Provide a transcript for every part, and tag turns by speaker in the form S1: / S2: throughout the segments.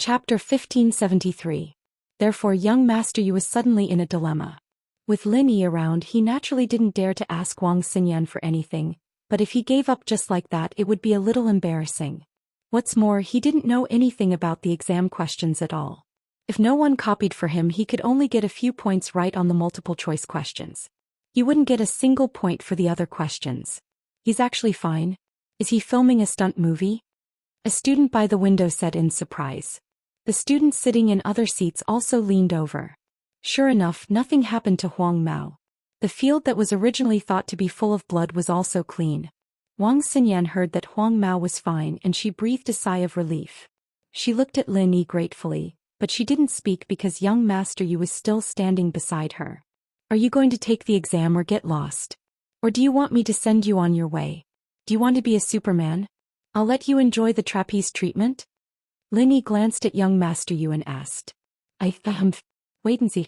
S1: Chapter 1573. Therefore young Master Yu was suddenly in a dilemma. With Lin Yi around, he naturally didn't dare to ask Wang Xinyan for anything, but if he gave up just like that it would be a little embarrassing. What's more, he didn't know anything about the exam questions at all. If no one copied for him, he could only get a few points right on the multiple choice questions. He wouldn't get a single point for the other questions. He's actually fine. Is he filming a stunt movie? A student by the window said in surprise. The students sitting in other seats also leaned over. Sure enough, nothing happened to Huang Mao. The field that was originally thought to be full of blood was also clean. Wang Xinyan heard that Huang Mao was fine and she breathed a sigh of relief. She looked at Lin Yi gratefully, but she didn't speak because young Master Yu was still standing beside her. Are you going to take the exam or get lost? Or do you want me to send you on your way? Do you want to be a Superman? I'll let you enjoy the trapeze treatment? Lin Yi glanced at young Master Yu and asked. Wait and see.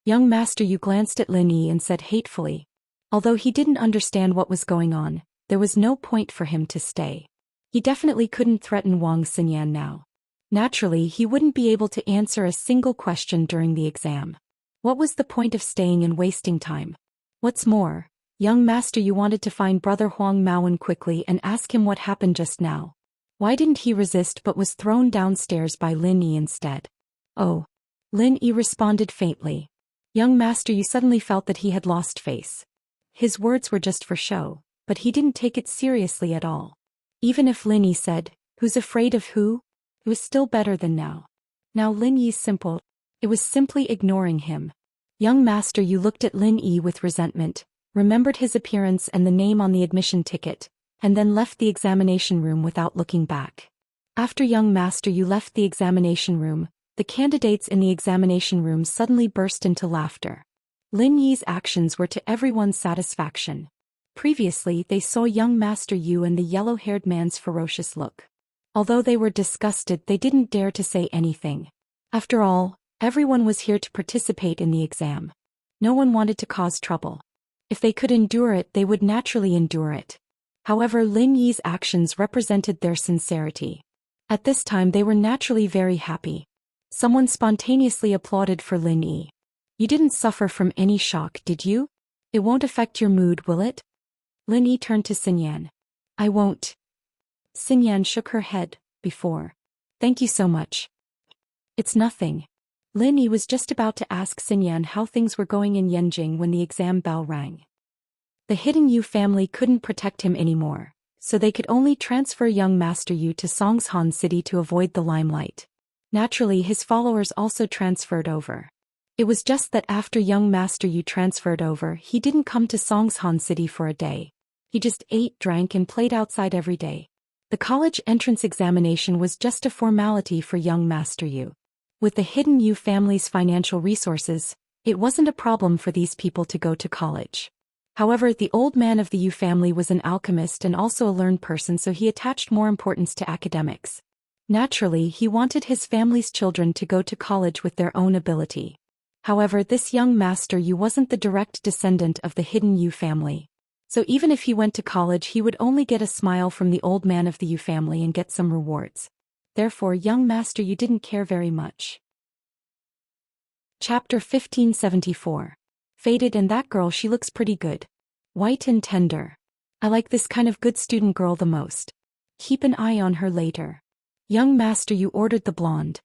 S1: Young Master Yu glanced at Lin Yi and said hatefully. Although he didn't understand what was going on, there was no point for him to stay. He definitely couldn't threaten Wang Xinyan now. Naturally, he wouldn't be able to answer a single question during the exam. What was the point of staying and wasting time? What's more, young Master Yu wanted to find brother Huang Maoan quickly and ask him what happened just now. Why didn't he resist but was thrown downstairs by Lin Yi instead? Oh. Lin Yi responded faintly. Young Master Yu suddenly felt that he had lost face. His words were just for show, but he didn't take it seriously at all. Even if Lin Yi said, "Who's afraid of who?" it was still better than now. Now Lin Yi's simple. It was simply ignoring him. Young Master Yu looked at Lin Yi with resentment, remembered his appearance and the name on the admission ticket, and then left the examination room without looking back. After young Master Yu left the examination room, the candidates in the examination room suddenly burst into laughter. Lin Yi's actions were to everyone's satisfaction. Previously, they saw young Master Yu and the yellow-haired man's ferocious look. Although they were disgusted, they didn't dare to say anything. After all, everyone was here to participate in the exam. No one wanted to cause trouble. If they could endure it, they would naturally endure it. However, Lin Yi's actions represented their sincerity. At this time they were naturally very happy. Someone spontaneously applauded for Lin Yi. You didn't suffer from any shock, did you? It won't affect your mood, will it? Lin Yi turned to Xinyan. I won't. Xinyan shook her head, before. Thank you so much. It's nothing. Lin Yi was just about to ask Xinyan how things were going in Yanjing when the exam bell rang. The hidden Yu family couldn't protect him anymore, so they could only transfer young Master Yu to Songshan City to avoid the limelight. Naturally, his followers also transferred over. It was just that after young Master Yu transferred over, he didn't come to Songshan City for a day. He just ate, drank and played outside every day. The college entrance examination was just a formality for young Master Yu. With the hidden Yu family's financial resources, it wasn't a problem for these people to go to college. However, the old man of the Yu family was an alchemist and also a learned person, so he attached more importance to academics. Naturally, he wanted his family's children to go to college with their own ability. However, this young Master Yu wasn't the direct descendant of the hidden Yu family. So even if he went to college, he would only get a smile from the old man of the Yu family and get some rewards. Therefore, young Master Yu didn't care very much. Chapter 1574. Faded, and that girl, she looks pretty good. White and tender. I like this kind of good student girl the most. Keep an eye on her later. Young Master Yu ordered the blonde.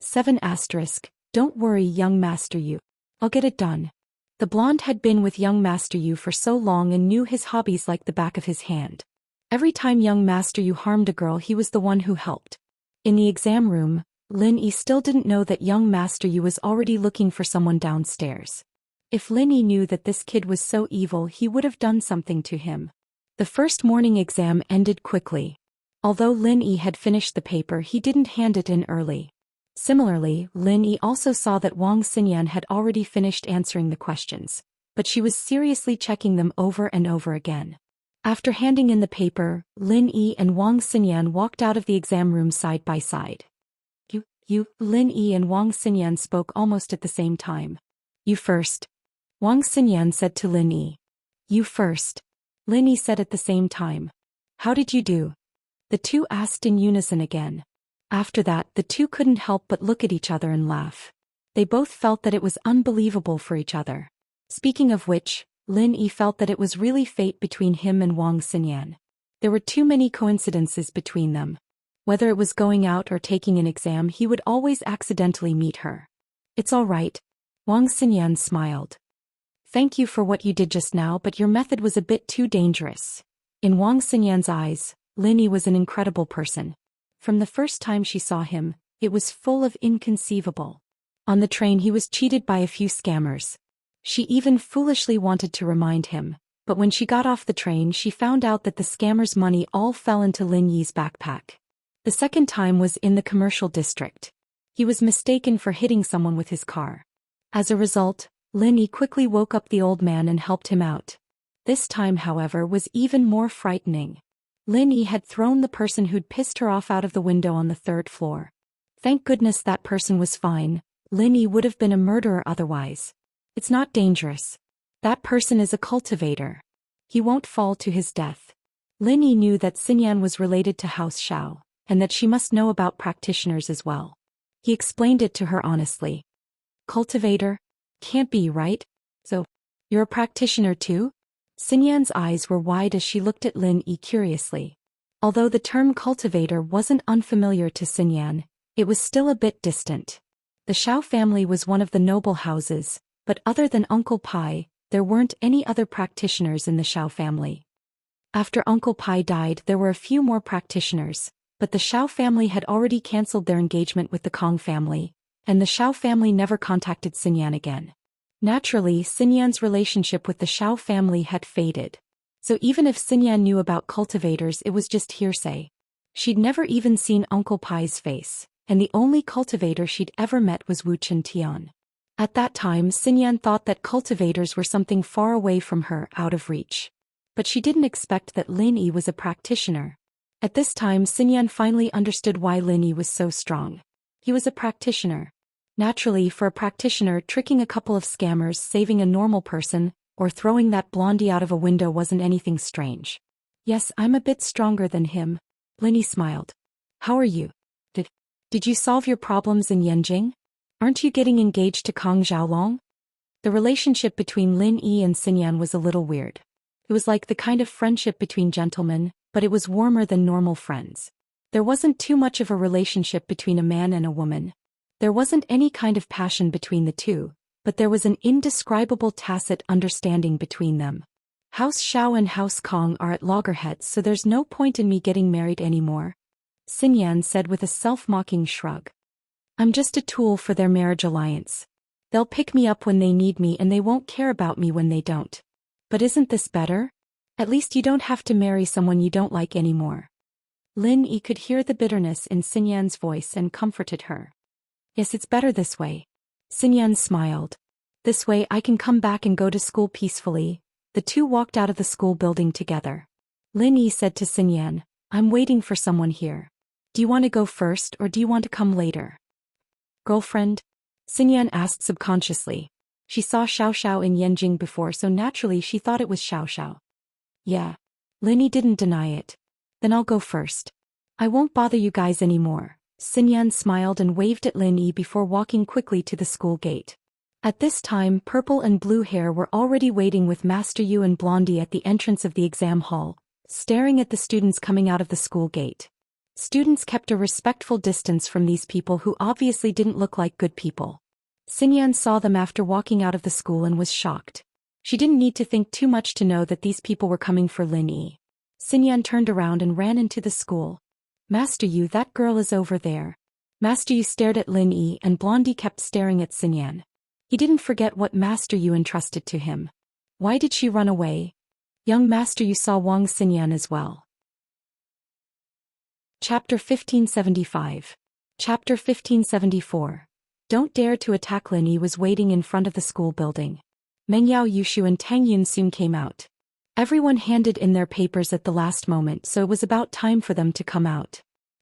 S1: 7*. Don't worry, young Master Yu. I'll get it done. The blonde had been with young Master Yu for so long and knew his hobbies like the back of his hand. Every time young Master Yu harmed a girl, he was the one who helped. In the exam room, Lin Yi still didn't know that young Master Yu was already looking for someone downstairs. If Lin Yi knew that this kid was so evil, he would have done something to him. The first morning exam ended quickly. Although Lin Yi had finished the paper, he didn't hand it in early. Similarly, Lin Yi also saw that Wang Xinyan had already finished answering the questions, but she was seriously checking them over and over again. After handing in the paper, Lin Yi and Wang Xinyan walked out of the exam room side by side. Lin Yi and Wang Xinyan spoke almost at the same time. You first. Wang Xinyan said to Lin Yi. You first. Lin Yi said at the same time. How did you do? The two asked in unison again. After that, the two couldn't help but look at each other and laugh. They both felt that it was unbelievable for each other. Speaking of which, Lin Yi felt that it was really fate between him and Wang Xinyan. There were too many coincidences between them. Whether it was going out or taking an exam, he would always accidentally meet her. It's all right. Wang Xinyan smiled. Thank you for what you did just now, but your method was a bit too dangerous. In Wang Xinyan's eyes, Lin Yi was an incredible person. From the first time she saw him, it was full of inconceivable. On the train he was cheated by a few scammers. She even foolishly wanted to remind him, but when she got off the train she found out that the scammers' money all fell into Lin Yi's backpack. The second time was in the commercial district. He was mistaken for hitting someone with his car. As a result, Lin Yi quickly woke up the old man and helped him out. This time, however, was even more frightening. Lin Yi had thrown the person who'd pissed her off out of the window on the 3rd floor. Thank goodness that person was fine. Lin Yi would have been a murderer otherwise. It's not dangerous. That person is a cultivator. He won't fall to his death. Lin Yi knew that Xinyan was related to House Xiao, and that she must know about practitioners as well. He explained it to her honestly. Cultivator? Can't be, right? So, you're a practitioner too? Xinyan's eyes were wide as she looked at Lin Yi curiously. Although the term cultivator wasn't unfamiliar to Xinyan, it was still a bit distant. The Xiao family was one of the noble houses, but other than Uncle Pai, there weren't any other practitioners in the Xiao family. After Uncle Pai died, there were a few more practitioners, but the Xiao family had already cancelled their engagement with the Kong family, and the Xiao family never contacted Xinyan again. Naturally, Xinyan's relationship with the Xiao family had faded. So even if Xinyan knew about cultivators, it was just hearsay. She'd never even seen Uncle Pai's face, and the only cultivator she'd ever met was Wu Chen-tian. At that time, Xinyan thought that cultivators were something far away from her, out of reach. But she didn't expect that Lin Yi was a practitioner. At this time, Xinyan finally understood why Lin Yi was so strong. He was a practitioner. Naturally, for a practitioner, tricking a couple of scammers, saving a normal person, or throwing that blondie out of a window wasn't anything strange. Yes, I'm a bit stronger than him. Lin Yi smiled. How are you? Did you solve your problems in Yanjing? Aren't you getting engaged to Kong Xiaolong? The relationship between Lin Yi and Xinyan was a little weird. It was like the kind of friendship between gentlemen, but it was warmer than normal friends. There wasn't too much of a relationship between a man and a woman. There wasn't any kind of passion between the two, but there was an indescribable tacit understanding between them. House Xiao and House Kong are at loggerheads, so there's no point in me getting married anymore, Xinyan said with a self-mocking shrug. I'm just a tool for their marriage alliance. They'll pick me up when they need me and they won't care about me when they don't. But isn't this better? At least you don't have to marry someone you don't like anymore. Lin Yi could hear the bitterness in Xinyan's voice and comforted her. Yes, it's better this way. Xinyan smiled. This way I can come back and go to school peacefully. The two walked out of the school building together. Lin Yi said to Xinyan, I'm waiting for someone here. Do you want to go first or do you want to come later? Girlfriend? Xinyan asked subconsciously. She saw Xiao Xiao in Yanjing before, so naturally she thought it was Xiao Xiao. Yeah. Lin Yi didn't deny it. Then I'll go first. I won't bother you guys anymore. Xinyan smiled and waved at Lin Yi before walking quickly to the school gate. At this time, Purple and Blue Hair were already waiting with Master Yu and Blondie at the entrance of the exam hall, staring at the students coming out of the school gate. Students kept a respectful distance from these people who obviously didn't look like good people. Xinyan saw them after walking out of the school and was shocked. She didn't need to think too much to know that these people were coming for Lin Yi. Xinyan turned around and ran into the school. Master Yu, that girl is over there. Master Yu stared at Lin Yi and Blondie kept staring at Xinyan. He didn't forget what Master Yu entrusted to him. Why did she run away? Young Master Yu saw Wang Xinyan as well. Chapter 1575. Chapter 1574. Don't dare to attack. Lin Yi was waiting in front of the school building. Meng Yao, Yushu and Tang Yun soon came out. Everyone handed in their papers at the last moment, so it was about time for them to come out.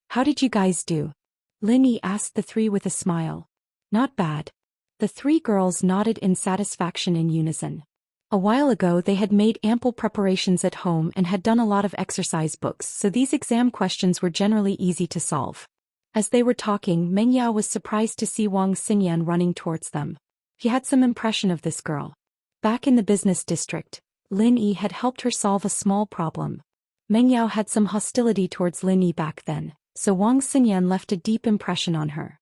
S1: How did you guys do? Lin Yi asked the three with a smile. Not bad. The three girls nodded in satisfaction in unison. A while ago they had made ample preparations at home and had done a lot of exercise books, so these exam questions were generally easy to solve. As they were talking, Meng Yao was surprised to see Wang Xinyan running towards them. He had some impression of this girl. Back in the business district, Lin Yi had helped her solve a small problem. Meng Yao had some hostility towards Lin Yi back then, so Wang Xinyan left a deep impression on her.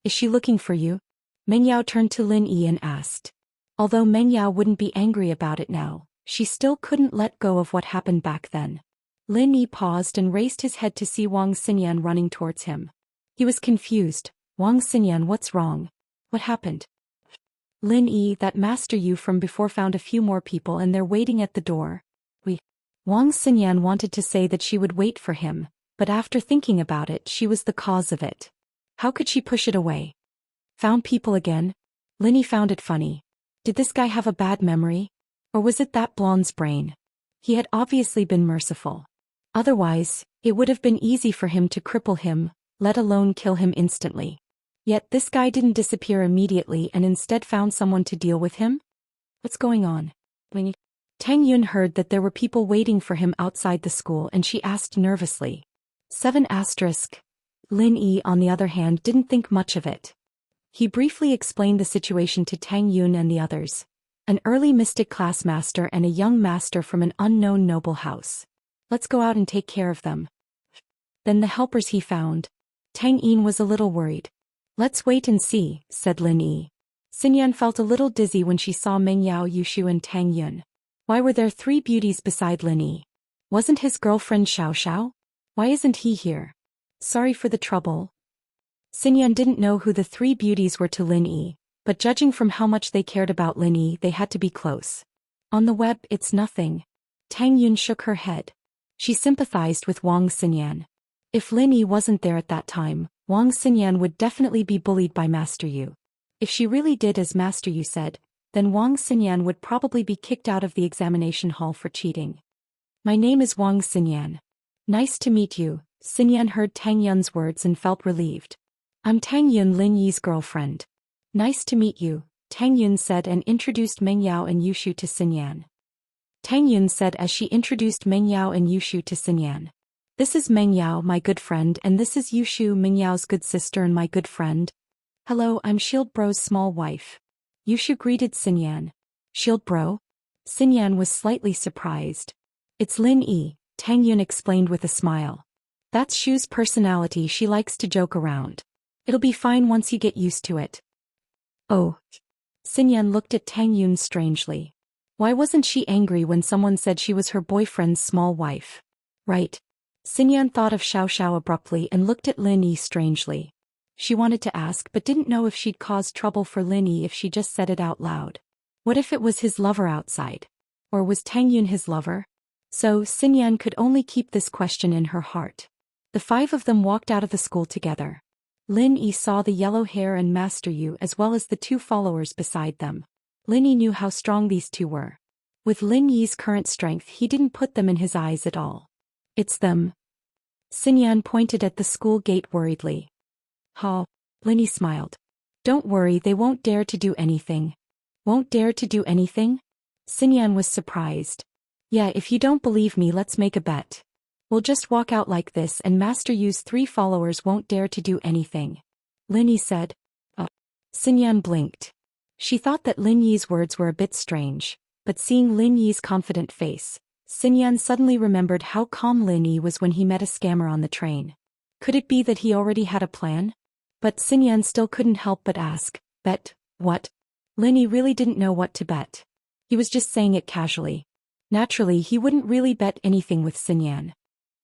S1: Is she looking for you? Meng Yao turned to Lin Yi and asked. Although Meng Yao wouldn't be angry about it now, she still couldn't let go of what happened back then. Lin Yi paused and raised his head to see Wang Xinyan running towards him. He was confused. Wang Xinyan, what's wrong? What happened? Lin Yi, that master you from before found a few more people and they're waiting at the door. Wang Xinyan wanted to say that she would wait for him, but after thinking about it, she was the cause of it. How could she push it away? Found people again? Lin Yi found it funny. Did this guy have a bad memory? Or was it that blonde's brain? He had obviously been merciful. Otherwise, it would have been easy for him to cripple him, let alone kill him instantly. Yet this guy didn't disappear immediately and instead found someone to deal with him? What's going on? Tang Yun heard that there were people waiting for him outside the school and she asked nervously. 7*. Lin Yi, on the other hand, didn't think much of it. He briefly explained the situation to Tang Yun and the others. An early mystic class master and a young master from an unknown noble house. Let's go out and take care of them. Then the helpers he found. Tang Yin was a little worried. Let's wait and see, said Lin Yi. Xinyan felt a little dizzy when she saw Meng Yao, Yushu and Tang Yun. Why were there 3 beauties beside Lin Yi? Wasn't his girlfriend Xiao Xiao? Why isn't he here? Sorry for the trouble. Xinyan didn't know who the 3 beauties were to Lin Yi, but judging from how much they cared about Lin Yi, they had to be close. On the web, it's nothing. Tang Yun shook her head. She sympathized with Wang Xinyan. If Lin Yi wasn't there at that time, Wang Xinyan would definitely be bullied by Master Yu. If she really did as Master Yu said, then Wang Xinyan would probably be kicked out of the examination hall for cheating. My name is Wang Xinyan. Nice to meet you. Xinyan heard Tang Yun's words and felt relieved. I'm Tang Yun, Lin Yi's girlfriend. Nice to meet you, Tang Yun said and introduced Meng Yao and Yushu to Xinyan. Tang Yun said as she introduced Meng Yao and Yushu to Xinyan. This is Meng Yao, my good friend, and this is Yushu, Meng Yao's good sister and my good friend. Hello, I'm Shield Bro's small wife. Yushu greeted Xinyan. Shield Bro? Xinyan was slightly surprised. It's Lin Yi, Tang Yun explained with a smile. That's Shu's personality, she likes to joke around. It'll be fine once you get used to it. Oh. Xinyan looked at Tang Yun strangely. Why wasn't she angry when someone said she was her boyfriend's small wife? Right. Xinyan thought of Xiao Xiao abruptly and looked at Lin Yi strangely. She wanted to ask but didn't know if she'd cause trouble for Lin Yi if she just said it out loud. What if it was his lover outside? Or was Tang Yun his lover? So Xinyan could only keep this question in her heart. The 5 of them walked out of the school together. Lin Yi saw the yellow hair and Master Yu as well as the 2 followers beside them. Lin Yi knew how strong these 2 were. With Lin Yi's current strength, he didn't put them in his eyes at all. It's them. Xinyan pointed at the school gate worriedly. Ha. Lin Yi smiled. Don't worry, they won't dare to do anything. Won't dare to do anything? Xinyan was surprised. Yeah, if you don't believe me, let's make a bet. We'll just walk out like this and Master Yu's 3 followers won't dare to do anything. Lin Yi said. Oh. Xinyan blinked. She thought that Lin Yi's words were a bit strange, but seeing Lin Yi's confident face, Xinyan suddenly remembered how calm Lin Yi was when he met a scammer on the train. Could it be that he already had a plan? But Xinyan still couldn't help but ask, bet, what? Lin Yi really didn't know what to bet. He was just saying it casually. Naturally, he wouldn't really bet anything with Xinyan.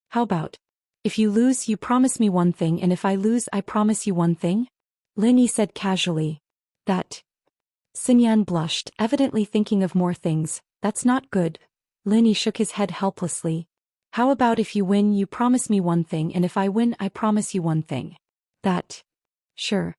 S1: How about, if you lose, you promise me one thing, and if I lose, I promise you one thing? Lin Yi said casually. That. Xinyan blushed, evidently thinking of more things. That's not good. Lin Yi shook his head helplessly. How about if you win, you promise me one thing, and if I win, I promise you one thing? That. Sure.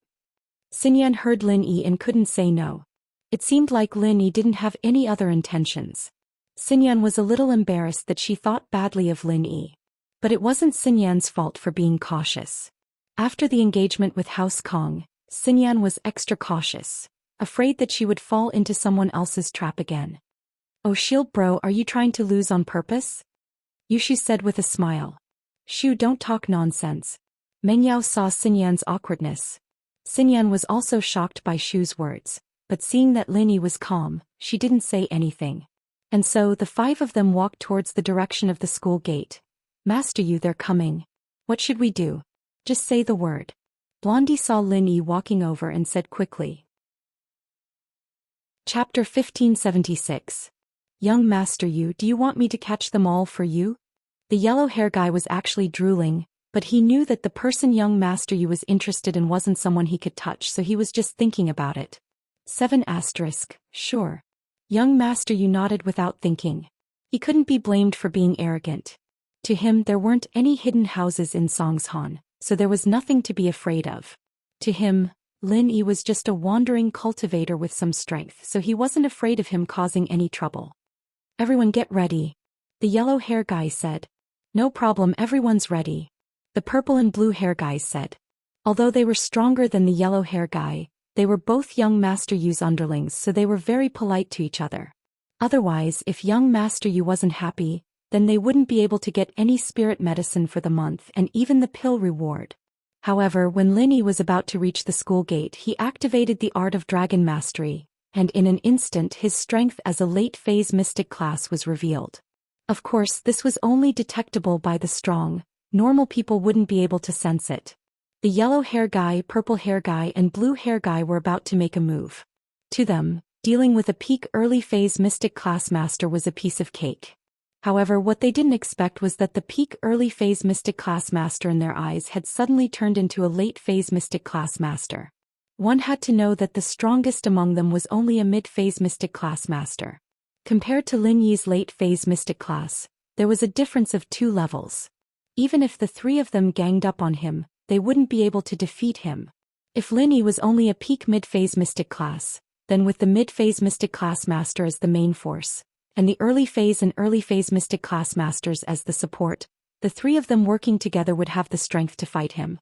S1: Xinyan heard Lin Yi and couldn't say no. It seemed like Lin Yi didn't have any other intentions. Xinyan was a little embarrassed that she thought badly of Lin Yi. But it wasn't Xinyan's fault for being cautious. After the engagement with House Kong, Xinyan was extra cautious, afraid that she would fall into someone else's trap again. Oh Shield Bro, are you trying to lose on purpose? Yushu said with a smile. Shu, don't talk nonsense. Mengyao saw Xinyan's awkwardness. Xinyan was also shocked by Shu's words, but seeing that Linyi was calm, she didn't say anything. And so the five of them walked towards the direction of the school gate. Master Yu, they're coming. What should we do? Just say the word. Blondie saw Linyi walking over and said quickly. Chapter 1576. Young Master Yu, do you want me to catch them all for you? The yellow hair guy was actually drooling, but he knew that the person young Master Yu was interested in wasn't someone he could touch, so he was just thinking about it. 7 asterisk, sure. Young Master Yu nodded without thinking. He couldn't be blamed for being arrogant. To him there weren't any hidden houses in Songshan, so there was nothing to be afraid of. To him, Lin Yi was just a wandering cultivator with some strength, so he wasn't afraid of him causing any trouble. Everyone get ready. The yellow hair guy said. No problem, everyone's ready. The purple and blue hair guys said. Although they were stronger than the yellow hair guy, they were both young Master Yu's underlings, so they were very polite to each other. Otherwise, if young Master Yu wasn't happy, then they wouldn't be able to get any spirit medicine for the month and even the pill reward. However, when Linyi was about to reach the school gate, he activated the art of dragon mastery, and in an instant his strength as a late-phase mystic class was revealed. Of course, this was only detectable by the strong. Normal people wouldn't be able to sense it. The yellow hair guy, purple hair guy and blue hair guy were about to make a move. To them, dealing with a peak early phase mystic class master was a piece of cake. However, what they didn't expect was that the peak early phase mystic class master in their eyes had suddenly turned into a late phase mystic class master. One had to know that the strongest among them was only a mid-phase mystic class master. Compared to Lin Yi's late phase mystic class, there was a difference of 2 levels. Even if the 3 of them ganged up on him, they wouldn't be able to defeat him. If Lin Yi was only a peak mid-phase mystic class, then with the mid-phase mystic class master as the main force, and the early phase and early phase mystic class masters as the support, the 3 of them working together would have the strength to fight him.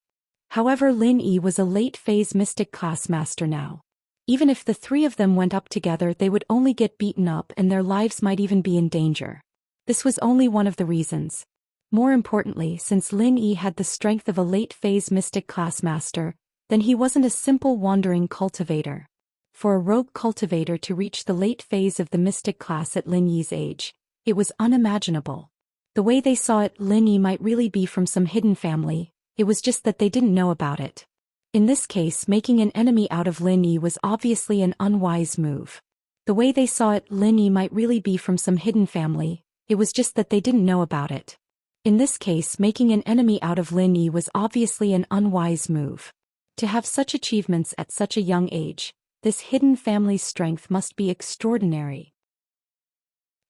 S1: However, Lin Yi was a late phase mystic class master now. Even if the 3 of them went up together, they would only get beaten up and their lives might even be in danger. This was only one of the reasons. More importantly, since Lin Yi had the strength of a late-phase mystic class master, then he wasn't a simple wandering cultivator. For a rogue cultivator to reach the late phase of the mystic class at Lin Yi's age, it was unimaginable. The way they saw it, Lin Yi might really be from some hidden family, it was just that they didn't know about it. In this case, making an enemy out of Lin Yi was obviously an unwise move. The way they saw it, Lin Yi might really be from some hidden family, it was just that they didn't know about it. In this case, making an enemy out of Lin Yi was obviously an unwise move. To have such achievements at such a young age, this hidden family's strength must be extraordinary.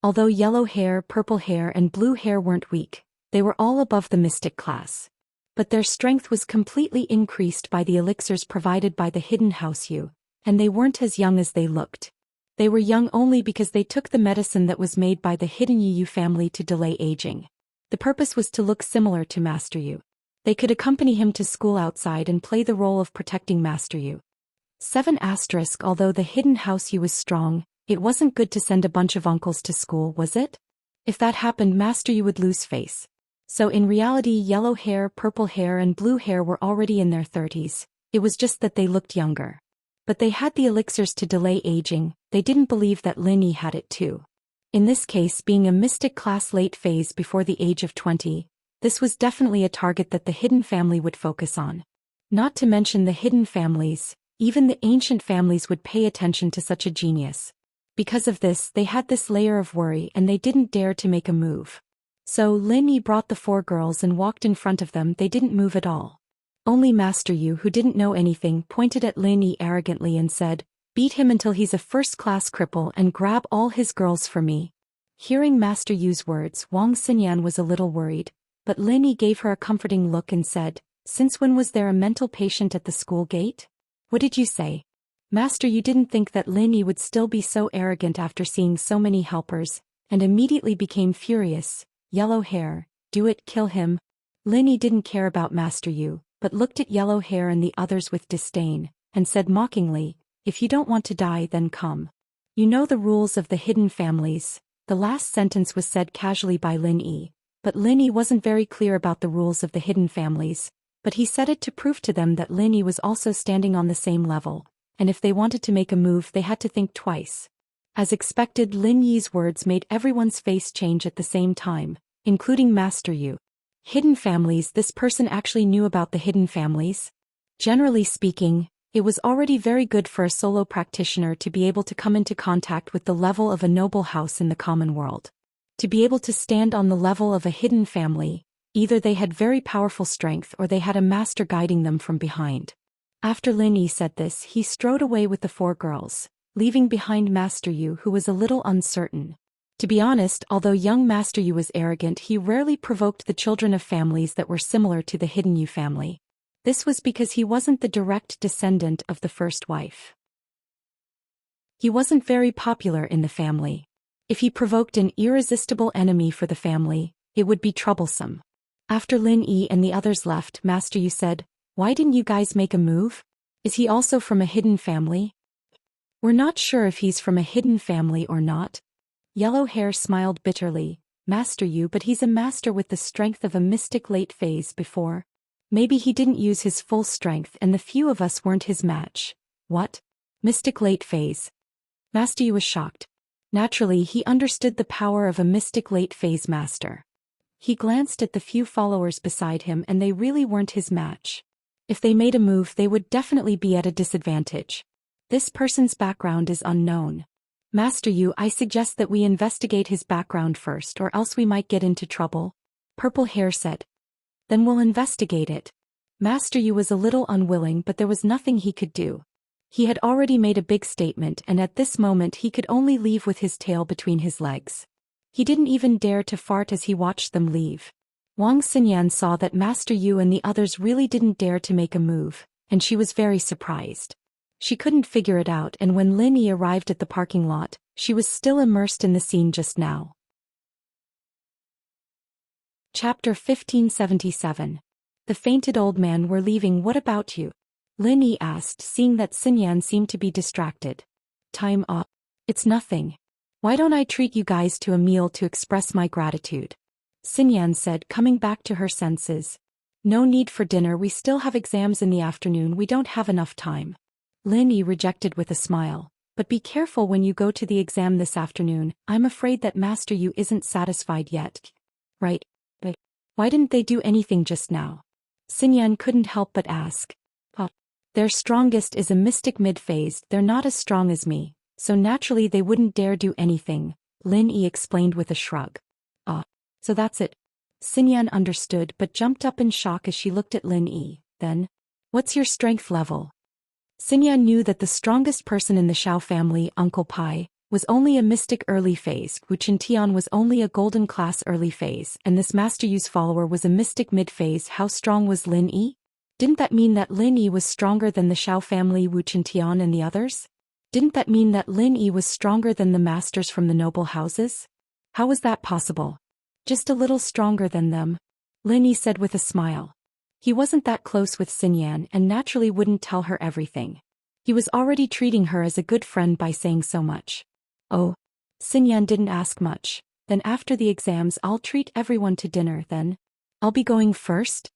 S1: Although yellow hair, purple hair and blue hair weren't weak, they were all above the mystic class. But their strength was completely increased by the elixirs provided by the hidden house Yu, and they weren't as young as they looked. They were young only because they took the medicine that was made by the hidden Yu family to delay aging. The purpose was to look similar to Master Yu. They could accompany him to school outside and play the role of protecting Master Yu. 7 asterisk. Although the hidden house Yu was strong, it wasn't good to send a bunch of uncles to school, was it? If that happened, Master Yu would lose face. So in reality, yellow hair, purple hair and blue hair were already in their 30s, it was just that they looked younger. But they had the elixirs to delay aging, they didn't believe that Lin Yi had it too. In this case, being a mystic class late phase before the age of 20, this was definitely a target that the hidden family would focus on. Not to mention the hidden families, even the ancient families would pay attention to such a genius. Because of this, they had this layer of worry and they didn't dare to make a move. So Lin Yi brought the 4 girls and walked in front of them. They didn't move at all. Only Master Yu, who didn't know anything, pointed at Lin Yi arrogantly and said, "Beat him until he's a first-class cripple and grab all his girls for me." Hearing Master Yu's words, Wang Xinyan was a little worried, but Lin Yi gave her a comforting look and said, "Since when was there a mental patient at the school gate? What did you say?" Master Yu didn't think that Lin Yi would still be so arrogant after seeing so many helpers, and immediately became furious. "Yellow hair, do it, kill him." Lin Yi didn't care about Master Yu, but looked at yellow hair and the others with disdain, and said mockingly, "If you don't want to die, then come. You know the rules of the hidden families." The last sentence was said casually by Lin Yi, but Lin Yi wasn't very clear about the rules of the hidden families, but he said it to prove to them that Lin Yi was also standing on the same level, and if they wanted to make a move they had to think twice. As expected, Lin Yi's words made everyone's face change at the same time, including Master Yu. Hidden families. This person actually knew about the hidden families? Generally speaking, it was already very good for a solo practitioner to be able to come into contact with the level of a noble house in the common world. To be able to stand on the level of a hidden family, either they had very powerful strength or they had a master guiding them from behind. After Lin Yi said this, he strode away with the 4 girls, leaving behind Master Yu, who was a little uncertain. To be honest, although young Master Yu was arrogant, he rarely provoked the children of families that were similar to the hidden Yu family. This was because he wasn't the direct descendant of the first wife. He wasn't very popular in the family. If he provoked an irresistible enemy for the family, it would be troublesome. After Lin Yi and the others left, Master Yu said, "Why didn't you guys make a move? Is he also from a hidden family?" "We're not sure if he's from a hidden family or not." Yellow Hair smiled bitterly. "Master Yu, but he's a master with the strength of a mystic late phase before. Maybe he didn't use his full strength and the few of us weren't his match." "What? Mystic late phase?" Master Yu was shocked. Naturally, he understood the power of a mystic late phase master. He glanced at the few followers beside him and they really weren't his match. If they made a move, they would definitely be at a disadvantage. This person's background is unknown. "Master Yu, I suggest that we investigate his background first or else we might get into trouble," Purple Hair said. "Then we'll investigate it." Master Yu was a little unwilling, but there was nothing he could do. He had already made a big statement and at this moment he could only leave with his tail between his legs. He didn't even dare to fart as he watched them leave. Wang Xinyan saw that Master Yu and the others really didn't dare to make a move, and she was very surprised. She couldn't figure it out, and when Lin Yi arrived at the parking lot, she was still immersed in the scene just now. Chapter 1577. The fainted old man. "We're leaving. What about you?" Lin Yi asked, seeing that Xinyan seemed to be distracted. "Time up. It's nothing. Why don't I treat you guys to a meal to express my gratitude?" Xinyan said, coming back to her senses. "No need for dinner, we still have exams in the afternoon, we don't have enough time." Lin Yi rejected with a smile. "But be careful when you go to the exam this afternoon, I'm afraid that Master Yu isn't satisfied yet." "Right. But why didn't they do anything just now?" Xinyan couldn't help but ask. "Their strongest is a mystic mid-phase, they're not as strong as me, so naturally they wouldn't dare do anything," Lin Yi explained with a shrug. So that's it." Xinyan understood but jumped up in shock as she looked at Lin Yi. "Then, what's your strength level?" Xinyan knew that the strongest person in the Shao family, Uncle Pai, was only a mystic early phase, Wu Chintian was only a golden class early phase, and this Master Yu's follower was a mystic mid-phase. How strong was Lin Yi? Didn't that mean that Lin Yi was stronger than the Shao family, Wu Chintian and the others? Didn't that mean that Lin Yi was stronger than the masters from the noble houses? How was that possible? "Just a little stronger than them," Lin Yi said with a smile. He wasn't that close with Xinyan and naturally wouldn't tell her everything. He was already treating her as a good friend by saying so much. "Oh." Xinyan didn't ask much. "Then after the exams I'll treat everyone to dinner then. I'll be going first?"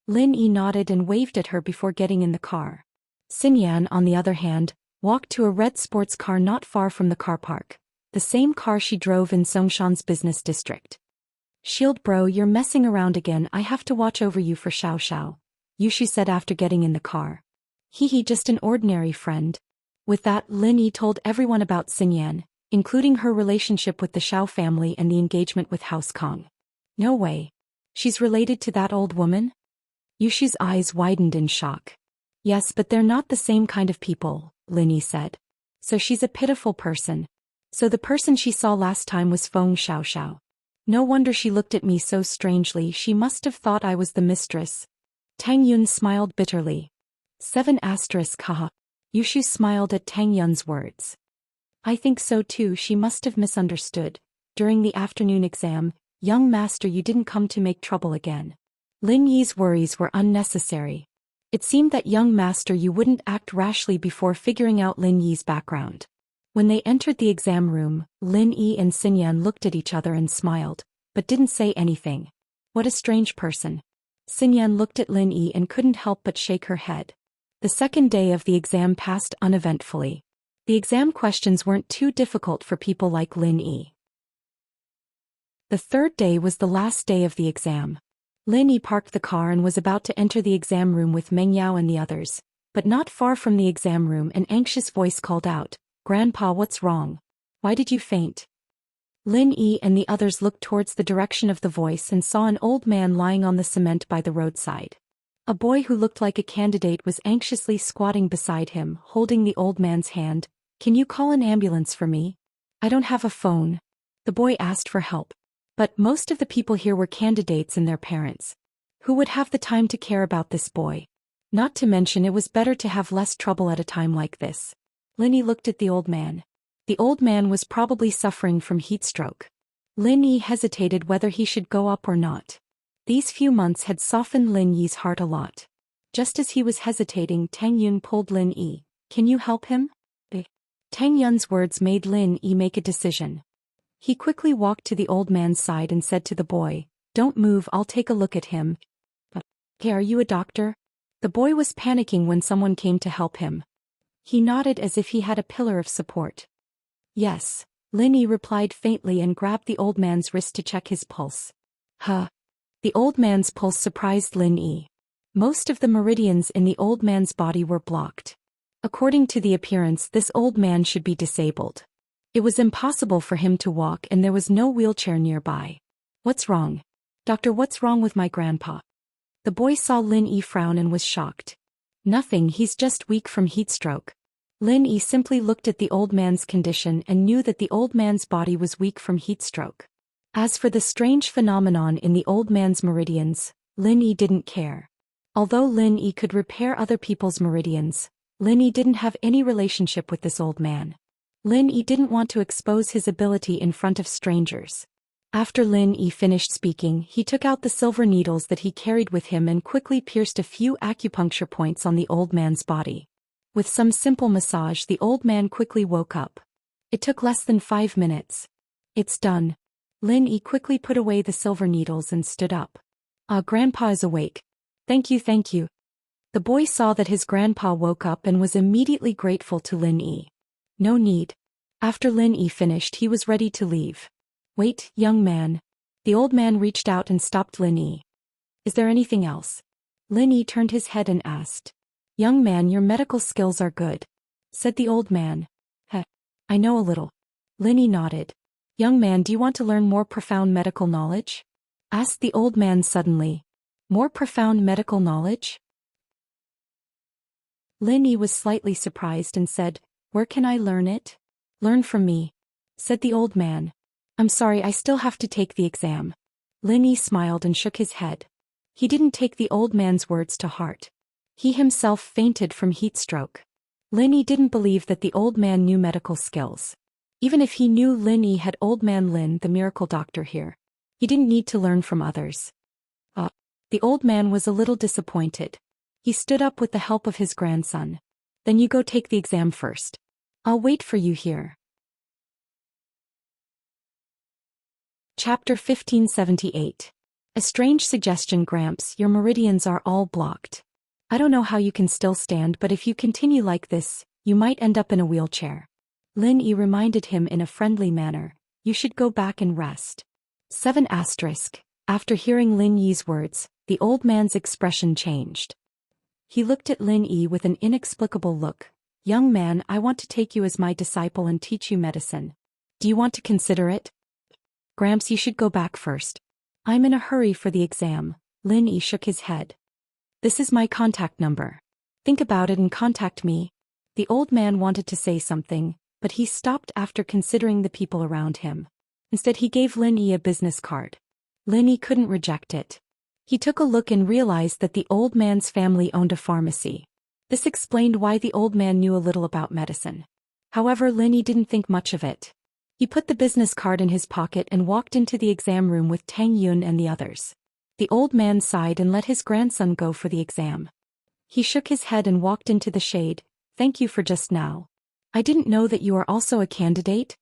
S1: Lin Yi nodded and waved at her before getting in the car. Xinyan, on the other hand, walked to a red sports car not far from the car park, the same car she drove in Songshan's business district. "Shield bro, you're messing around again, I have to watch over you for Xiao Xiao," Yushu said after getting in the car. "He just an ordinary friend." With that, Lin Yi told everyone about Xinyan, including her relationship with the Shao family and the engagement with House Kong. "No way. She's related to that old woman?" Yushu's eyes widened in shock. "Yes, but they're not the same kind of people," Lin Yi said. "So she's a pitiful person. So the person she saw last time was Feng Xiao Xiao. No wonder she looked at me so strangely, she must have thought I was the mistress." Tang Yun smiled bitterly. 7 haha. Yushu smiled at Tang Yun's words. "I think so too, she must have misunderstood. During the afternoon exam, young master, you didn't come to make trouble again." Lin Yi's worries were unnecessary. It seemed that young master you wouldn't act rashly before figuring out Lin Yi's background. When they entered the exam room, Lin Yi and Xinyan looked at each other and smiled, but didn't say anything. What a strange person. Xinyan looked at Lin Yi and couldn't help but shake her head. The second day of the exam passed uneventfully. The exam questions weren't too difficult for people like Lin Yi. The third day was the last day of the exam. Lin Yi parked the car and was about to enter the exam room with Meng Yao and the others, but not far from the exam room an anxious voice called out, "Grandpa, what's wrong? Why did you faint?" Lin Yi and the others looked towards the direction of the voice and saw an old man lying on the cement by the roadside. A boy who looked like a candidate was anxiously squatting beside him, holding the old man's hand. "Can you call an ambulance for me? I don't have a phone." The boy asked for help. But most of the people here were candidates and their parents. Who would have the time to care about this boy? Not to mention it was better to have less trouble at a time like this. Lin Yi looked at the old man. The old man was probably suffering from heat stroke. Lin Yi hesitated whether he should go up or not. These few months had softened Lin Yi's heart a lot. Just as he was hesitating, Tang Yun pulled Lin Yi. "Can you help him?" Tang Yun's words made Lin Yi make a decision. He quickly walked to the old man's side and said to the boy, "Don't move, I'll take a look at him." "Okay, are you a doctor?" The boy was panicking when someone came to help him. He nodded as if he had a pillar of support. "Yes," Lin Yi replied faintly and grabbed the old man's wrist to check his pulse. Huh. The old man's pulse surprised Lin Yi. Most of the meridians in the old man's body were blocked. According to the appearance, this old man should be disabled. It was impossible for him to walk and there was no wheelchair nearby. "What's wrong? Doctor, what's wrong with my grandpa?" The boy saw Lin Yi frown and was shocked. "Nothing, he's just weak from heat stroke." Lin Yi simply looked at the old man's condition and knew that the old man's body was weak from heat stroke. As for the strange phenomenon in the old man's meridians, Lin Yi didn't care. Although Lin Yi could repair other people's meridians, Lin Yi didn't have any relationship with this old man. Lin Yi didn't want to expose his ability in front of strangers. After Lin Yi finished speaking, he took out the silver needles that he carried with him and quickly pierced a few acupuncture points on the old man's body. With some simple massage, the old man quickly woke up. It took less than 5 minutes. "It's done." Lin Yi quickly put away the silver needles and stood up. Grandpa is awake." Thank you, thank you." The boy saw that his grandpa woke up and was immediately grateful to Lin Yi. "No need." After Lin Yi finished, he was ready to leave. "Wait, young man." The old man reached out and stopped Lin Yi. "Is there anything else?" Lin Yi turned his head and asked. "Young man, your medical skills are good," said the old man. I know a little." Lin Yi nodded. "Young man, do you want to learn more profound medical knowledge?" asked the old man suddenly. "More profound medical knowledge?" Lin Yi was slightly surprised and said, "Where can I learn it?" "Learn from me," said the old man. "I'm sorry, I still have to take the exam." Lin Yi smiled and shook his head. He didn't take the old man's words to heart. He himself fainted from heat stroke. Lin Yi didn't believe that the old man knew medical skills. Even if he knew Lin Yi had old man Lin, the miracle doctor here, he didn't need to learn from others. The old man was a little disappointed. He stood up with the help of his grandson. "Then you go take the exam first. I'll wait for you here." Chapter 1578. A strange suggestion, Gramps, your meridians are all blocked. I don't know how you can still stand, but if you continue like this, you might end up in a wheelchair. Lin Yi reminded him in a friendly manner. "You should go back and rest." 7 asterisk. After hearing Lin Yi's words, the old man's expression changed. He looked at Lin Yi with an inexplicable look. "Young man, I want to take you as my disciple and teach you medicine. Do you want to consider it?" "Gramps, you should go back first. I'm in a hurry for the exam." Lin Yi shook his head. "This is my contact number. Think about it and contact me." The old man wanted to say something, but he stopped after considering the people around him. Instead, he gave Lin Yi a business card. Lin Yi couldn't reject it. He took a look and realized that the old man's family owned a pharmacy. This explained why the old man knew a little about medicine. However, Lin Yi didn't think much of it. He put the business card in his pocket and walked into the exam room with Tang Yun and the others. The old man sighed and let his grandson go for the exam. He shook his head and walked into the shade. "Thank you for just now. I didn't know that you are also a candidate."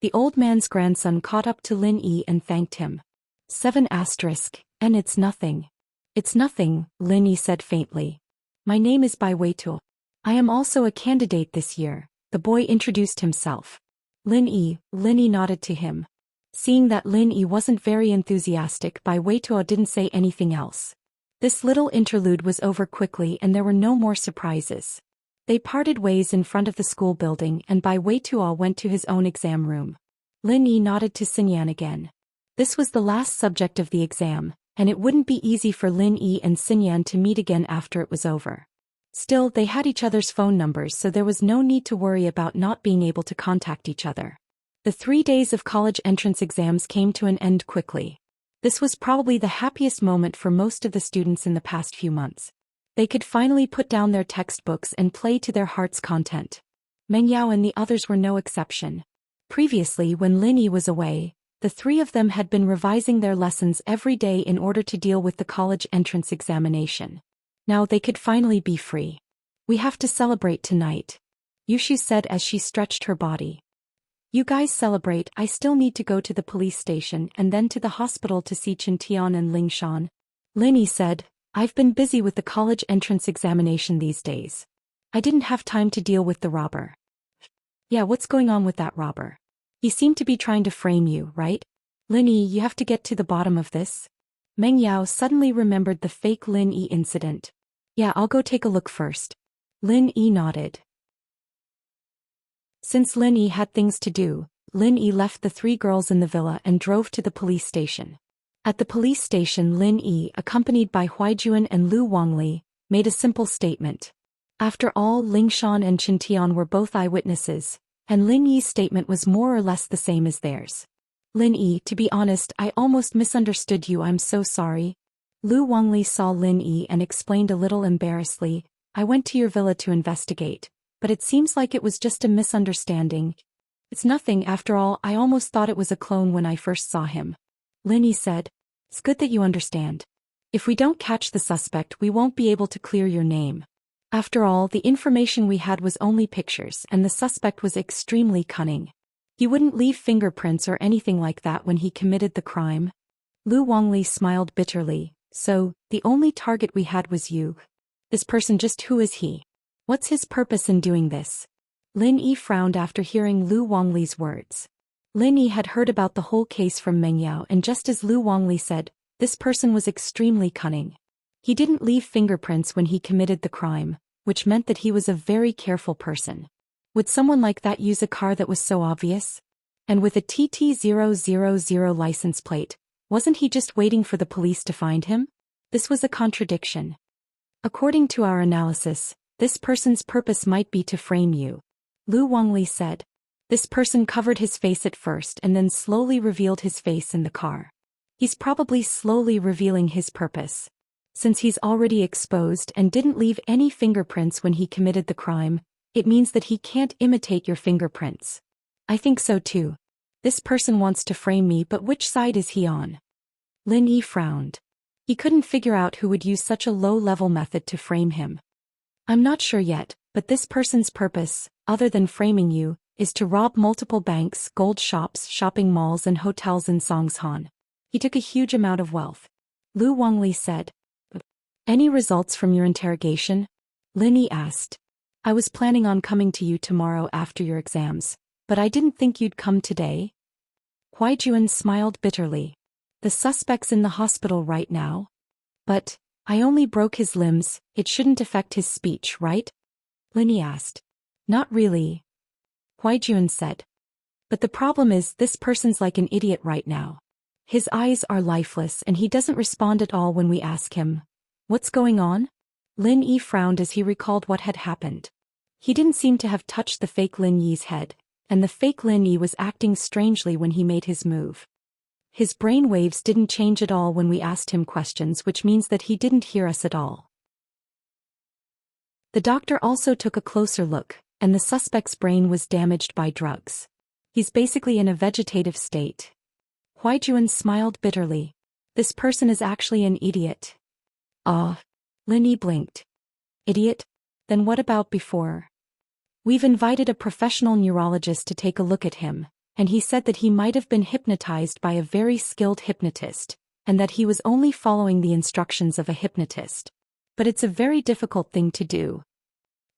S1: The old man's grandson caught up to Lin Yi and thanked him. 7 asterisk, and it's nothing. It's nothing, Lin Yi said faintly. My name is Bai Weitu. I am also a candidate this year, the boy introduced himself. Lin Yi nodded to him. Seeing that Lin Yi wasn't very enthusiastic, Bai Weitu didn't say anything else. This little interlude was over quickly and there were no more surprises. They parted ways in front of the school building and Bai Weitu went to his own exam room. Lin Yi nodded to Xinyan again. This was the last subject of the exam, and it wouldn't be easy for Lin Yi and Xinyan to meet again after it was over. Still, they had each other's phone numbers, so there was no need to worry about not being able to contact each other. The 3 days of college entrance exams came to an end quickly. This was probably the happiest moment for most of the students in the past few months. They could finally put down their textbooks and play to their heart's content. Meng Yao and the others were no exception. Previously, when Lin Yi was away, the 3 of them had been revising their lessons every day in order to deal with the college entrance examination. Now they could finally be free. We have to celebrate tonight, Yushu said as she stretched her body. You guys celebrate, I still need to go to the police station and then to the hospital to see Chen Tian and Ling Shan. Lin Yi said, I've been busy with the college entrance examination these days. I didn't have time to deal with the robber. Yeah, what's going on with that robber? He seemed to be trying to frame you, right? Lin Yi, you have to get to the bottom of this. Meng Yao suddenly remembered the fake Lin Yi incident. Yeah, I'll go take a look first. Lin Yi nodded. Since Lin Yi had things to do, Lin Yi left the 3 girls in the villa and drove to the police station. At the police station, Lin Yi, accompanied by Huaijuan and Lu Wangli, made a simple statement. After all, Ling Shan and Chen Tian were both eyewitnesses, and Lin Yi's statement was more or less the same as theirs. Lin Yi, to be honest, I almost misunderstood you, I'm so sorry. Lu Wangli saw Lin Yi and explained a little embarrassedly, I went to your villa to investigate, but it seems like it was just a misunderstanding. It's nothing, after all, I almost thought it was a clone when I first saw him. Lin Yi said, It's good that you understand. If we don't catch the suspect, we won't be able to clear your name. After all, the information we had was only pictures and the suspect was extremely cunning. He wouldn't leave fingerprints or anything like that when he committed the crime. Lu Wangli smiled bitterly. So, the only target we had was you. This person, just who is he? What's his purpose in doing this? Lin Yi frowned after hearing Lu Wangli's words. Lin Yi had heard about the whole case from Meng Yao, and just as Lu Wangli said, this person was extremely cunning. He didn't leave fingerprints when he committed the crime, which meant that he was a very careful person. Would someone like that use a car that was so obvious? And with a TT000 license plate, wasn't he just waiting for the police to find him? This was a contradiction. According to our analysis, this person's purpose might be to frame you. Lu Wangli said. This person covered his face at first and then slowly revealed his face in the car. He's probably slowly revealing his purpose. Since he's already exposed and didn't leave any fingerprints when he committed the crime, it means that he can't imitate your fingerprints. I think so too. This person wants to frame me, but which side is he on? Lin Yi frowned. He couldn't figure out who would use such a low-level method to frame him. I'm not sure yet, but this person's purpose, other than framing you, is to rob multiple banks, gold shops, shopping malls and hotels in Songshan. He took a huge amount of wealth. Lu Wangli said. Any results from your interrogation? Lin Yi asked. I was planning on coming to you tomorrow after your exams, but I didn't think you'd come today. Huaijuan smiled bitterly. The suspect's in the hospital right now. But, I only broke his limbs, it shouldn't affect his speech, right? Lin Yi asked. Not really. Huaijuan said. But the problem is, this person's like an idiot right now. His eyes are lifeless and he doesn't respond at all when we ask him. What's going on? Lin Yi frowned as he recalled what had happened. He didn't seem to have touched the fake Lin Yi's head, and the fake Lin Yi was acting strangely when he made his move. His brain waves didn't change at all when we asked him questions, which means that he didn't hear us at all. The doctor also took a closer look, and the suspect's brain was damaged by drugs. He's basically in a vegetative state. Huaijuan smiled bitterly. This person is actually an idiot. Ah. Lin Yi blinked. Idiot? Then what about before? We've invited a professional neurologist to take a look at him, and he said that he might have been hypnotized by a very skilled hypnotist, and that he was only following the instructions of a hypnotist. But it's a very difficult thing to do.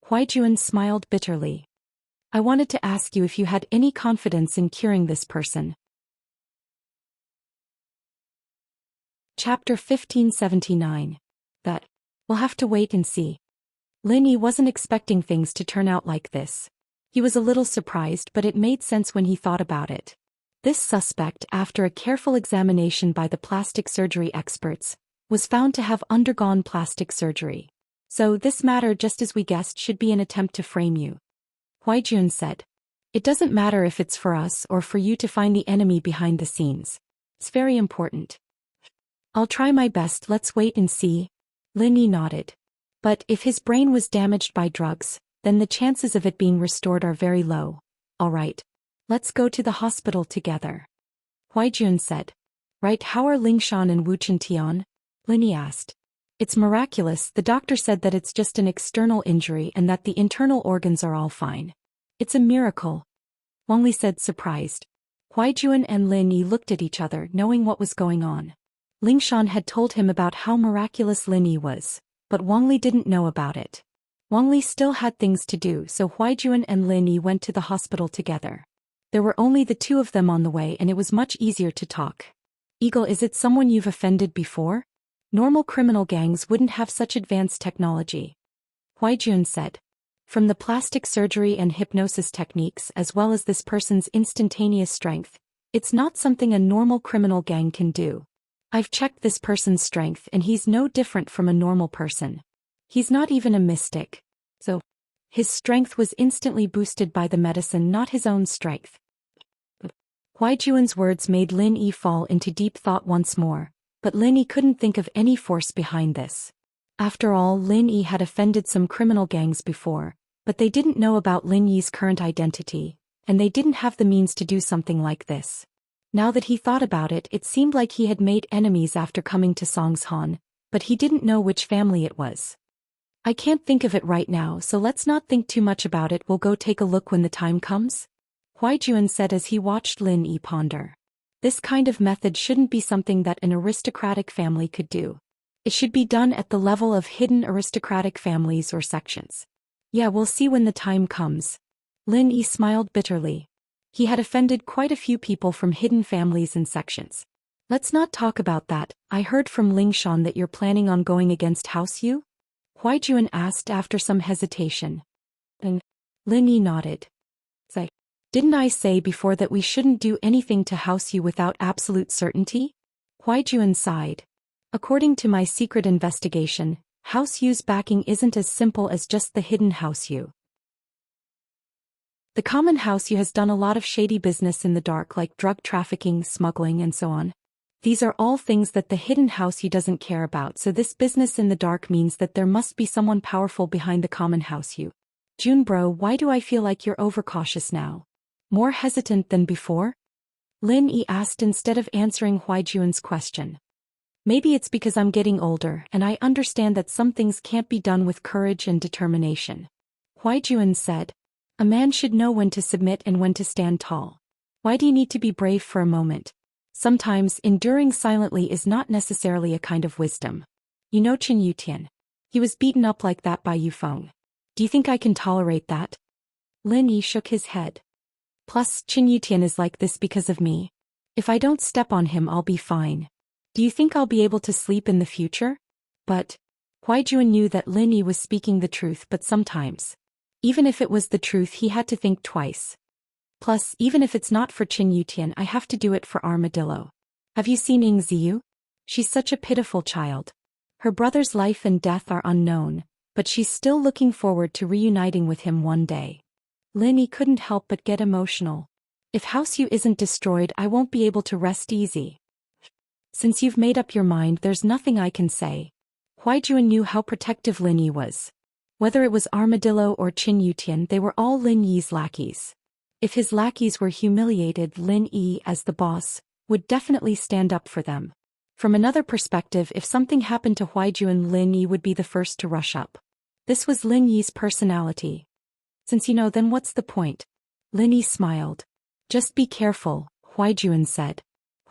S1: Huaijun smiled bitterly. I wanted to ask you if you had any confidence in curing this person. Chapter 1579. That. We'll have to wait and see. Lin Yi wasn't expecting things to turn out like this. He was a little surprised, but it made sense when he thought about it. This suspect, after a careful examination by the plastic surgery experts, was found to have undergone plastic surgery. So this matter, just as we guessed, should be an attempt to frame you. Huaijun said. It doesn't matter if it's for us or for you to find the enemy behind the scenes. It's very important. I'll try my best, let's wait and see. Lin Yi nodded. But if his brain was damaged by drugs, then the chances of it being restored are very low. All right. Let's go to the hospital together. Huaijun said. Right, how are Lingshan and Wu Chintian? Lin Yi asked. It's miraculous, the doctor said that it's just an external injury and that the internal organs are all fine. It's a miracle. Wang Li said, surprised. Huaijun and Lin Yi looked at each other, knowing what was going on. Lingshan had told him about how miraculous Lin Yi was, but Wang Li didn't know about it. Wang Li still had things to do, so Huaijun and Lin Yi went to the hospital together. There were only the two of them on the way and it was much easier to talk. Eagle, is it someone you've offended before? Normal criminal gangs wouldn't have such advanced technology. Huaijun said. From the plastic surgery and hypnosis techniques as well as this person's instantaneous strength, it's not something a normal criminal gang can do. I've checked this person's strength and he's no different from a normal person. He's not even a mystic. So, his strength was instantly boosted by the medicine, not his own strength. Huaijun's words made Lin Yi fall into deep thought once more, but Lin Yi couldn't think of any force behind this. After all, Lin Yi had offended some criminal gangs before, but they didn't know about Lin Yi's current identity, and they didn't have the means to do something like this. Now that he thought about it, it seemed like he had made enemies after coming to Songshan, but he didn't know which family it was. I can't think of it right now, so let's not think too much about it, we'll go take a look when the time comes. Huaijun said as he watched Lin Yi ponder. This kind of method shouldn't be something that an aristocratic family could do. It should be done at the level of hidden aristocratic families or sections. Yeah, we'll see when the time comes. Lin Yi smiled bitterly. He had offended quite a few people from hidden families and sections. Let's not talk about that. I heard from Lingshan that you're planning on going against House Yu? Huaijun asked after some hesitation. And Lin Yi nodded. Didn't I say before that we shouldn't do anything to House Yu without absolute certainty? Huaijun sighed. According to my secret investigation, House Yu's backing isn't as simple as just the hidden House Yu. The common House Yu has done a lot of shady business in the dark, like drug trafficking, smuggling, and so on. These are all things that the hidden House Yu doesn't care about, so this business in the dark means that there must be someone powerful behind the common House Yu. Junbro, why do I feel like you're overcautious now? More hesitant than before? Lin Yi asked instead of answering Huaijun's question. Maybe it's because I'm getting older and I understand that some things can't be done with courage and determination. Huaijun said. A man should know when to submit and when to stand tall. Why do you need to be brave for a moment? Sometimes enduring silently is not necessarily a kind of wisdom. You know Qin Yutian. He was beaten up like that by Yufeng. Do you think I can tolerate that? Lin Yi shook his head. Plus, Qin Yutian is like this because of me. If I don't step on him, I'll be fine. Do you think I'll be able to sleep in the future? But Huaijun knew that Lin Yi was speaking the truth, but sometimes, even if it was the truth, he had to think twice. Plus, even if it's not for Qin Yutian, I have to do it for Armadillo. Have you seen Ying Ziyu? She's such a pitiful child. Her brother's life and death are unknown, but she's still looking forward to reuniting with him one day. Lin Yi couldn't help but get emotional. If House Yu isn't destroyed, I won't be able to rest easy. Since you've made up your mind, there's nothing I can say. Huaijun knew how protective Lin Yi was. Whether it was Armadillo or Qin Yutian, they were all Lin Yi's lackeys. If his lackeys were humiliated, Lin Yi, as the boss, would definitely stand up for them. From another perspective, if something happened to Huaijun, Lin Yi would be the first to rush up. This was Lin Yi's personality. Since you know, then what's the point? Lin Yi smiled. Just be careful, Huaijun said.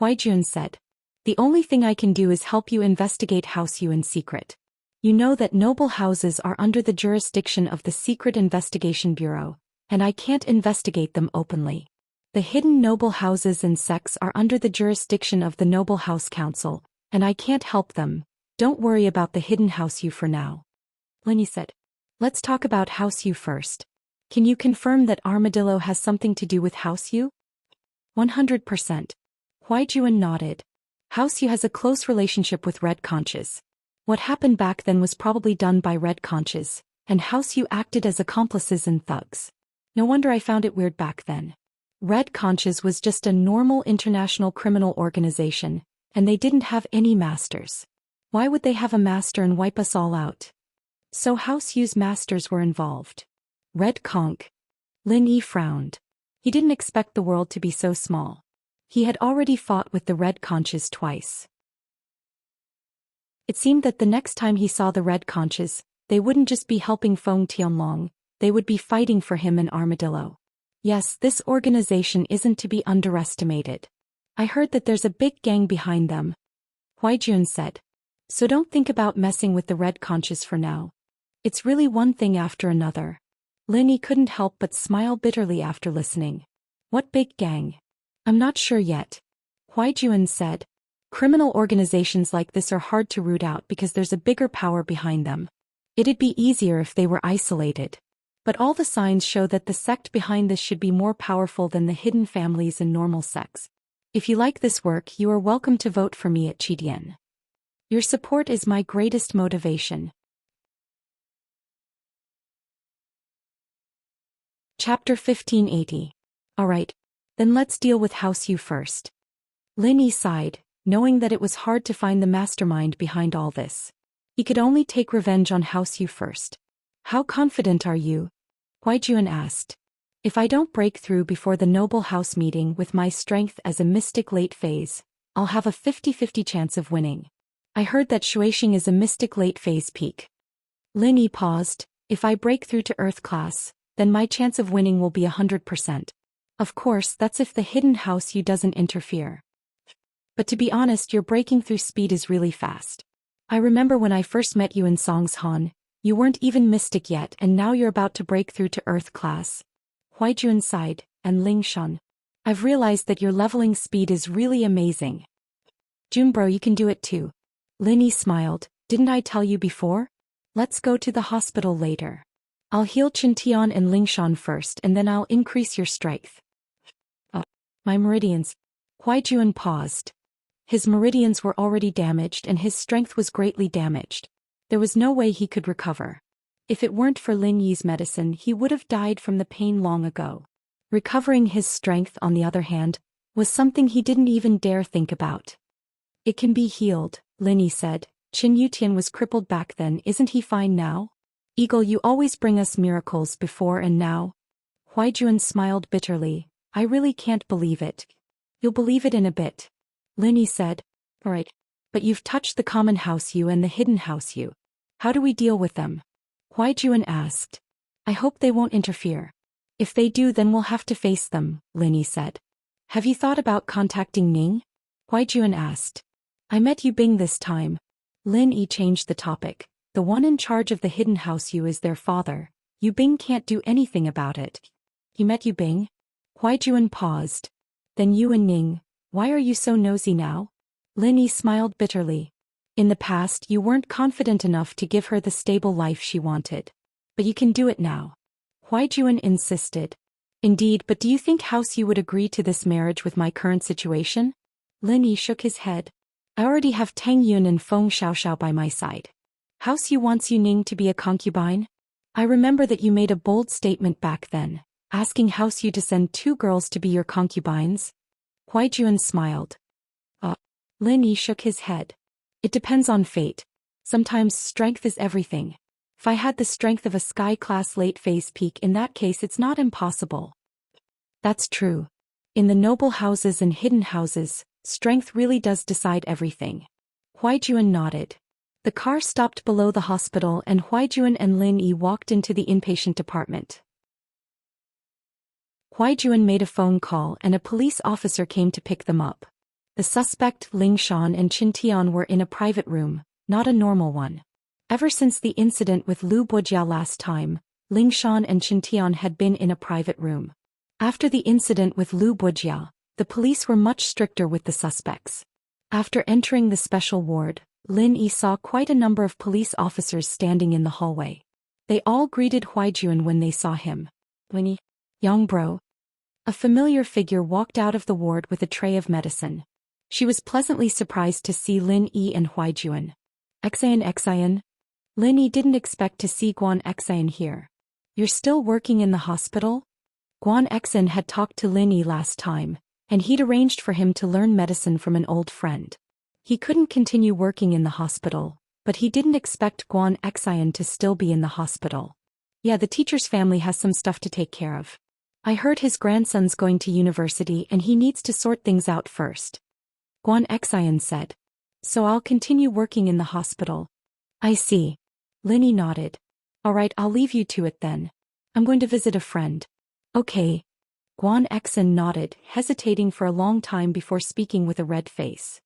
S1: Huaijun said. The only thing I can do is help you investigate House U in secret. You know that noble houses are under the jurisdiction of the Secret Investigation Bureau, and I can't investigate them openly. The hidden noble houses and sects are under the jurisdiction of the Noble House Council, and I can't help them. Don't worry about the hidden House U for now. Lenny said. Let's talk about House U first. Can you confirm that Armadillo has something to do with House U? 100%. Huaijuan nodded. House U has a close relationship with Red Conches. What happened back then was probably done by Red Conches, and House U acted as accomplices and thugs. No wonder I found it weird back then. Red Conches was just a normal international criminal organization, and they didn't have any masters. Why would they have a master and wipe us all out? So House U's masters were involved. Red Conch. Lin Yi frowned. He didn't expect the world to be so small. He had already fought with the Red Conches twice. It seemed that the next time he saw the Red Conches, they wouldn't just be helping Feng Tianlong, they would be fighting for him and Armadillo. Yes, this organization isn't to be underestimated. I heard that there's a big gang behind them, Huaijun said. So don't think about messing with the Red Conches for now. It's really one thing after another. Lin Yi couldn't help but smile bitterly after listening. What big gang? I'm not sure yet. Huaijun said. Criminal organizations like this are hard to root out because there's a bigger power behind them. It'd be easier if they were isolated. But all the signs show that the sect behind this should be more powerful than the hidden families and normal sects. If you like this work, you are welcome to vote for me at Chidian. Your support is my greatest motivation. Chapter 1580. Alright, then let's deal with House U first. Lin Yi sighed, knowing that it was hard to find the mastermind behind all this. He could only take revenge on House U first. How confident are you? Huaijuan asked. If I don't break through before the Noble House meeting with my strength as a mystic late phase, I'll have a 50-50 chance of winning. I heard that Shuixing is a mystic late phase peak. Lin Yi paused. If I break through to Earth class, then my chance of winning will be 100%. Of course, that's if the hidden House U doesn't interfere. But to be honest, your breaking through speed is really fast. I remember when I first met you in Songshan, you weren't even mystic yet and now you're about to break through to Earth class. Huaijun sighed, and Ling Shan. I've realized that your leveling speed is really amazing. Junbro, you can do it too. Lin Yi smiled. Didn't I tell you before? Let's go to the hospital later. I'll heal Qintian and Lingshan first and then I'll increase your strength. My meridians. Huaijuan paused. His meridians were already damaged and his strength was greatly damaged. There was no way he could recover. If it weren't for Lin Yi's medicine, he would have died from the pain long ago. Recovering his strength, on the other hand, was something he didn't even dare think about. It can be healed, Lin Yi said. Qin Yutian was crippled back then, isn't he fine now? Eagle, you always bring us miracles before and now. Huaijuan smiled bitterly. I really can't believe it. You'll believe it in a bit. Lin Yi said. Alright. But you've touched the common House U and the hidden House U. How do we deal with them? Huaijuan asked. I hope they won't interfere. If they do, then we'll have to face them, Lin Yi said. Have you thought about contacting Ning? Huaijuan asked. I met Yu Bing this time. Lin Yi changed the topic. The one in charge of the hidden House U is their father. Yu Bing can't do anything about it. You met Yu Bing? Huaijuan paused. Then you and Ning, why are you so nosy now? Lin Yi smiled bitterly. In the past, you weren't confident enough to give her the stable life she wanted. But you can do it now. Huaijuan insisted. Indeed, but do you think House U would agree to this marriage with my current situation? Lin Yi shook his head. I already have Tang Yun and Feng Xiaoxiao by my side. House U wants Yu Ning to be a concubine? I remember that you made a bold statement back then, asking House U to send 2 girls to be your concubines. Huaijuan smiled. Lin Yi shook his head. It depends on fate. Sometimes strength is everything. If I had the strength of a sky-class late-phase peak, in that case it's not impossible. That's true. In the noble houses and hidden houses, strength really does decide everything. Huaijuan nodded. The car stopped below the hospital and Huaijuan and Lin Yi walked into the inpatient department. Huaijuan made a phone call and a police officer came to pick them up. The suspect, Ling Shan and Qin Tian, were in a private room, not a normal one. Ever since the incident with Lu Bojia last time, Ling Shan and Qin Tian had been in a private room. After the incident with Lu Bojia, the police were much stricter with the suspects. After entering the special ward, Lin Yi saw quite a number of police officers standing in the hallway. They all greeted Huaijuan when they saw him. Winnie, young bro. A familiar figure walked out of the ward with a tray of medicine. She was pleasantly surprised to see Lin Yi and Huaijuan. Xian. Lin Yi didn't expect to see Guan Xian here. You're still working in the hospital? Guan Xian had talked to Lin Yi last time, and he'd arranged for him to learn medicine from an old friend. He couldn't continue working in the hospital, but he didn't expect Guan Xian to still be in the hospital. Yeah, the teacher's family has some stuff to take care of. I heard his grandson's going to university and he needs to sort things out first. Guan Xian said. So I'll continue working in the hospital. I see. Lin Yi nodded. Alright, I'll leave you to it then. I'm going to visit a friend. Okay. Guan Xian nodded, hesitating for a long time before speaking with a red face.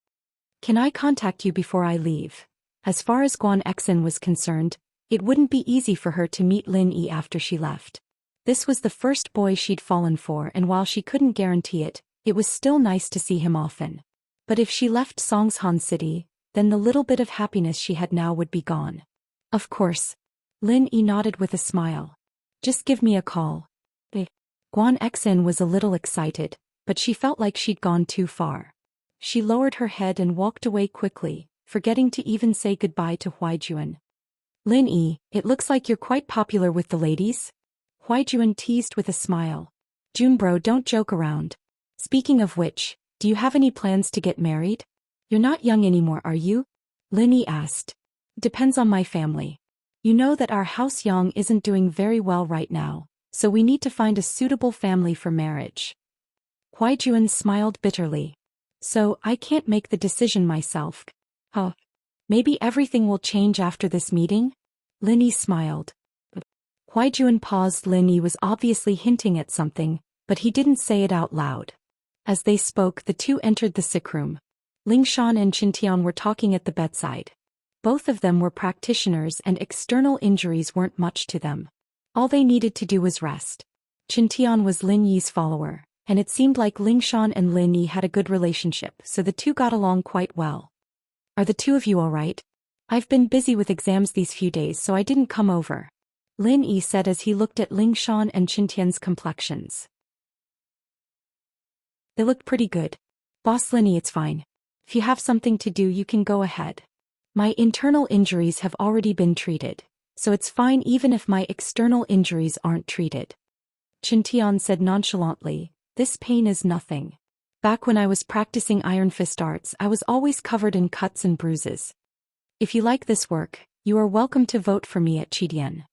S1: Can I contact you before I leave? As far as Guan Xian was concerned, it wouldn't be easy for her to meet Lin Yi after she left. This was the first boy she'd fallen for, and while she couldn't guarantee it, it was still nice to see him often. But if she left Songshan City, then the little bit of happiness she had now would be gone. Of course. Lin Yi nodded with a smile. Just give me a call. Guan Xian was a little excited, but she felt like she'd gone too far. She lowered her head and walked away quickly, forgetting to even say goodbye to Huaijuan. Lin Yi, it looks like you're quite popular with the ladies? Huaijuan teased with a smile. Junbro, don't joke around. Speaking of which, do you have any plans to get married? You're not young anymore, are you? Lin Yi asked. Depends on my family. You know that our house Yang isn't doing very well right now, so we need to find a suitable family for marriage. Huaijuan smiled bitterly. So, I can't make the decision myself. Huh. Maybe everything will change after this meeting? Lin Yi smiled. Huaijuan paused. Lin Yi was obviously hinting at something, but he didn't say it out loud. As they spoke, the two entered the sick room. Ling Shan and Qin Tian were talking at the bedside. Both of them were practitioners and external injuries weren't much to them. All they needed to do was rest. Qin Tian was Lin Yi's follower, and it seemed like Ling Shan and Lin Yi had a good relationship, so the two got along quite well. Are the two of you all right? I've been busy with exams these few days, so I didn't come over. Lin Yi said as he looked at Ling Shan and Qin Tian's complexions. They looked pretty good. Boss Lin Yi, it's fine. If you have something to do, you can go ahead. My internal injuries have already been treated, so it's fine even if my external injuries aren't treated. Qin Tian said nonchalantly, this pain is nothing. Back when I was practicing Iron Fist arts, I was always covered in cuts and bruises. If you like this work, you are welcome to vote for me at Chidian.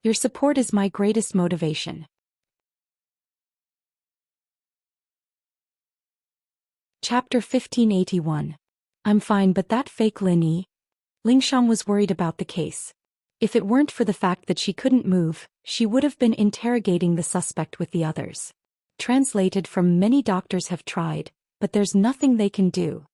S1: Your support is my greatest motivation. Chapter 1581. I'm fine, but that fake Lin Yi. Ling Shan was worried about the case. If it weren't for the fact that she couldn't move, she would have been interrogating the suspect with the others. Translated from many doctors have tried, but there's nothing they can do.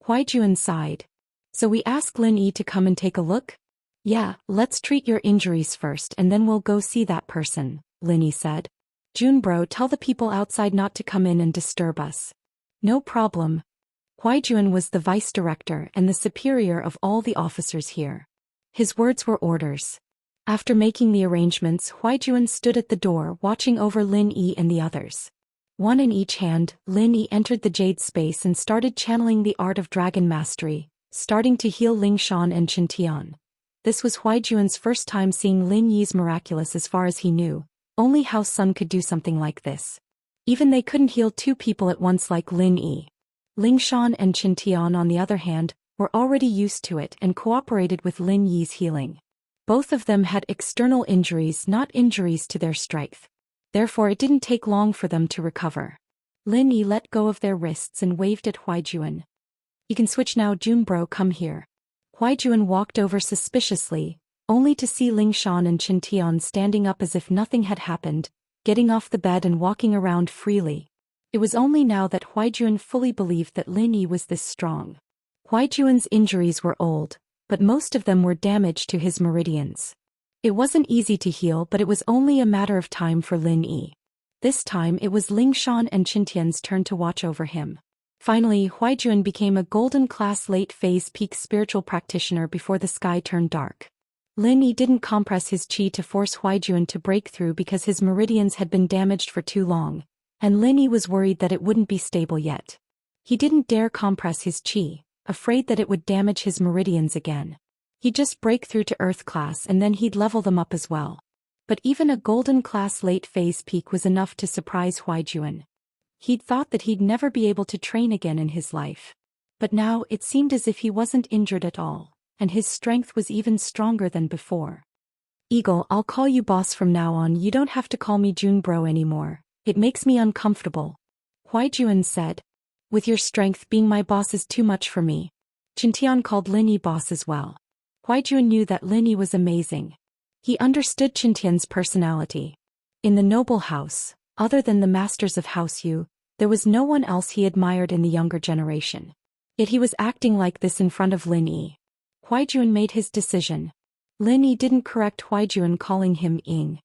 S1: Huaijuan sighed. So we ask Lin Yi to come and take a look? Yeah, let's treat your injuries first and then we'll go see that person, Lin Yi said. Junbro, tell the people outside not to come in and disturb us. No problem. Huaijuan was the vice director and the superior of all the officers here. His words were orders. After making the arrangements, Huaijuan stood at the door watching over Lin Yi and the others. One in each hand, Lin Yi entered the jade space and started channeling the art of dragon mastery, starting to heal Ling Shan and Qin Tian. This was Huaijuan's first time seeing Lin Yi's miraculous as far as he knew. Only House Sun could do something like this. Even they couldn't heal two people at once like Lin Yi. Ling Shan and Qin Tian, on the other hand, were already used to it and cooperated with Lin Yi's healing. Both of them had external injuries, not injuries to their strength. Therefore it didn't take long for them to recover. Lin Yi let go of their wrists and waved at Huaijuan. You can switch now, Junbro, come here. Huaijuan walked over suspiciously, only to see Ling Shan and Qin Tian standing up as if nothing had happened, getting off the bed and walking around freely. It was only now that Huaijuan fully believed that Lin Yi was this strong. Huaijuan's injuries were old, but most of them were damage to his meridians. It wasn't easy to heal, but it was only a matter of time for Lin Yi. This time it was Lingshan and Qintian's turn to watch over him. Finally, Huaijuan became a golden class late phase peak spiritual practitioner before the sky turned dark. Lin Yi didn't compress his qi to force Huaijuan to break through because his meridians had been damaged for too long, and Lin Yi was worried that it wouldn't be stable yet. He didn't dare compress his qi, afraid that it would damage his meridians again. He'd just break through to Earth class and then he'd level them up as well. But even a golden class late phase peak was enough to surprise Huaijuan. He'd thought that he'd never be able to train again in his life. But now it seemed as if he wasn't injured at all, and his strength was even stronger than before. Eagle, I'll call you boss from now on. You don't have to call me Jun bro anymore. It makes me uncomfortable. Huaijuan said. With your strength, being my boss is too much for me. Qintian called Lin Yi boss as well. Huaijuan knew that Lin Yi was amazing. He understood Qintian's personality. In the noble house, other than the masters of House Yu, there was no one else he admired in the younger generation. Yet he was acting like this in front of Lin Yi. Huaijuan made his decision. Lin Yi didn't correct Huaijuan, calling him Ying.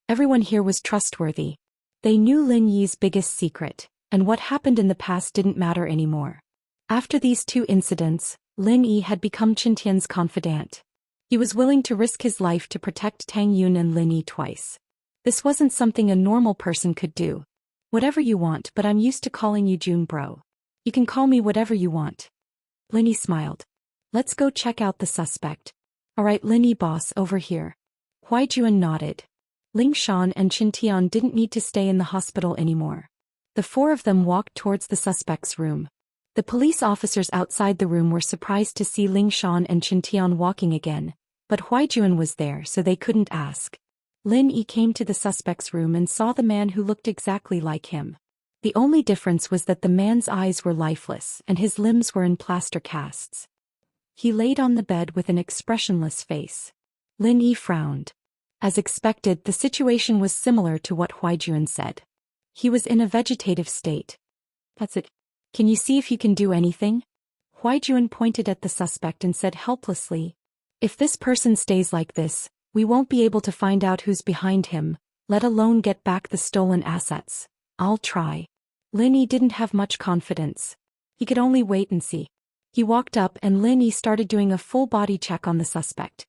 S1: Everyone here was trustworthy. They knew Lin Yi's biggest secret, and what happened in the past didn't matter anymore. After these two incidents, Lin Yi had become Qintian's confidant. He was willing to risk his life to protect Tang Yun and Lin Yi twice. This wasn't something a normal person could do. Whatever you want, but I'm used to calling you Jun bro. You can call me whatever you want. Lin Yi smiled. Let's go check out the suspect. Alright Lin Yi boss, over here. Huaijuan nodded. Lingshan and Qintian didn't need to stay in the hospital anymore. The four of them walked towards the suspect's room. The police officers outside the room were surprised to see Lingshan and Qintian walking again, but Huaijuan was there so they couldn't ask. Lin Yi came to the suspect's room and saw the man who looked exactly like him. The only difference was that the man's eyes were lifeless and his limbs were in plaster casts. He laid on the bed with an expressionless face. Lin Yi frowned. As expected, the situation was similar to what Huaijuan said. He was in a vegetative state. That's it. Can you see if you can do anything? Huaijuan pointed at the suspect and said helplessly. If this person stays like this, we won't be able to find out who's behind him, let alone get back the stolen assets. I'll try. Lin Yi didn't have much confidence. He could only wait and see. He walked up and Lin Yi started doing a full body check on the suspect.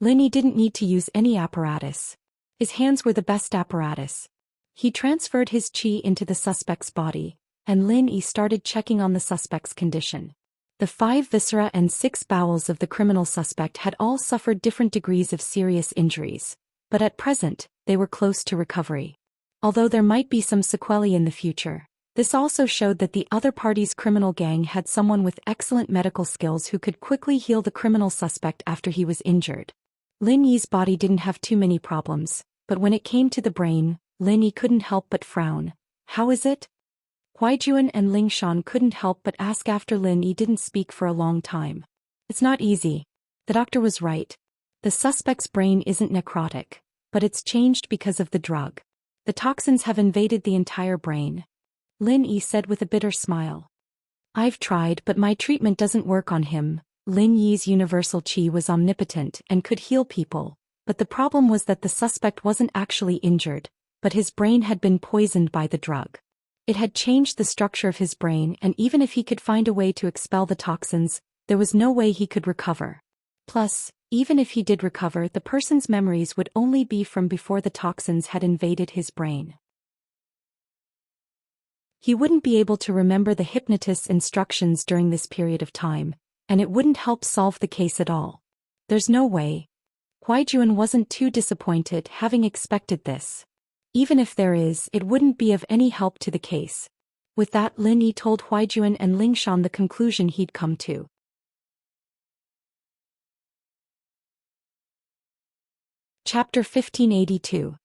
S1: Lin Yi didn't need to use any apparatus. His hands were the best apparatus. He transferred his qi into the suspect's body, and Lin Yi started checking on the suspect's condition. The 5 viscera and 6 bowels of the criminal suspect had all suffered different degrees of serious injuries, but at present, they were close to recovery. Although there might be some sequelae in the future, this also showed that the other party's criminal gang had someone with excellent medical skills who could quickly heal the criminal suspect after he was injured. Lin Yi's body didn't have too many problems, but when it came to the brain, Lin Yi couldn't help but frown. How is it? Huaijuan and Lingshan couldn't help but ask after Lin Yi didn't speak for a long time. It's not easy. The doctor was right. The suspect's brain isn't necrotic, but it's changed because of the drug. The toxins have invaded the entire brain. Lin Yi said with a bitter smile. I've tried, but my treatment doesn't work on him. Lin Yi's universal qi was omnipotent and could heal people, but the problem was that the suspect wasn't actually injured, but his brain had been poisoned by the drug. It had changed the structure of his brain, and even if he could find a way to expel the toxins, there was no way he could recover. Plus, even if he did recover, the person's memories would only be from before the toxins had invaded his brain. He wouldn't be able to remember the hypnotist's instructions during this period of time, and it wouldn't help solve the case at all. There's no way. Huaijuan wasn't too disappointed, having expected this. Even if there is, it wouldn't be of any help to the case. With that, Lin Yi told Huaijuan and Lingshan the conclusion he'd come to. Chapter 1582.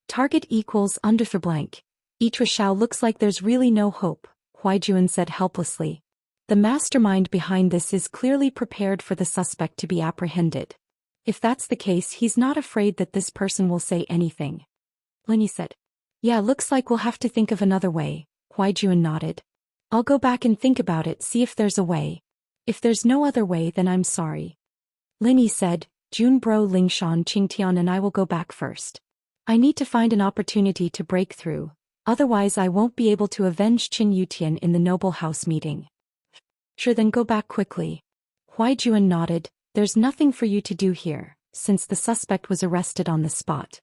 S1: Target equals underfor blank. Shao looks like there's really no hope, Huaijuan said helplessly. The mastermind behind this is clearly prepared for the suspect to be apprehended. If that's the case, he's not afraid that this person will say anything. Lin Yi said. Yeah, looks like we'll have to think of another way, Huaijuan nodded. I'll go back and think about it, see if there's a way. If there's no other way, then I'm sorry. Linny said, Junbro Lingshan Qingtian and I will go back first. I need to find an opportunity to break through, otherwise I won't be able to avenge Qin Yutian in the noble house meeting. Sure, then go back quickly. Huaijuan nodded, there's nothing for you to do here, since the suspect was arrested on the spot.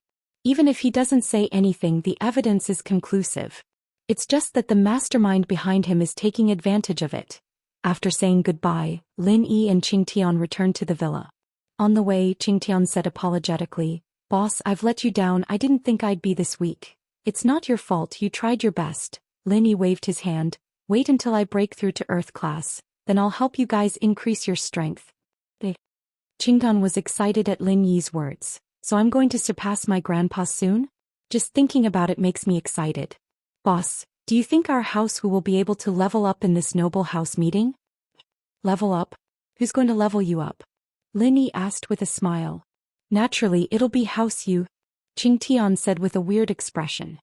S1: Even if he doesn't say anything, the evidence is conclusive. It's just that the mastermind behind him is taking advantage of it. After saying goodbye, Lin Yi and Qingtian returned to the villa. On the way, Qingtian said apologetically, Boss, I've let you down, I didn't think I'd be this weak. It's not your fault, you tried your best. Lin Yi waved his hand, wait until I break through to Earth class, then I'll help you guys increase your strength. Qingtian was excited at Lin Yi's words. So I'm going to surpass my grandpa soon? Just thinking about it makes me excited. Boss, do you think our house will be able to level up in this noble house meeting? Level up? Who's going to level you up? Lin Yi asked with a smile. Naturally, it'll be House Yu, Qingtian said with a weird expression.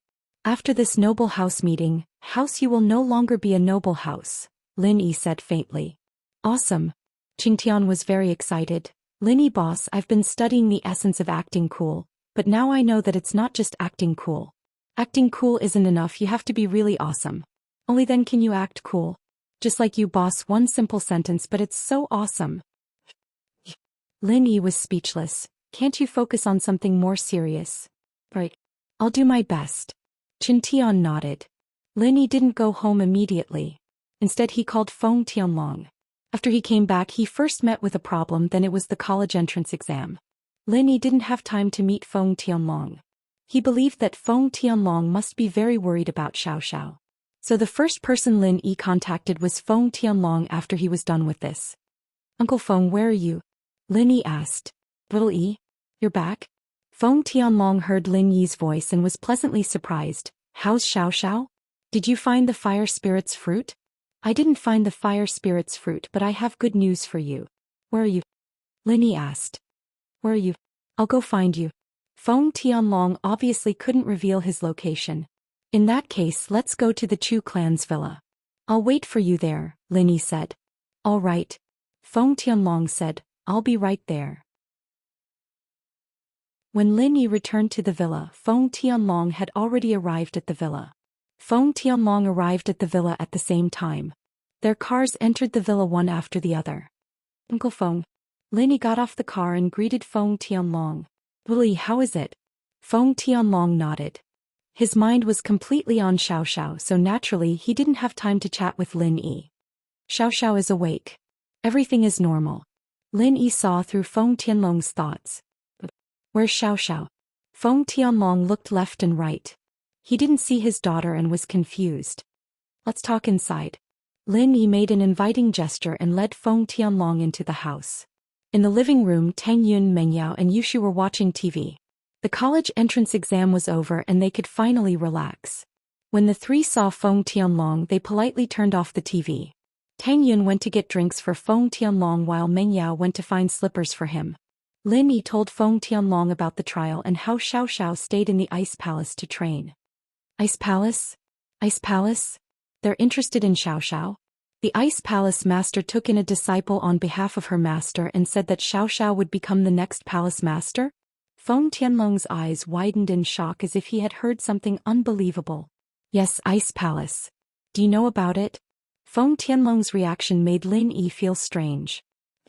S1: After this noble house meeting, House Yu will no longer be a noble house, Lin Yi said faintly. Awesome. Qingtian was very excited. Lin Yi boss, I've been studying the essence of acting cool, but now I know that it's not just acting cool. Acting cool isn't enough, you have to be really awesome. Only then can you act cool. Just like you boss, one simple sentence, but it's so awesome. Lin Yi was speechless. Can't you focus on something more serious? Right. I'll do my best. Qingtian nodded. Lin Yi didn't go home immediately. Instead he called Feng Tianlong. After he came back he first met with a problem, then it was the college entrance exam. Lin Yi didn't have time to meet Feng Tianlong. He believed that Feng Tianlong must be very worried about Xiao Xiao. So the first person Lin Yi contacted was Feng Tianlong after he was done with this. Uncle Feng, where are you? Lin Yi asked. Little Yi? You're back? Feng Tianlong heard Lin Yi's voice and was pleasantly surprised. How's Xiao Xiao? Did you find the fire spirit's fruit? I didn't find the fire spirit's fruit, but I have good news for you. Where are you? Lin Yi asked. Where are you? I'll go find you. Feng Tianlong obviously couldn't reveal his location. In that case, let's go to the Chu clan's villa. I'll wait for you there, Lin Yi said. All right. Feng Tianlong said, I'll be right there. When Lin Yi returned to the villa, Feng Tianlong had already arrived at the villa. Feng Tianlong arrived at the villa at the same time. Their cars entered the villa one after the other. Uncle Feng. Lin Yi got off the car and greeted Feng Tianlong. Willie, how is it? Feng Tianlong nodded. His mind was completely on Xiao Xiao, so naturally he didn't have time to chat with Lin Yi. Xiao Xiao is awake. Everything is normal. Lin Yi saw through Feng Tianlong's thoughts. Where's Xiao Xiao? Feng Tianlong looked left and right. He didn't see his daughter and was confused. Let's talk inside. Lin Yi made an inviting gesture and led Feng Tianlong into the house. In the living room, Tang Yun, Meng Yao and Yushu were watching TV. The college entrance exam was over and they could finally relax. When the three saw Feng Tianlong, they politely turned off the TV. Tang Yun went to get drinks for Feng Tianlong while Meng Yao went to find slippers for him. Lin Yi told Feng Tianlong about the trial and how Xiao Xiao stayed in the Ice Palace to train. Ice Palace? Ice Palace? They're interested in Xiao Xiao? The Ice Palace master took in a disciple on behalf of her master and said that Xiao Xiao would become the next palace master? Feng Tianlong's eyes widened in shock as if he had heard something unbelievable. Yes, Ice Palace. Do you know about it? Feng Tianlong's reaction made Lin Yi feel strange.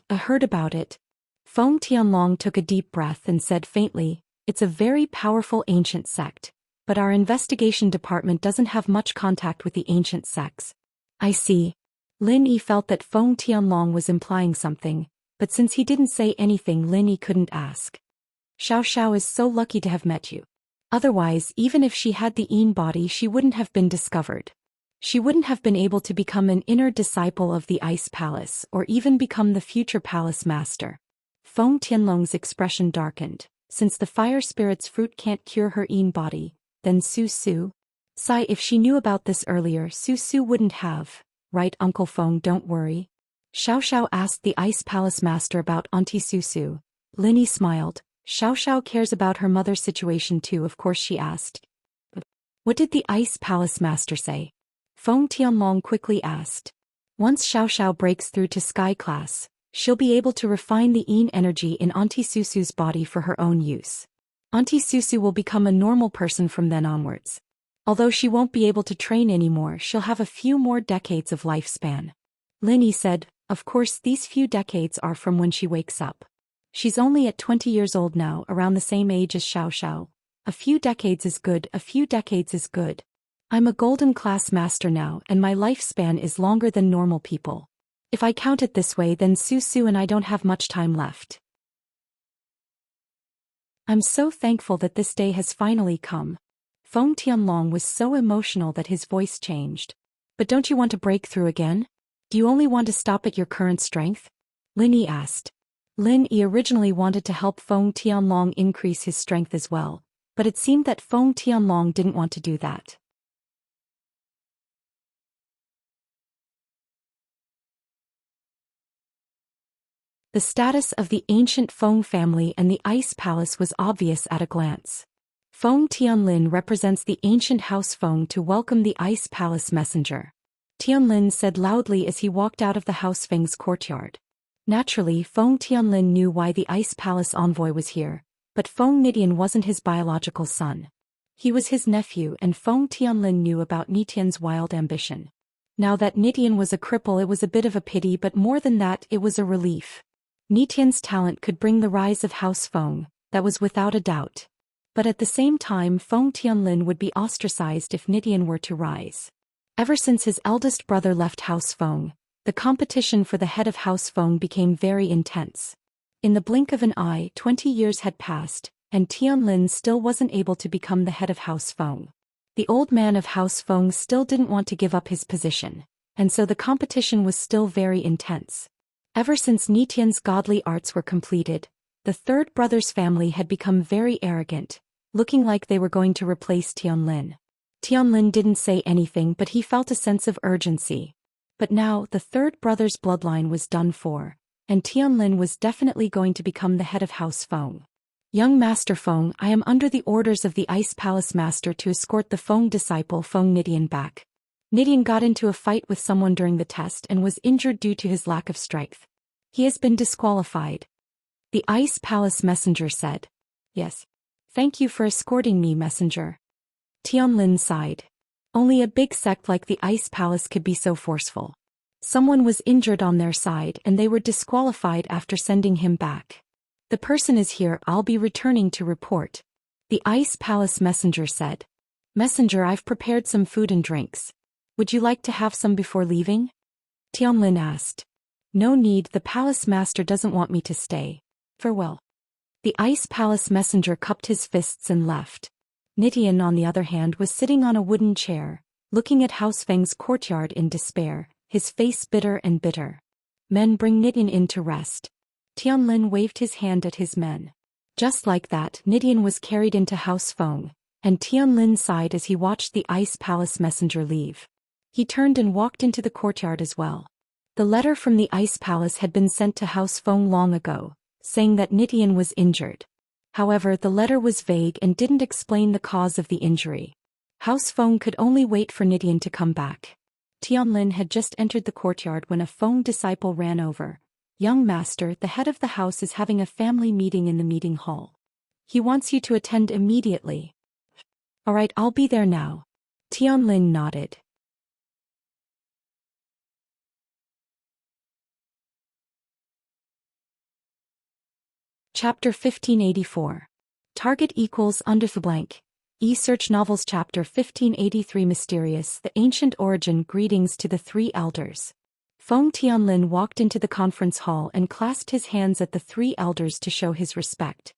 S1: I heard about it. Feng Tianlong took a deep breath and said faintly, it's a very powerful ancient sect. But our investigation department doesn't have much contact with the ancient sects. I see. Lin Yi felt that Feng Tianlong was implying something, but since he didn't say anything, Lin Yi couldn't ask. Xiao Xiao is so lucky to have met you. Otherwise, even if she had the Yin body, she wouldn't have been discovered. She wouldn't have been able to become an inner disciple of the Ice Palace or even become the future palace master. Feng Tianlong's expression darkened. Since the fire spirit's fruit can't cure her Yin body, then Su Su? Sigh, if she knew about this earlier, Su Su wouldn't have. Right, Uncle Feng, don't worry. Xiao Xiao asked the Ice Palace master about Auntie Su Su. Lin Yi smiled. Xiao Xiao cares about her mother's situation too, of course, she asked. What did the Ice Palace Master say? Feng Tianlong quickly asked. Once Xiao Xiao breaks through to Sky Class, she'll be able to refine the Yin energy in Auntie Susu's body for her own use. Auntie Susu will become a normal person from then onwards. Although she won't be able to train anymore, she'll have a few more decades of lifespan. Linny said, of course these few decades are from when she wakes up. She's only at 20 years old now, around the same age as Xiao Xiao. A few decades is good, a few decades is good. I'm a golden class master now and my lifespan is longer than normal people. If I count it this way, then Susu and I don't have much time left. I'm so thankful that this day has finally come. Feng Tianlong was so emotional that his voice changed. But don't you want to break through again? Do you only want to stop at your current strength? Lin Yi asked. Lin Yi originally wanted to help Feng Tianlong increase his strength as well, but it seemed that Feng Tianlong didn't want to do that. The status of the ancient Feng family and the Ice Palace was obvious at a glance. Feng Tianlin represents the ancient House Feng to welcome the Ice Palace messenger. Tianlin said loudly as he walked out of the House Feng's courtyard. Naturally, Feng Tianlin knew why the Ice Palace envoy was here, but Feng Nidian wasn't his biological son. He was his nephew, and Feng Tianlin knew about Nitian's wild ambition. Now that Nitian was a cripple, it was a bit of a pity, but more than that, it was a relief. Nitian's talent could bring the rise of House Feng, that was without a doubt. But at the same time, Feng Tianlin would be ostracized if Nitian were to rise. Ever since his eldest brother left House Feng, the competition for the head of House Feng became very intense. In the blink of an eye, 20 years had passed, and Tianlin still wasn't able to become the head of House Feng. The old man of House Feng still didn't want to give up his position, and so the competition was still very intense. Ever since Nitian's godly arts were completed, the third brother's family had become very arrogant, looking like they were going to replace Tianlin. Tianlin didn't say anything, but he felt a sense of urgency. But now, the third brother's bloodline was done for, and Tianlin was definitely going to become the head of House Feng. Young Master Feng, I am under the orders of the Ice Palace Master to escort the Feng disciple Feng Nidian back. Nidian got into a fight with someone during the test and was injured due to his lack of strength. He has been disqualified. The Ice Palace messenger said. Yes. Thank you for escorting me, messenger. Tianlin sighed. Only a big sect like the Ice Palace could be so forceful. Someone was injured on their side and they were disqualified after sending him back. The person is here, I'll be returning to report. The Ice Palace messenger said. Messenger, I've prepared some food and drinks. Would you like to have some before leaving? Tianlin asked. No need, the palace master doesn't want me to stay. Farewell. The Ice Palace messenger cupped his fists and left. Nitian, on the other hand, was sitting on a wooden chair, looking at House Feng's courtyard in despair, his face bitter and bitter. Men, bring Nitian in to rest. Tianlin waved his hand at his men. Just like that, Nitian was carried into House Feng, and Tianlin sighed as he watched the Ice Palace messenger leave. He turned and walked into the courtyard as well. The letter from the Ice Palace had been sent to House Feng long ago, saying that Nitian was injured. However, the letter was vague and didn't explain the cause of the injury. House Feng could only wait for Nitian to come back. Tianlin had just entered the courtyard when a Feng disciple ran over. Young master, the head of the house is having a family meeting in the meeting hall. He wants you to attend immediately. All right, I'll be there now. Tianlin nodded. Chapter 1584. Target equals under the blank. E-Search Novels Chapter 1583 Mysterious, the Ancient Origin. Greetings to the three elders. Feng Tianlin walked into the conference hall and clasped his hands at the three elders to show his respect.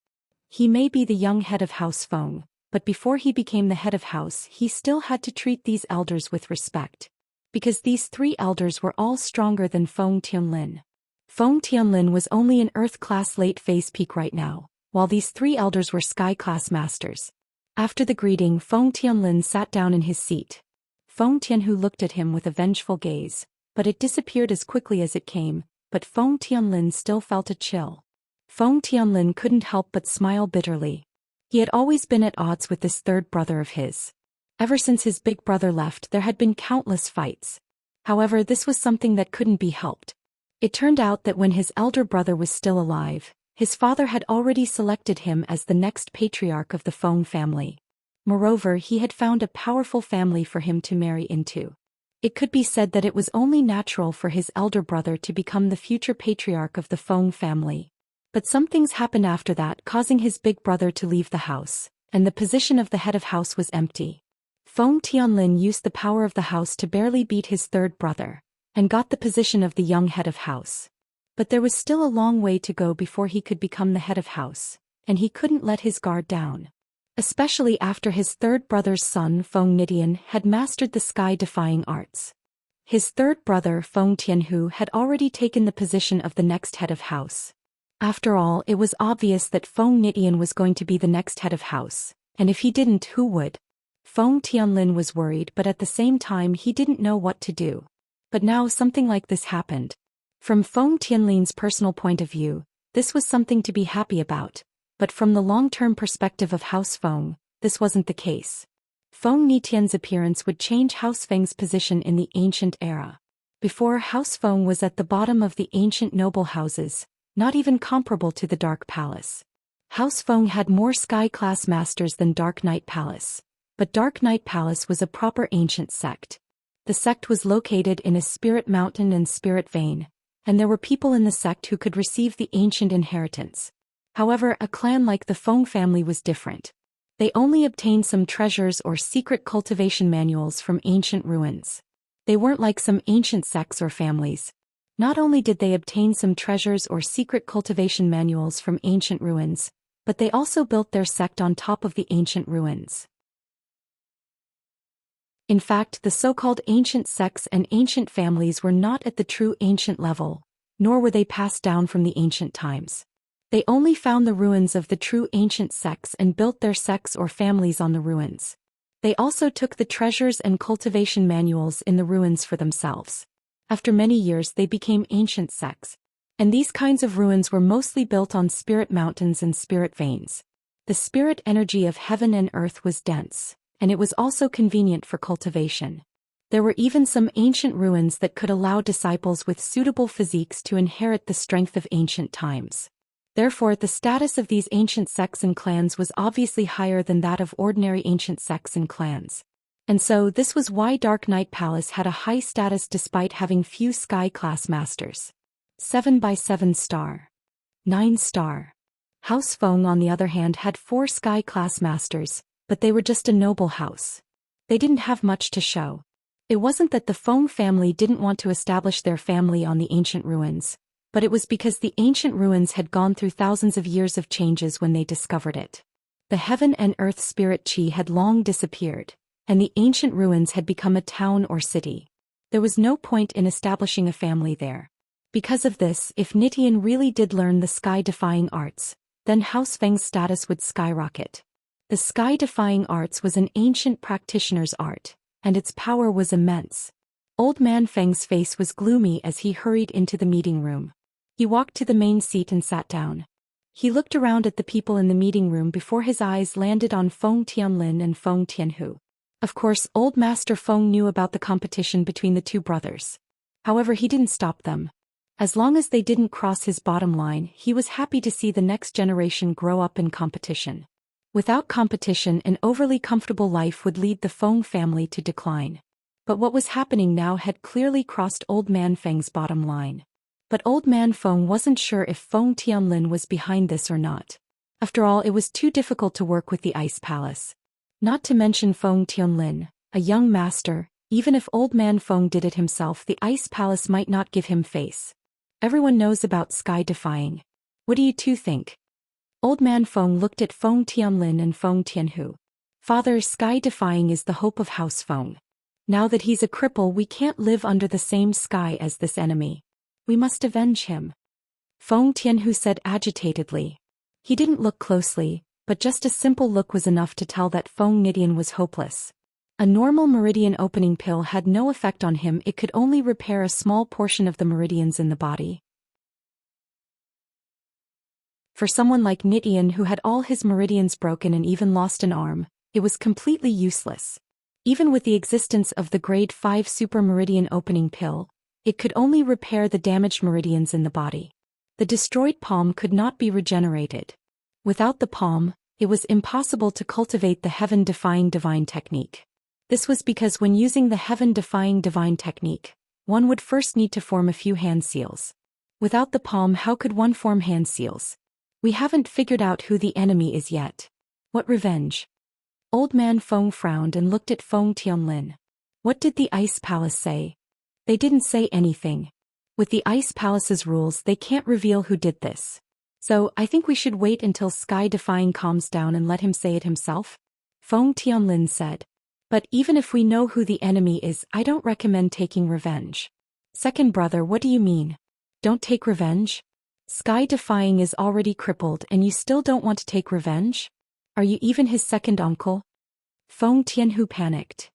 S1: He may be the young head of House Feng, but before he became the head of house, he still had to treat these elders with respect. Because these three elders were all stronger than Feng Tianlin. Feng Tianlin was only an Earth-class late-phase peak right now, while these three elders were Sky-class masters. After the greeting, Feng Tianlin sat down in his seat. Feng Tianhu looked at him with a vengeful gaze, but it disappeared as quickly as it came, but Feng Tianlin still felt a chill. Feng Tianlin couldn't help but smile bitterly. He had always been at odds with this third brother of his. Ever since his big brother left, there had been countless fights. However, this was something that couldn't be helped. It turned out that when his elder brother was still alive, his father had already selected him as the next patriarch of the Feng family. Moreover, he had found a powerful family for him to marry into. It could be said that it was only natural for his elder brother to become the future patriarch of the Feng family. But some things happened after that, causing his big brother to leave the house, and the position of the head of house was empty. Feng Tianlin used the power of the house to barely beat his third brother, and got the position of the young head of house. But there was still a long way to go before he could become the head of house, and he couldn't let his guard down. Especially after his third brother's son Feng Nidian had mastered the sky-defying arts. His third brother Feng Tianhu had already taken the position of the next head of house. After all, it was obvious that Feng Nidian was going to be the next head of house, and if he didn't, who would? Feng Tianlin was worried, but at the same time he didn't know what to do. But now something like this happened. From Feng Tianlin's personal point of view, this was something to be happy about. But from the long-term perspective of House Feng, this wasn't the case. Feng Nitian's appearance would change House Feng's position in the ancient era. Before, House Feng was at the bottom of the ancient noble houses, not even comparable to the Dark Palace. House Feng had more sky-class masters than Dark Knight Palace, but Dark Knight Palace was a proper ancient sect. The sect was located in a spirit mountain and spirit vein, and there were people in the sect who could receive the ancient inheritance. However, a clan like the Feng family was different. They only obtained some treasures or secret cultivation manuals from ancient ruins. They weren't like some ancient sects or families. Not only did they obtain some treasures or secret cultivation manuals from ancient ruins, but they also built their sect on top of the ancient ruins. In fact, the so-called ancient sects and ancient families were not at the true ancient level, nor were they passed down from the ancient times. They only found the ruins of the true ancient sects and built their sects or families on the ruins. They also took the treasures and cultivation manuals in the ruins for themselves. After many years they became ancient sects. And these kinds of ruins were mostly built on spirit mountains and spirit veins. The spirit energy of heaven and earth was dense, and it was also convenient for cultivation. There were even some ancient ruins that could allow disciples with suitable physiques to inherit the strength of ancient times. Therefore, the status of these ancient sects and clans was obviously higher than that of ordinary ancient sects and clans. And so, this was why Dark Knight Palace had a high status despite having few sky-class masters. 7 by 7 star. 9 star. House Feng, on the other hand, had 4 sky-class masters, but they were just a noble house. They didn't have much to show. It wasn't that the Feng family didn't want to establish their family on the ancient ruins, but it was because the ancient ruins had gone through thousands of years of changes when they discovered it. The heaven and earth spirit chi had long disappeared, and the ancient ruins had become a town or city. There was no point in establishing a family there. Because of this, if Nitian really did learn the sky-defying arts, then House Feng's status would skyrocket. The sky-defying arts was an ancient practitioner's art, and its power was immense. Old Man Feng's face was gloomy as he hurried into the meeting room. He walked to the main seat and sat down. He looked around at the people in the meeting room before his eyes landed on Feng Tianlin and Feng Tianhu. Of course, Old Master Feng knew about the competition between the two brothers. However, he didn't stop them. As long as they didn't cross his bottom line, he was happy to see the next generation grow up in competition. Without competition, an overly comfortable life would lead the Feng family to decline. But what was happening now had clearly crossed Old Man Feng's bottom line. But Old Man Feng wasn't sure if Feng Tianlin was behind this or not. After all, it was too difficult to work with the Ice Palace. Not to mention Feng Tianlin, a young master. Even if Old Man Feng did it himself, the Ice Palace might not give him face. Everyone knows about sky-defying. What do you two think? Old Man Feng looked at Feng Tianlin and Feng Tianhu. Father, sky-defying is the hope of House Feng. Now that he's a cripple, we can't live under the same sky as this enemy. We must avenge him. Feng Tianhu said agitatedly. He didn't look closely, but just a simple look was enough to tell that Feng Nidian was hopeless. A normal meridian opening pill had no effect on him. It could only repair a small portion of the meridians in the body. For someone like Nidian, who had all his meridians broken and even lost an arm, it was completely useless. Even with the existence of the grade 5 super meridian opening pill, it could only repair the damaged meridians in the body. The destroyed palm could not be regenerated. Without the palm, it was impossible to cultivate the heaven-defying divine technique. This was because when using the heaven-defying divine technique, one would first need to form a few hand seals. Without the palm, how could one form hand seals? We haven't figured out who the enemy is yet. What revenge? Old man Feng frowned and looked at Feng Tianlin. What did the Ice Palace say? They didn't say anything. With the Ice Palace's rules, they can't reveal who did this. So, I think we should wait until Sky Defying calms down and let him say it himself? Feng Tianlin said. But even if we know who the enemy is, I don't recommend taking revenge. Second brother, what do you mean? Don't take revenge? Sky Defying is already crippled and you still don't want to take revenge? Are you even his second uncle? Feng Tianhu panicked.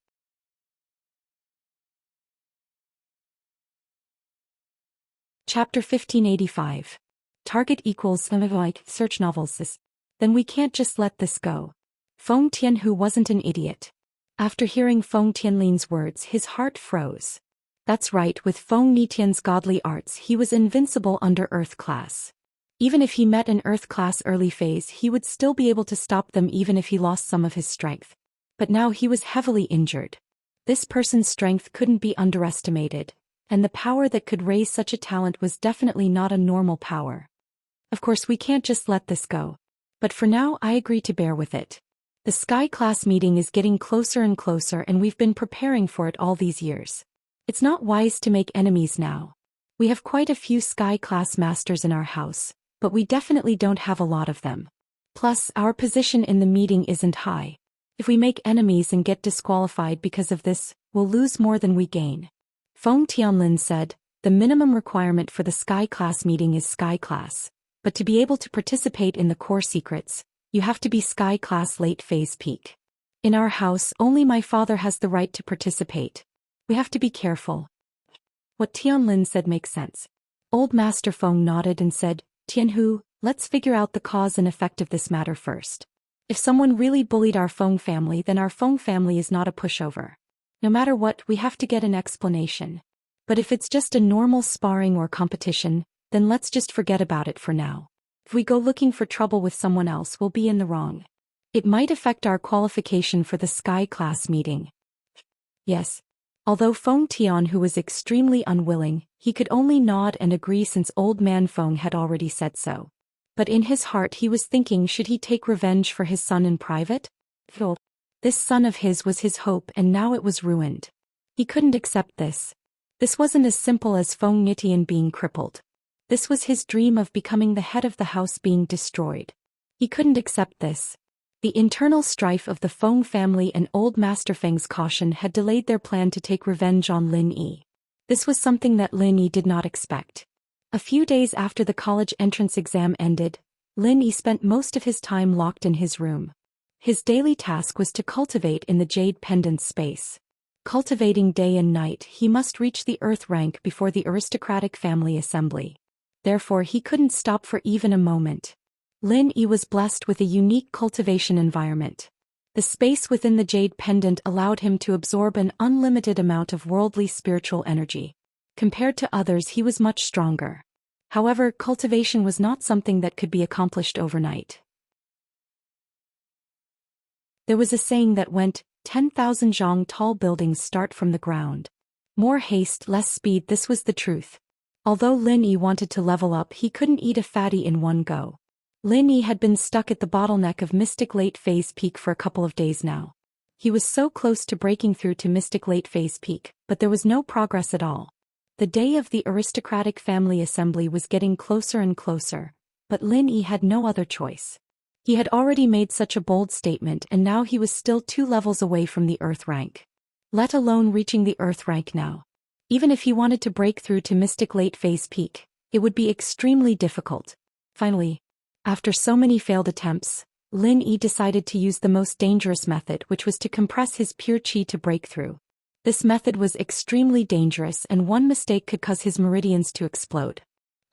S1: Chapter 1585. Target equals like search novels. Then we can't just let this go. Feng Tianhu wasn't an idiot. After hearing Feng Tianlin's words, his heart froze. That's right, with Feng Nitian's godly arts he was invincible under Earth class. Even if he met an Earth class early phase he would still be able to stop them even if he lost some of his strength. But now he was heavily injured. This person's strength couldn't be underestimated, and the power that could raise such a talent was definitely not a normal power. Of course we can't just let this go. But for now I agree to bear with it. The Sky class meeting is getting closer and closer and we've been preparing for it all these years. It's not wise to make enemies now. We have quite a few Sky class masters in our house, but we definitely don't have a lot of them. Plus, our position in the meeting isn't high. If we make enemies and get disqualified because of this, we'll lose more than we gain. Feng Tianlin said, the minimum requirement for the Sky class meeting is Sky class, but to be able to participate in the core secrets, you have to be Sky class late phase peak. In our house, only my father has the right to participate. We have to be careful. What Tianlin said makes sense. Old Master Feng nodded and said, Tianhu, let's figure out the cause and effect of this matter first. If someone really bullied our Feng family, then our Feng family is not a pushover. No matter what, we have to get an explanation. But if it's just a normal sparring or competition, then let's just forget about it for now. If we go looking for trouble with someone else, we'll be in the wrong. It might affect our qualification for the Sky class meeting. Yes. Although Feng Tian, who was extremely unwilling, he could only nod and agree since old man Feng had already said so. But in his heart he was thinking, should he take revenge for his son in private? This son of his was his hope and now it was ruined. He couldn't accept this. This wasn't as simple as Feng Nitian being crippled. This was his dream of becoming the head of the house being destroyed. He couldn't accept this. The internal strife of the Feng family and old Master Feng's caution had delayed their plan to take revenge on Lin Yi. This was something that Lin Yi did not expect. A few days after the college entrance exam ended, Lin Yi spent most of his time locked in his room. His daily task was to cultivate in the Jade Pendant space. Cultivating day and night, he must reach the Earth rank before the aristocratic family assembly. Therefore he couldn't stop for even a moment. Lin Yi was blessed with a unique cultivation environment. The space within the Jade Pendant allowed him to absorb an unlimited amount of worldly spiritual energy. Compared to others he was much stronger. However, cultivation was not something that could be accomplished overnight. There was a saying that went, 10,000 zhang tall buildings start from the ground. More haste, less speed. This was the truth. Although Lin Yi wanted to level up, he couldn't eat a fatty in one go. Lin Yi had been stuck at the bottleneck of Mystic Late Phase Peak for a couple of days now. He was so close to breaking through to Mystic Late Phase Peak, but there was no progress at all. The day of the aristocratic family assembly was getting closer and closer, but Lin Yi had no other choice. He had already made such a bold statement and now he was still 2 levels away from the Earth rank. Let alone reaching the Earth rank now. Even if he wanted to break through to Mystic Late Phase Peak, it would be extremely difficult. Finally, after so many failed attempts, Lin Yi decided to use the most dangerous method, which was to compress his pure qi to break through. This method was extremely dangerous and one mistake could cause his meridians to explode.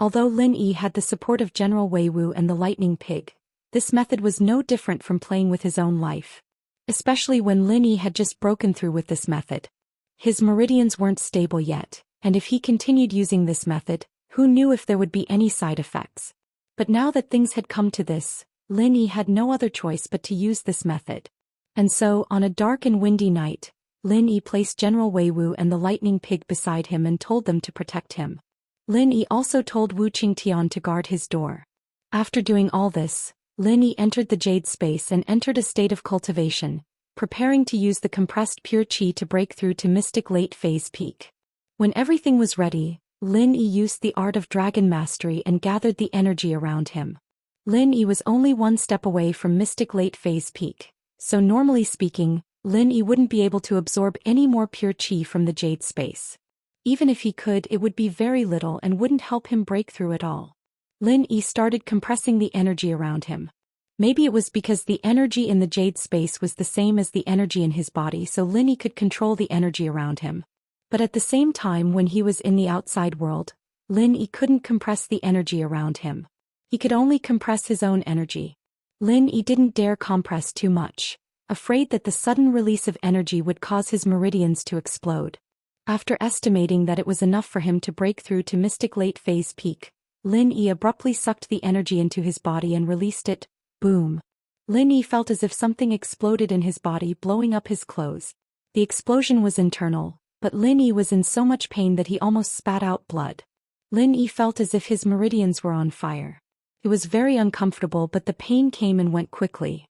S1: Although Lin Yi had the support of General Wei Wu and the Lightning Pig, this method was no different from playing with his own life. especially when Lin Yi had just broken through with this method. His meridians weren't stable yet, and if he continued using this method, who knew if there would be any side effects. But now that things had come to this, Lin Yi had no other choice but to use this method. And so, on a dark and windy night, Lin Yi placed General Wei Wu and the lightning pig beside him and told them to protect him. Lin Yi also told Wu Qingtian to guard his door. After doing all this, Lin Yi entered the jade space and entered a state of cultivation, preparing to use the compressed pure qi to break through to mystic late phase peak. When everything was ready, Lin Yi used the art of dragon mastery and gathered the energy around him. Lin Yi was only one step away from mystic late phase peak, so normally speaking, Lin Yi wouldn't be able to absorb any more pure qi from the jade space. Even if he could, it would be very little and wouldn't help him break through at all. Lin Yi started compressing the energy around him. Maybe it was because the energy in the jade space was the same as the energy in his body, so Lin Yi could control the energy around him. But at the same time, when he was in the outside world, Lin Yi couldn't compress the energy around him. He could only compress his own energy. Lin Yi didn't dare compress too much, afraid that the sudden release of energy would cause his meridians to explode. After estimating that it was enough for him to break through to mystic late phase peak, Lin Yi abruptly sucked the energy into his body and released it. Boom. Lin Yi felt as if something exploded in his body, blowing up his clothes. The explosion was internal, but Lin Yi was in so much pain that he almost spat out blood. Lin Yi felt as if his meridians were on fire. It was very uncomfortable, but the pain came and went quickly.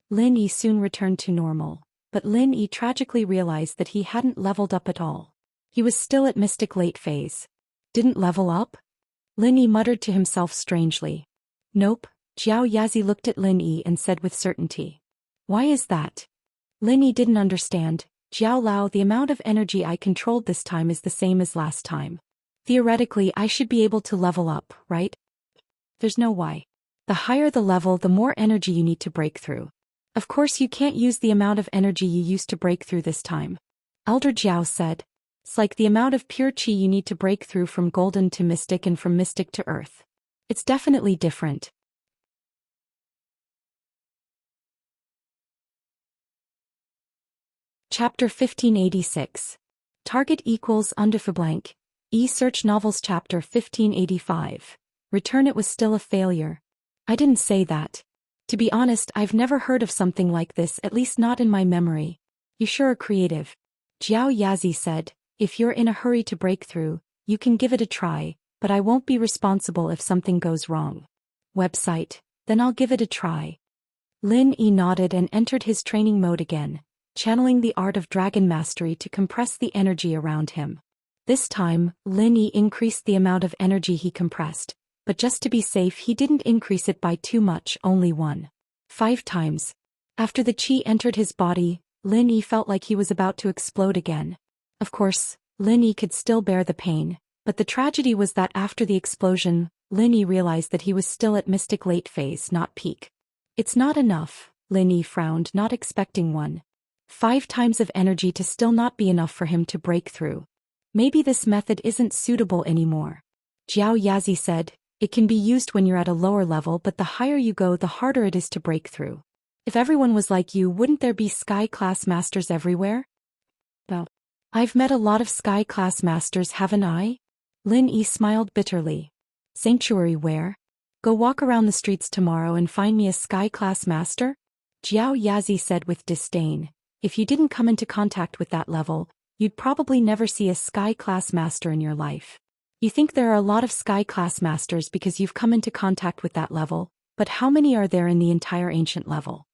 S1: Lin Yi soon returned to normal, but Lin Yi tragically realized that he hadn't leveled up at all. He was still at mystic late phase. Didn't level up? Lin Yi muttered to himself strangely. Nope. Jiao Yazi looked at Lin Yi and said with certainty. Why is that? Lin Yi didn't understand. Jiao Lao, the amount of energy I controlled this time is the same as last time. Theoretically, I should be able to level up, right? There's no why. The higher the level, the more energy you need to break through. Of course you can't use the amount of energy you used to break through this time. Elder Jiao said. It's like the amount of pure qi you need to break through from golden to mystic and from mystic to earth. It's definitely different. Chapter 1586. Target equals blank. E-Search Novels Chapter 1585. Return it was still a failure. I didn't say that. To be honest, I've never heard of something like this, at least not in my memory. You sure are creative. Jiao Yazi said. If you're in a hurry to break through, you can give it a try, but I won't be responsible if something goes wrong. Website. Then I'll give it a try. Lin Yi nodded and entered his training mode again, channeling the art of dragon mastery to compress the energy around him. This time, Lin Yi increased the amount of energy he compressed, but just to be safe he didn't increase it by too much, only 1.5 times. After the qi entered his body, Lin Yi felt like he was about to explode again. Of course, Lin Yi could still bear the pain, but the tragedy was that after the explosion, Lin Yi realized that he was still at mystic late phase, not peak. It's not enough, Lin Yi frowned, not expecting 1.5 times of energy to still not be enough for him to break through. Maybe this method isn't suitable anymore. Jiao Yazi said, it can be used when you're at a lower level, but the higher you go, the harder it is to break through. If everyone was like you, wouldn't there be sky-class masters everywhere? No. I've met a lot of sky-class masters, haven't I? Lin Yi smiled bitterly. Sanctuary where? Go walk around the streets tomorrow and find me a sky-class master? Jiao Yazi said with disdain. If you didn't come into contact with that level, you'd probably never see a sky-class master in your life. You think there are a lot of sky-class masters because you've come into contact with that level, but how many are there in the entire ancient level?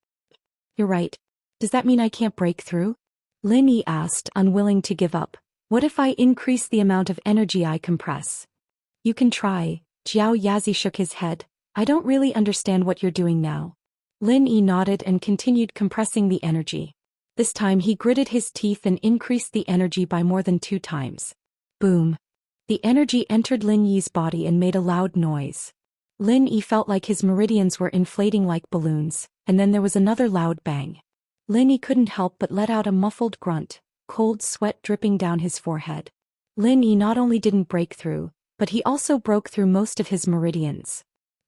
S1: You're right. Does that mean I can't break through? Lin Yi asked, unwilling to give up. What if I increase the amount of energy I compress? You can try. Jiao Yazi shook his head. I don't really understand what you're doing now. Lin Yi nodded and continued compressing the energy. This time he gritted his teeth and increased the energy by more than 2 times. Boom. The energy entered Lin Yi's body and made a loud noise. Lin Yi felt like his meridians were inflating like balloons, and then there was another loud bang. Lin Yi couldn't help but let out a muffled grunt, cold sweat dripping down his forehead. Lin Yi not only didn't break through, but he also broke through most of his meridians.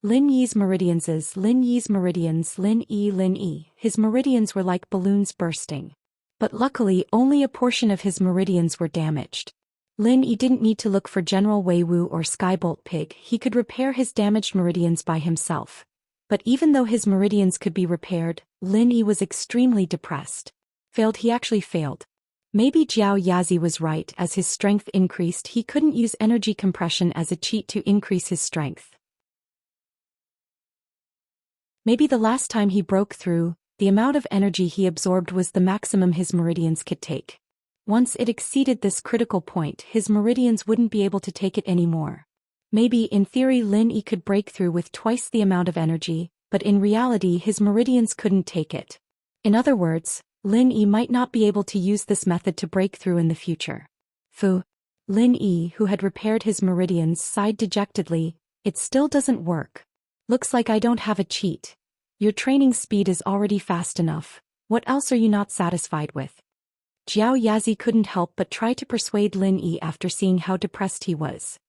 S1: Lin Yi's meridians is Lin Yi's meridians Lin Yi. His meridians were like balloons bursting. But luckily only a portion of his meridians were damaged. Lin Yi didn't need to look for General Wei Wu or Skybolt Pig, he could repair his damaged meridians by himself. But even though his meridians could be repaired, Lin Yi was extremely depressed. He actually failed. Maybe Jiao Yazi was right, as his strength increased he couldn't use energy compression as a cheat to increase his strength. Maybe the last time he broke through, the amount of energy he absorbed was the maximum his meridians could take. Once it exceeded this critical point, his meridians wouldn't be able to take it anymore. Maybe in theory Lin Yi could break through with twice the amount of energy, but in reality his meridians couldn't take it. In other words, Lin Yi might not be able to use this method to break through in the future. Fu. Lin Yi, who had repaired his meridians, sighed dejectedly, "It still doesn't work. Looks like I don't have a cheat. Your training speed is already fast enough. What else are you not satisfied with?" Jiao Yazi couldn't help but try to persuade Lin Yi after seeing how depressed he was.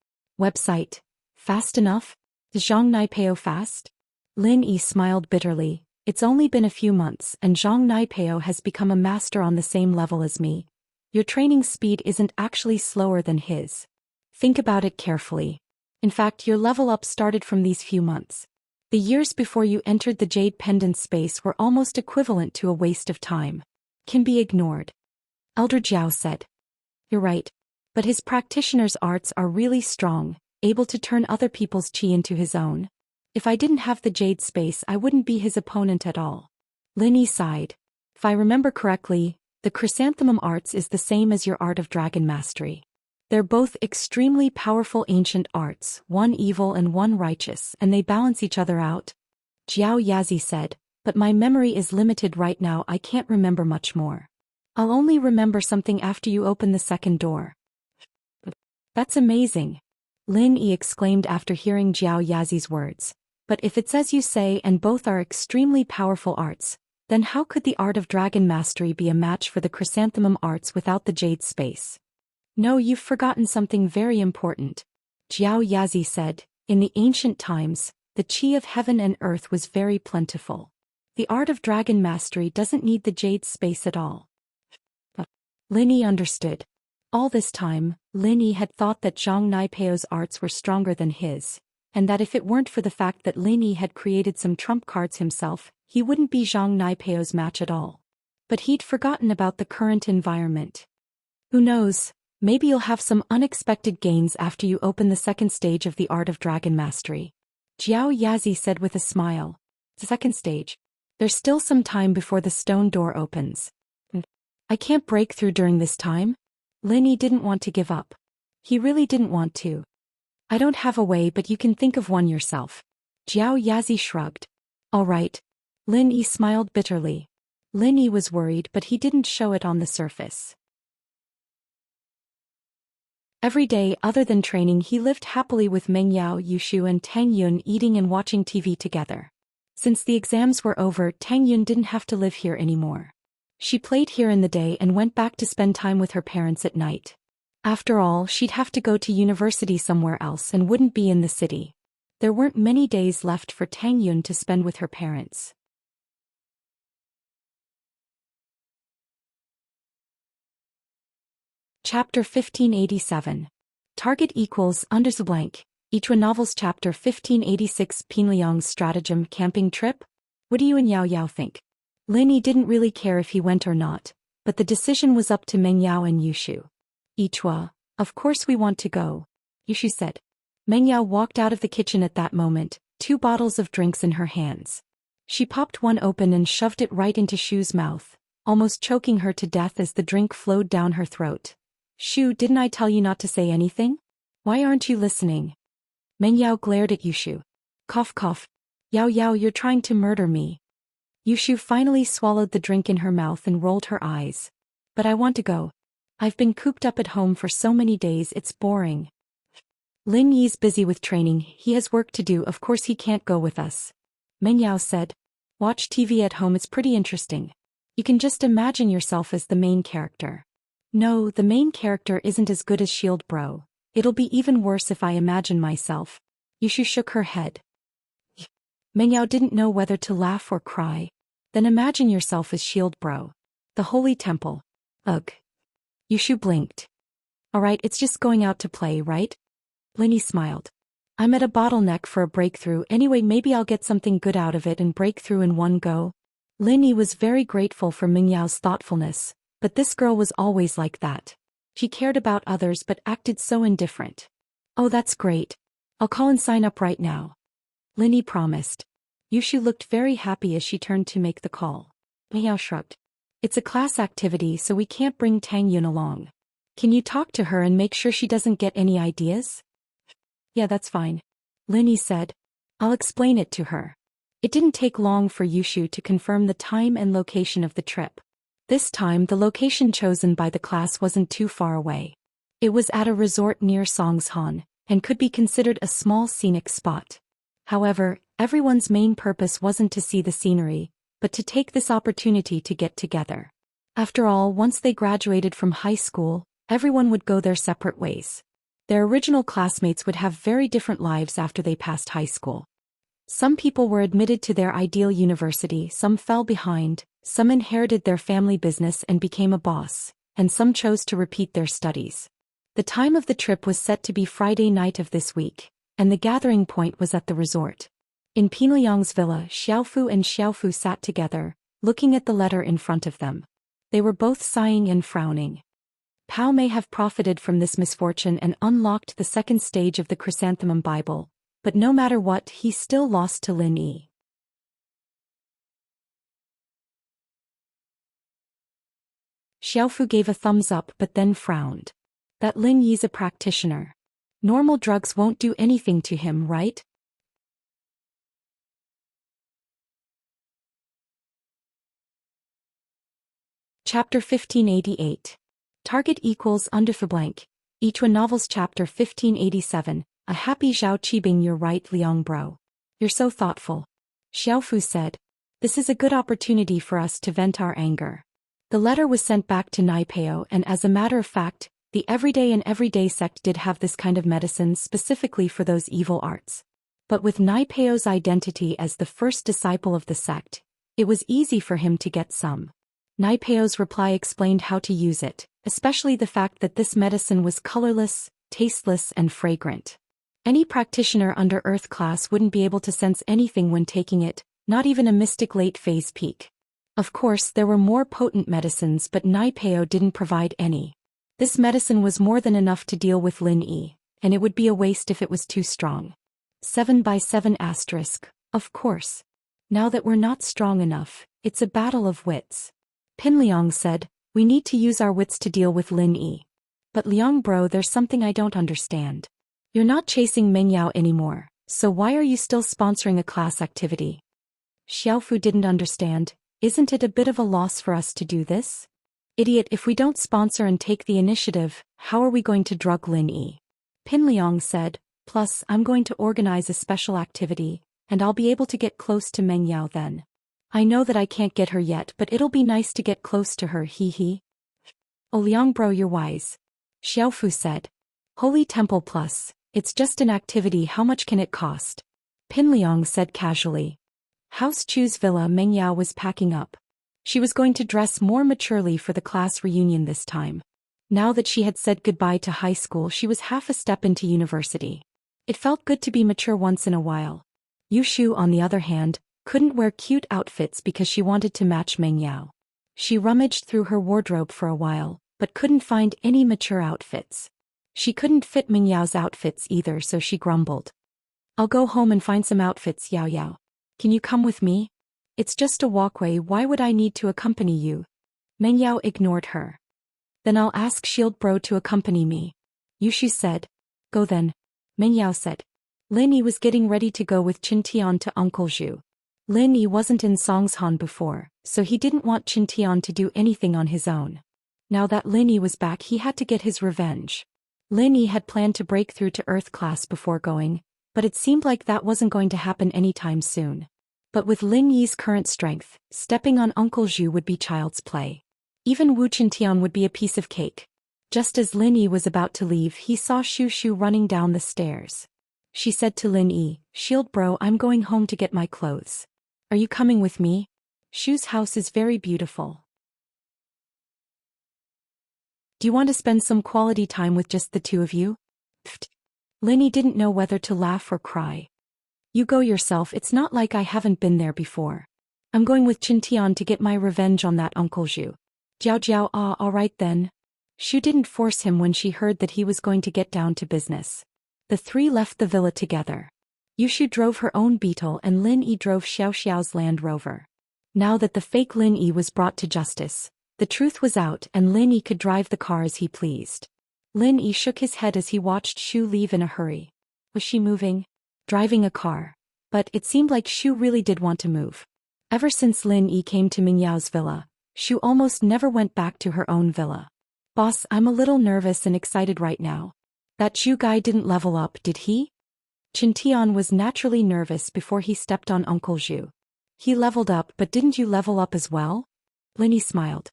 S1: Website. Fast enough? Is Zhang Naipeo fast? Lin Yi smiled bitterly. It's only been a few months and Zhang Naipeo has become a master on the same level as me. Your training speed isn't actually slower than his. Think about it carefully. In fact, your level up started from these few months. The years before you entered the Jade Pendant space were almost equivalent to a waste of time. Can be ignored. Elder Jiao said. You're right. But his practitioner's arts are really strong, able to turn other people's chi into his own. If I didn't have the Jade space I wouldn't be his opponent at all. Lin Yi sighed. If I remember correctly, the Chrysanthemum arts is the same as your art of dragon mastery. They're both extremely powerful ancient arts, one evil and one righteous, and they balance each other out. Jiao Yazi said, but my memory is limited right now, I can't remember much more. I'll only remember something after you open the second door. That's amazing. Lin Yi exclaimed after hearing Jiao Yazi's words. But if it's as you say and both are extremely powerful arts, then how could the art of dragon mastery be a match for the Chrysanthemum arts without the Jade space? No, you've forgotten something very important. Jiao Yazi said, in the ancient times, the chi of heaven and earth was very plentiful. The art of dragon mastery doesn't need the Jade space at all. But Lin Yi understood. All this time, Lin Yi had thought that Zhang Naipeo's arts were stronger than his, and that if it weren't for the fact that Lin Yi had created some trump cards himself, he wouldn't be Zhang Naipeo's match at all. But he'd forgotten about the current environment. Who knows? Maybe you'll have some unexpected gains after you open the second stage of the art of dragon mastery. Jiao Yazi said with a smile. The second stage. There's still some time before the stone door opens. I can't break through during this time? Lin Yi didn't want to give up. He really didn't want to. I don't have a way, but you can think of one yourself. Jiao Yazi shrugged. All right. Lin Yi smiled bitterly. Lin Yi was worried, but he didn't show it on the surface. Every day other than training he lived happily with Meng Yao, Yushu and Tang Yun, eating and watching TV together. Since the exams were over, Tang Yun didn't have to live here anymore. She played here in the day and went back to spend time with her parents at night. After all, she'd have to go to university somewhere else and wouldn't be in the city. There weren't many days left for Tang Yun to spend with her parents. Chapter 1587. Target equals _blank. Ichua Novels Chapter 1586 Pinliang's Stratagem Camping Trip? What do you and Yao Yao think? Lin Yi didn't really care if he went or not, but the decision was up to Meng Yao and Yushu. Ichua, of course we want to go, Yushu said. Meng Yao walked out of the kitchen at that moment, 2 bottles of drinks in her hands. She popped one open and shoved it right into Shu's mouth, almost choking her to death as the drink flowed down her throat. Shu, didn't I tell you not to say anything? Why aren't you listening? Meng Yao glared at Yushu. Cough cough. Yao Yao, you're trying to murder me. Yushu finally swallowed the drink in her mouth and rolled her eyes. But I want to go. I've been cooped up at home for so many days, it's boring. Lin Yi's busy with training, he has work to do, of course he can't go with us. Meng Yao said. Watch TV at home, it's pretty interesting. You can just imagine yourself as the main character. No, the main character isn't as good as Shield Bro. It'll be even worse if I imagine myself. Yushu shook her head. Mengyao didn't know whether to laugh or cry. Then imagine yourself as Shield Bro. The Holy Temple. Ugh. Yushu blinked. Alright, it's just going out to play, right? Linny smiled. I'm at a bottleneck for a breakthrough anyway, maybe I'll get something good out of it and break through in one go. Linny was very grateful for Mingyao's thoughtfulness, but this girl was always like that. She cared about others but acted so indifferent. Oh, that's great. I'll call and sign up right now. Linny promised. Yushu looked very happy as she turned to make the call. Mingyao shrugged. It's a class activity, so we can't bring Tang Yun along. Can you talk to her and make sure she doesn't get any ideas? Yeah, that's fine. Linny said. I'll explain it to her. It didn't take long for Yushu to confirm the time and location of the trip. This time the location chosen by the class wasn't too far away. It was at a resort near Songshan, and could be considered a small scenic spot. However, everyone's main purpose wasn't to see the scenery, but to take this opportunity to get together. After all, once they graduated from high school, everyone would go their separate ways. Their original classmates would have very different lives after they passed high school. Some people were admitted to their ideal university, some fell behind, some inherited their family business and became a boss, and some chose to repeat their studies. The time of the trip was set to be Friday night of this week, and the gathering point was at the resort. In Pinliang's villa, Xiaofu and Xiaofu sat together, looking at the letter in front of them. They were both sighing and frowning. Pao may have profited from this misfortune and unlocked the second stage of the Chrysanthemum Bible, but no matter what, he still lost to Lin Yi. Xiaofu gave a thumbs up but then frowned. That Lin Yi's a practitioner. Normal drugs won't do anything to him, right? Chapter 1588. Target equals underfor blank. Each one novels chapter 1587. A happy Zhao Qibing, you're right, Liang bro. You're so thoughtful. Xiaofu said. This is a good opportunity for us to vent our anger. The letter was sent back to Naipeo, and as a matter of fact, the Everyday and Everyday sect did have this kind of medicine specifically for those evil arts. But with Naipeo's identity as the first disciple of the sect, it was easy for him to get some. Naipeo's reply explained how to use it, especially the fact that this medicine was colorless, tasteless and fragrant. Any practitioner under Earth class wouldn't be able to sense anything when taking it, not even a mystic late-phase peak. Of course, there were more potent medicines, but Naipeo didn't provide any. This medicine was more than enough to deal with Lin Yi, and it would be a waste if it was too strong. 7/7 asterisk, of course. Now that we're not strong enough, it's a battle of wits. Pinliang said, we need to use our wits to deal with Lin Yi. But Liang bro, there's something I don't understand. You're not chasing Mengyao anymore, so why are you still sponsoring a class activity? Xiaofu didn't understand. Isn't it a bit of a loss for us to do this? Idiot, if we don't sponsor and take the initiative, how are we going to drug Lin Yi? Pinliang said, plus I'm going to organize a special activity, and I'll be able to get close to Mengyao then. I know that I can't get her yet, but it'll be nice to get close to her, hee. Oh Liang bro, you're wise. Xiaofu said. Holy Temple plus, it's just an activity, how much can it cost? Pinliang said casually. House Chu's villa. Mengyao was packing up. She was going to dress more maturely for the class reunion this time. Now that she had said goodbye to high school, she was half a step into university. It felt good to be mature once in a while. Yushu, on the other hand, couldn't wear cute outfits because she wanted to match Mengyao. She rummaged through her wardrobe for a while, but couldn't find any mature outfits. She couldn't fit Mingyao's outfits either, so she grumbled. I'll go home and find some outfits, Yao Yao. Can you come with me? It's just a walkway, why would I need to accompany you? Mengyao ignored her. Then I'll ask Shield Bro to accompany me. Yushu said. Go then. Mengyao said. Lin Yi was getting ready to go with Qintian to Uncle Zhu. Lin Yi wasn't in Songshan before, so he didn't want Qintian to do anything on his own. Now that Lin Yi was back, he had to get his revenge. Lin Yi had planned to break through to Earth class before going, but it seemed like that wasn't going to happen anytime soon. But with Lin Yi's current strength, stepping on Uncle Zhu would be child's play. Even Wu Qintian would be a piece of cake. Just as Lin Yi was about to leave, he saw Shu Shu running down the stairs. She said to Lin Yi, "Shield bro, I'm going home to get my clothes. Are you coming with me? Shu's house is very beautiful. Do you want to spend some quality time with just the two of you?" Pfft. Lin Yi didn't know whether to laugh or cry. "You go yourself, it's not like I haven't been there before. I'm going with Qintian to get my revenge on that Uncle Zhu." Jiao Jiao, ah, alright then. Shu didn't force him when she heard that he was going to get down to business. The three left the villa together. Yushu drove her own Beetle and Lin Yi drove Xiao Xiao's Land Rover. Now that the fake Lin Yi was brought to justice, the truth was out and Lin Yi could drive the car as he pleased. Lin Yi shook his head as he watched Shu leave in a hurry. Was she moving? Driving a car. But it seemed like Shu really did want to move. Ever since Lin Yi came to Mingyao's villa, Shu almost never went back to her own villa. "Boss, I'm a little nervous and excited right now. That Zhu guy didn't level up, did he?" Qintian was naturally nervous before he stepped on Uncle Zhu. "He leveled up, but didn't you level up as well?" Lin Yi smiled.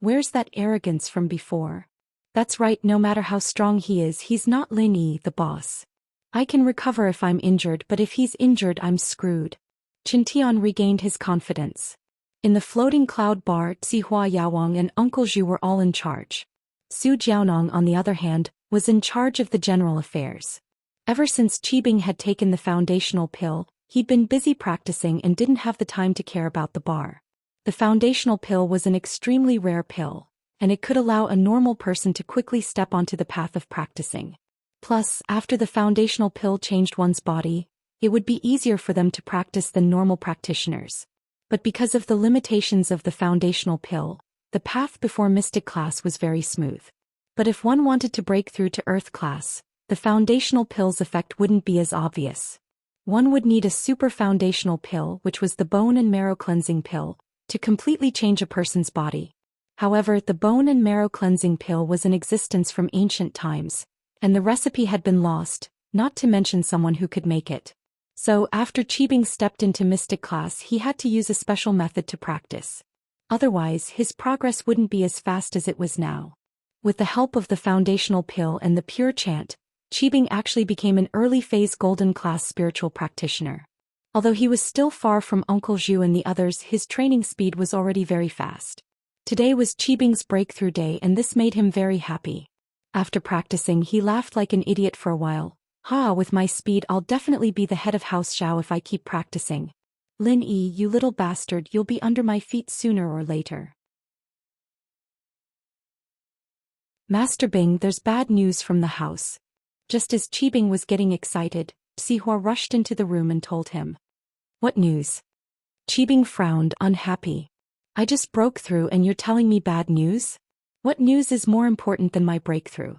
S1: "Where's that arrogance from before? That's right, no matter how strong he is, he's not Lin Yi, the boss. I can recover if I'm injured, but if he's injured, I'm screwed." Qintian regained his confidence. In the floating cloud bar, Zihua Yaowang and Uncle Zhu were all in charge. Su Jiaonong, on the other hand, was in charge of the general affairs. Ever since Qibing had taken the foundational pill, he'd been busy practicing and didn't have the time to care about the bar. The foundational pill was an extremely rare pill, and it could allow a normal person to quickly step onto the path of practicing. Plus, after the foundational pill changed one's body, it would be easier for them to practice than normal practitioners. But because of the limitations of the foundational pill, the path before Mystic class was very smooth. But if one wanted to break through to Earth class, the foundational pill's effect wouldn't be as obvious. One would need a super foundational pill, which was the bone and marrow cleansing pill, to completely change a person's body. However, the bone and marrow cleansing pill was in existence from ancient times, and the recipe had been lost, not to mention someone who could make it. So, after Qibing stepped into Mystic class, he had to use a special method to practice. Otherwise, his progress wouldn't be as fast as it was now. With the help of the foundational pill and the pure chant, Qibing actually became an early-phase golden class spiritual practitioner. Although he was still far from Uncle Zhu and the others, his training speed was already very fast. Today was Qibing's breakthrough day and this made him very happy. After practicing, he laughed like an idiot for a while. "Ha, with my speed I'll definitely be the head of House Zhao if I keep practicing. Lin Yi, you little bastard, you'll be under my feet sooner or later." Master Bing, there's bad news from the house. Just as Qibing was getting excited, Sihua rushed into the room and told him. "What news?" Qibing frowned, unhappy. "I just broke through and you're telling me bad news? What news is more important than my breakthrough?"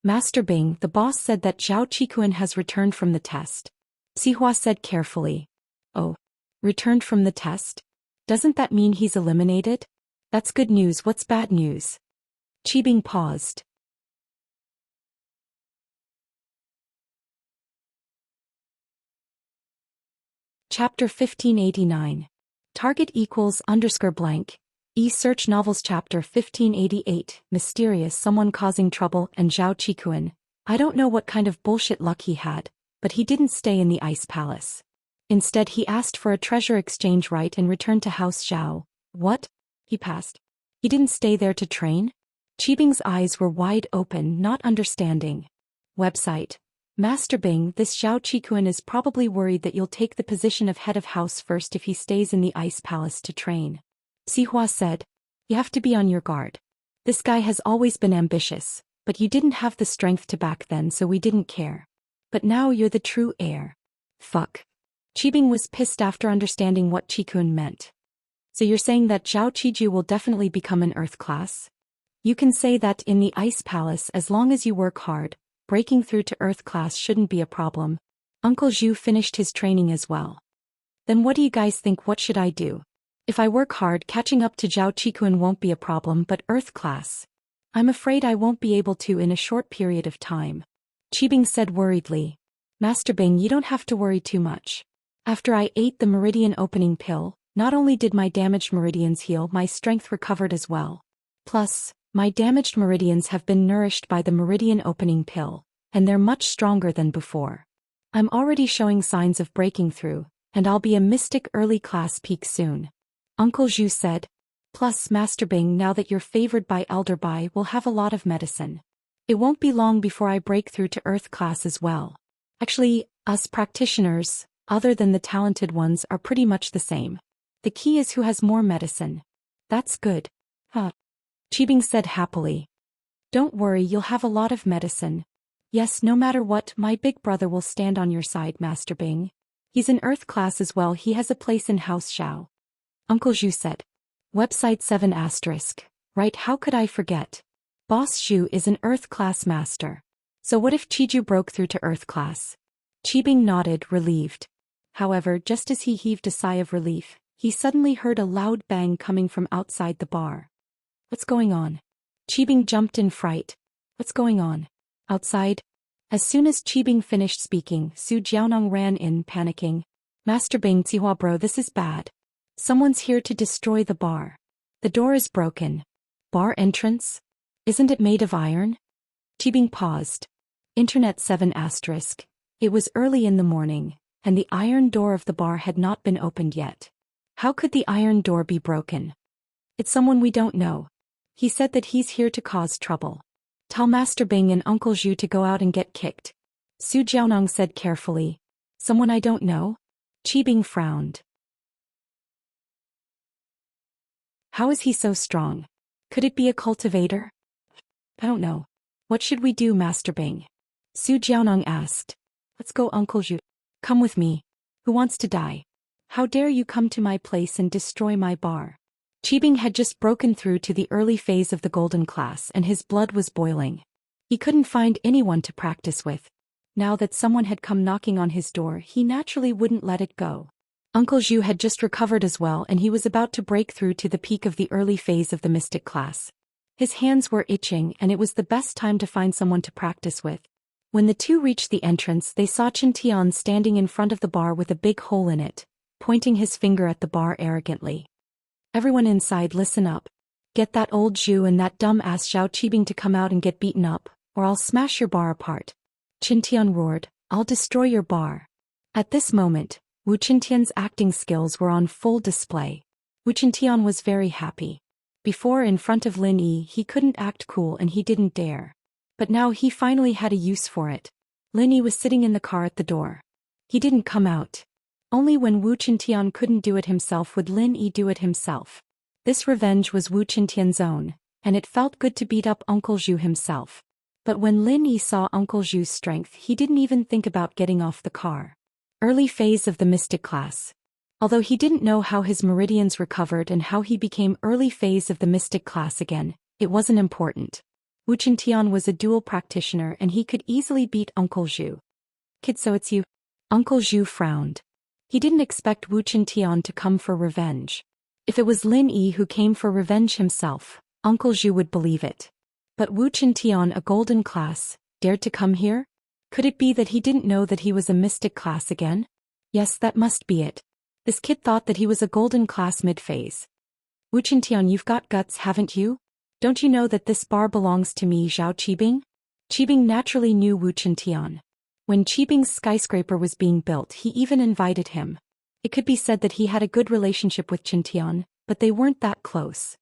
S1: "Master Bing, the boss said that Zhao Qikuan has returned from the test." Sihua said carefully. "Oh, returned from the test? Doesn't that mean he's eliminated? That's good news, what's bad news?" Qibing paused. Chapter 1589. Target equals _ blank. E-Search Novels Chapter 1588. Mysterious someone causing trouble and Zhao Qikuan. I don't know what kind of bullshit luck he had, but he didn't stay in the Ice Palace. Instead he asked for a treasure exchange right and returned to House Zhao. What? He passed. He didn't stay there to train? Qibing's eyes were wide open, not understanding. Website. Master Bing, this Zhao Qikuan is probably worried that you'll take the position of head of house first if he stays in the Ice Palace to train. Sihua said. You have to be on your guard. This guy has always been ambitious, but you didn't have the strength to back then, so we didn't care. But now you're the true heir. Fuck. Qibing was pissed after understanding what Qikun meant. So you're saying that Zhao Qiju will definitely become an Earth class? You can say that in the Ice Palace as long as you work hard, breaking through to Earth class shouldn't be a problem. Uncle Zhu finished his training as well. Then what do you guys think, what should I do? If I work hard, catching up to Zhao Qikun won't be a problem, but Earth class? I'm afraid I won't be able to in a short period of time. Qibing said worriedly. Master Bing, you don't have to worry too much. After I ate the meridian opening pill, not only did my damaged meridians heal, my strength recovered as well. Plus, my damaged meridians have been nourished by the meridian opening pill, and they're much stronger than before. I'm already showing signs of breaking through, and I'll be a mystic early class peak soon. Uncle Zhu said. Plus, Master Bing, now that you're favored by Elder Bai, will have a lot of medicine. It won't be long before I break through to Earth class as well. Actually, us practitioners, other than the talented ones, are pretty much the same. The key is who has more medicine. That's good. Huh. Qibing said happily. Don't worry, you'll have a lot of medicine. Yes, no matter what, my big brother will stand on your side, Master Bing. He's in Earth class as well, he has a place in House Xiao. Uncle Zhu said. Website 7 asterisk. Right, how could I forget? Boss Zhu is an Earth class master. So what if Qiju broke through to Earth class? Qibing nodded, relieved. However, just as he heaved a sigh of relief, he suddenly heard a loud bang coming from outside the bar. What's going on? Qibing jumped in fright. What's going on? Outside? As soon as Qibing finished speaking, Su Jiaonong ran in, panicking. Master Bing, Zihua bro, this is bad. Someone's here to destroy the bar. The door is broken. Bar entrance? Isn't it made of iron? Qibing paused. Internet 7 asterisk. It was early in the morning, and the iron door of the bar had not been opened yet. How could the iron door be broken? It's someone we don't know. He said that he's here to cause trouble. Tell Master Bing and Uncle Zhu to go out and get kicked. Su Jiaonong said carefully. Someone I don't know? Qibing frowned. How is he so strong? Could it be a cultivator? I don't know. What should we do, Master Bing? Su Jiaonong asked. Let's go, Uncle Zhu. Come with me. Who wants to die? How dare you come to my place and destroy my bar? Qibing had just broken through to the early phase of the golden class and his blood was boiling. He couldn't find anyone to practice with. Now that someone had come knocking on his door, he naturally wouldn't let it go. Uncle Zhu had just recovered as well and he was about to break through to the peak of the early phase of the mystic class. His hands were itching and it was the best time to find someone to practice with. When the two reached the entrance, they saw Chen Tian standing in front of the bar with a big hole in it, pointing his finger at the bar arrogantly. Everyone inside, listen up. Get that old Zhu and that dumb-ass Xiao Qibing to come out and get beaten up, or I'll smash your bar apart. Chen Tian roared, I'll destroy your bar. At this moment, Wu Qintian's acting skills were on full display. Wu Qintian was very happy. Before, in front of Lin Yi, he couldn't act cool and he didn't dare. But now he finally had a use for it. Lin Yi was sitting in the car at the door. He didn't come out. Only when Wu Qintian couldn't do it himself would Lin Yi do it himself. This revenge was Wu Qintian's own, and it felt good to beat up Uncle Zhu himself. But when Lin Yi saw Uncle Zhu's strength, he didn't even think about getting off the car. Early phase of the mystic class. Although he didn't know how his meridians recovered and how he became early phase of the mystic class again, it wasn't important. Wu Qintian was a dual practitioner and he could easily beat Uncle Zhu. Kid, so it's you? Uncle Zhu frowned. He didn't expect Wu Qintian to come for revenge. If it was Lin Yi who came for revenge himself, Uncle Zhu would believe it. But Wu Qintian, a golden class, dared to come here? Could it be that he didn't know that he was a mystic class again? Yes, that must be it. This kid thought that he was a golden class mid-phase. Wu Qintian, you've got guts, haven't you? Don't you know that this bar belongs to me, Zhao Qibing? Qibing naturally knew Wu Qintian. When Qibing's skyscraper was being built, he even invited him. It could be said that he had a good relationship with Qintian, but they weren't that close.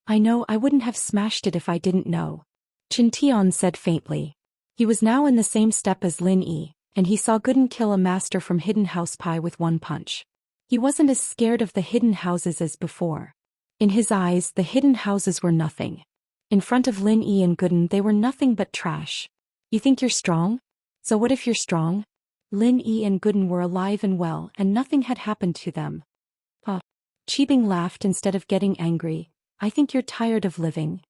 S1: I know, I wouldn't have smashed it if I didn't know. Qintian said faintly. He was now in the same step as Lin Yi, and he saw Gooden kill a master from Hidden House Pie with one punch. He wasn't as scared of the hidden houses as before. In his eyes, the hidden houses were nothing. In front of Lin Yi and Gooden, they were nothing but trash. You think you're strong? So what if you're strong? Lin Yi and Gooden were alive and well, and nothing had happened to them. Qibing laughed instead of getting angry. I think you're tired of living.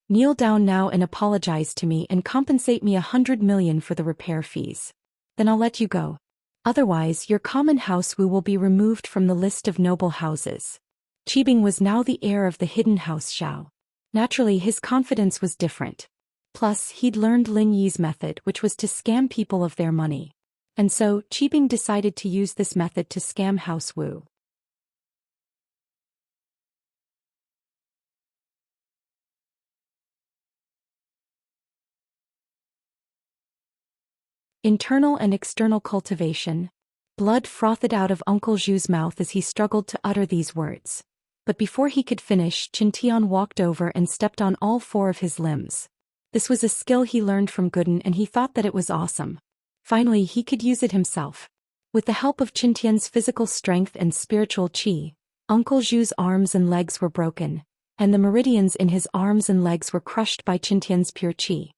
S1: Kneel down now and apologize to me and compensate me 100 million for the repair fees. Then I'll let you go. Otherwise, your common house Wu will be removed from the list of noble houses. Qibing was now the heir of the hidden house Xiao. Naturally, his confidence was different. Plus, he'd learned Lin Yi's method, which was to scam people of their money. And so, Qibing decided to use this method to scam House Wu. Internal and external cultivation. Blood frothed out of Uncle Zhu's mouth as he struggled to utter these words. But before he could finish, Qintian walked over and stepped on all four of his limbs. This was a skill he learned from Gooden and he thought that it was awesome. Finally he could use it himself. With the help of Qintian's physical strength and spiritual qi, Uncle Zhu's arms and legs were broken, and the meridians in his arms and legs were crushed by Qintian's pure qi.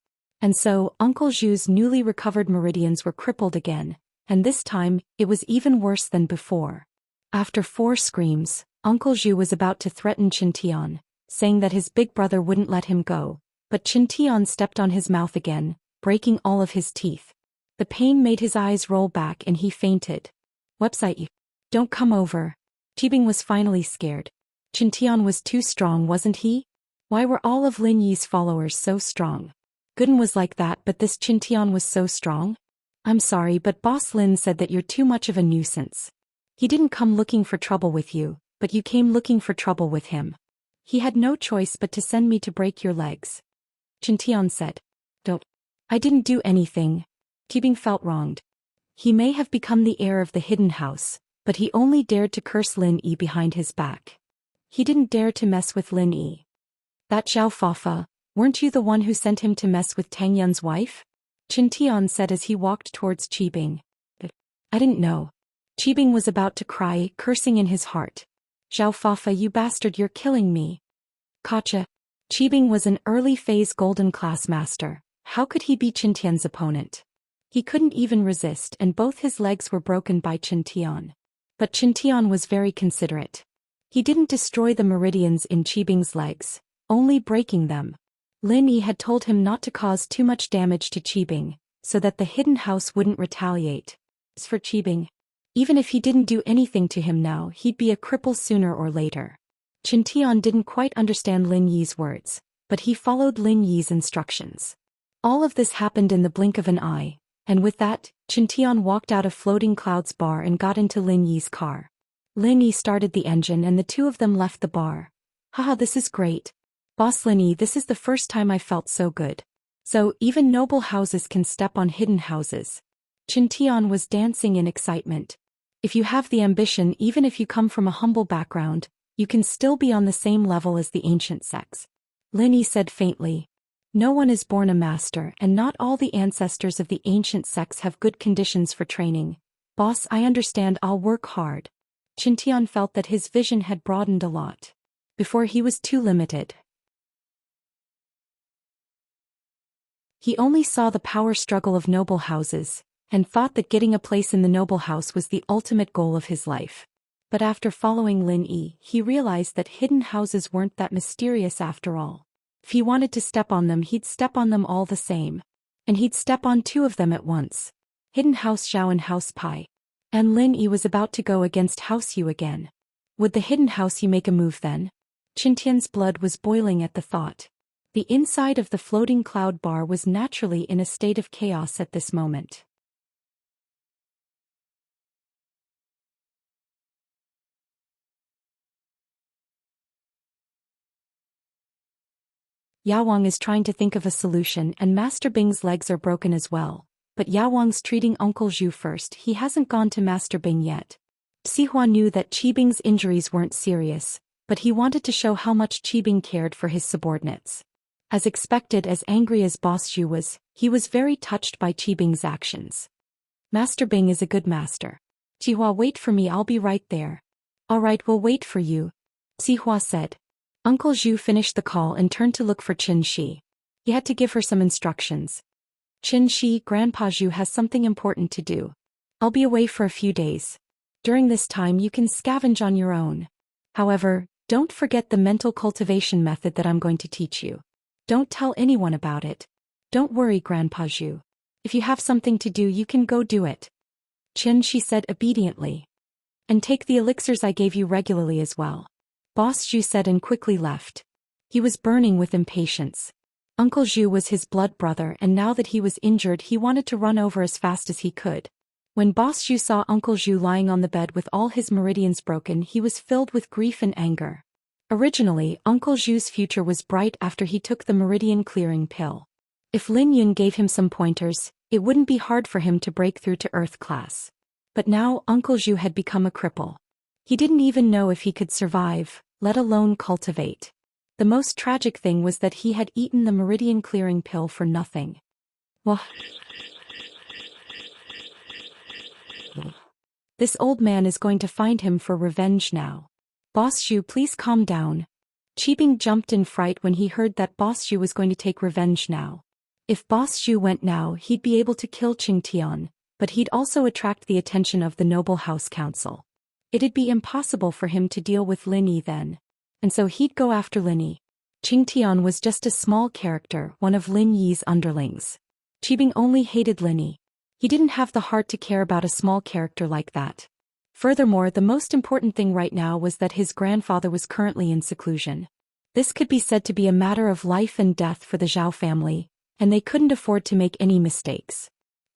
S1: And so, Uncle Zhu's newly recovered meridians were crippled again, and this time, it was even worse than before. After 4 screams, Uncle Zhu was about to threaten Qintian, saying that his big brother wouldn't let him go, but Qintian stepped on his mouth again, breaking all of his teeth. The pain made his eyes roll back and he fainted. Website. Don't come over. Qibing was finally scared. Qintian was too strong, wasn't he? Why were all of Lin Yi's followers so strong? Gooden was like that, but this Qintian was so strong? I'm sorry, but Boss Lin said that you're too much of a nuisance. He didn't come looking for trouble with you, but you came looking for trouble with him. He had no choice but to send me to break your legs. Qintian said. Don't. I didn't do anything. Qibing felt wronged. He may have become the heir of the hidden house, but he only dared to curse Lin Yi behind his back. He didn't dare to mess with Lin Yi. That Zhao Fafa, weren't you the one who sent him to mess with Tang Yun's wife? Qintian said as he walked towards Qibing. I didn't know. Qibing was about to cry, cursing in his heart. Zhao Fafa, you bastard, you're killing me. Gotcha. Qibing was an early-phase golden class master. How could he be Qintian's opponent? He couldn't even resist and both his legs were broken by Qintian. But Qintian was very considerate. He didn't destroy the meridians in Qibing's legs, only breaking them. Lin Yi had told him not to cause too much damage to Qibing, so that the hidden house wouldn't retaliate. As for Qibing, even if he didn't do anything to him now, he'd be a cripple sooner or later. Qintian didn't quite understand Lin Yi's words, but he followed Lin Yi's instructions. All of this happened in the blink of an eye, and with that, Qintian walked out of Floating Clouds bar and got into Lin Yi's car. Lin Yi started the engine and the two of them left the bar. Haha, this is great. Boss Lin Yi, this is the first time I felt so good. So, even noble houses can step on hidden houses. Qintian was dancing in excitement. If you have the ambition, even if you come from a humble background, you can still be on the same level as the ancient sects. Lin Yi said faintly. No one is born a master and not all the ancestors of the ancient sects have good conditions for training. Boss, I understand, I'll work hard. Qintian felt that his vision had broadened a lot. Before he was too limited. He only saw the power struggle of noble houses, and thought that getting a place in the noble house was the ultimate goal of his life. But after following Lin Yi, he realized that hidden houses weren't that mysterious after all. If he wanted to step on them, he'd step on them all the same. And he'd step on 2 of them at once. Hidden House Xiao and House Pai. And Lin Yi was about to go against House Yu again. Would the Hidden House Yu make a move then? Qintian's blood was boiling at the thought. The inside of the floating cloud bar was naturally in a state of chaos at this moment. Yawang is trying to think of a solution and Master Bing's legs are broken as well. But Yawang's treating Uncle Zhu first, he hasn't gone to Master Bing yet. Sihua knew that Qibing's injuries weren't serious, but he wanted to show how much Qibing cared for his subordinates. As expected, as angry as Boss Zhu was, he was very touched by Qibing's actions. Master Bing is a good master. Sihua, wait for me, I'll be right there. Alright, we'll wait for you, Sihua said. Uncle Zhu finished the call and turned to look for Qin Shi. He had to give her some instructions. Qin Shi, Grandpa Zhu has something important to do. I'll be away for a few days. During this time you can scavenge on your own. However, don't forget the mental cultivation method that I'm going to teach you. Don't tell anyone about it. Don't worry, Grandpa Zhu. If you have something to do, you can go do it. Qin Shi said obediently. And take the elixirs I gave you regularly as well. Boss Zhu said and quickly left. He was burning with impatience. Uncle Zhu was his blood brother and now that he was injured he wanted to run over as fast as he could. When Boss Zhu saw Uncle Zhu lying on the bed with all his meridians broken, he was filled with grief and anger. Originally, Uncle Zhu's future was bright after he took the meridian clearing pill. If Lin Yun gave him some pointers, It wouldn't be hard for him to break through to Earth class. But now Uncle Zhu had become a cripple. He didn't even know if he could survive, let alone cultivate. The most tragic thing was that he had eaten the meridian-clearing pill for nothing. Well, this old man is going to find him for revenge now. Boss Zhu, please calm down. Qibing jumped in fright when he heard that Boss Zhu was going to take revenge now. If Boss Zhu went now, he'd be able to kill Qingtian, but he'd also attract the attention of the noble house council. It'd be impossible for him to deal with Lin Yi then. And so he'd go after Lin Yi. Qingtian was just a small character, one of Lin Yi's underlings. Qibing only hated Lin Yi. He didn't have the heart to care about a small character like that. Furthermore, the most important thing right now was that his grandfather was currently in seclusion. This could be said to be a matter of life and death for the Zhao family, and they couldn't afford to make any mistakes.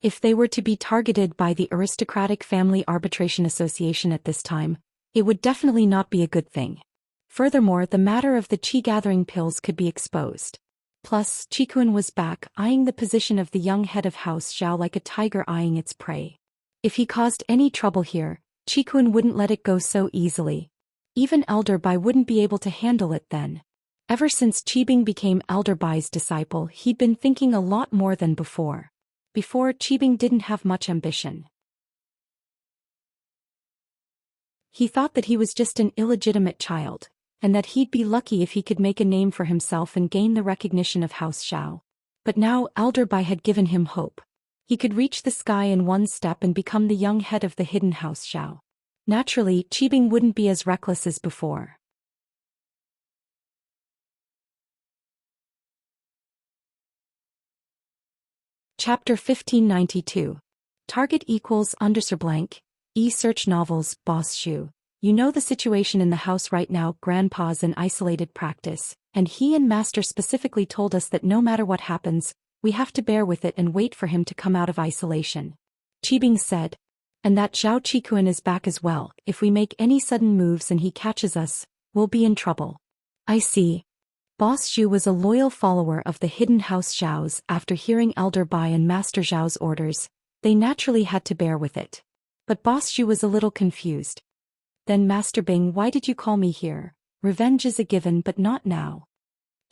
S1: If they were to be targeted by the Aristocratic Family Arbitration Association at this time, it would definitely not be a good thing. Furthermore, the matter of the qi-gathering pills could be exposed. Plus, Qikun was back, eyeing the position of the young head of House Zhao like a tiger eyeing its prey. If he caused any trouble here, Qikun wouldn't let it go so easily. Even Elder Bai wouldn't be able to handle it then. Ever since Qibing became Elder Bai's disciple, he'd been thinking a lot more than before. Before, Qibing didn't have much ambition. He thought that he was just an illegitimate child, and that he'd be lucky if he could make a name for himself and gain the recognition of House Zhao. But now Elder Bai had given him hope. He could reach the sky in one step and become the young head of the hidden House Zhao. Naturally, Qibing wouldn't be as reckless as before. Chapter 1592. Target equals _blank. E-search novels, Boss Zhu. You know the situation in the house right now. Grandpa's in isolated practice, and he and Master specifically told us that no matter what happens, we have to bear with it and wait for him to come out of isolation. Qibing said. And that Zhao Qikun is back as well. If we make any sudden moves and he catches us, we'll be in trouble. I see. Boss Zhu was a loyal follower of the hidden House Zhao's. After hearing Elder Bai and Master Zhao's orders, they naturally had to bear with it. But Boss Zhu was a little confused. Then Master Bing, why did you call me here? Revenge is a given, but not now.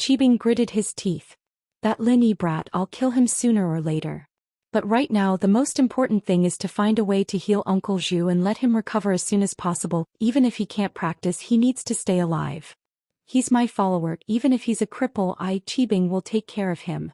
S1: Qibing gritted his teeth. That Lin Yi brat, I'll kill him sooner or later. But right now the most important thing is to find a way to heal Uncle Zhu and let him recover as soon as possible. Even if he can't practice, he needs to stay alive. He's my follower, even if he's a cripple. Qibing will take care of him.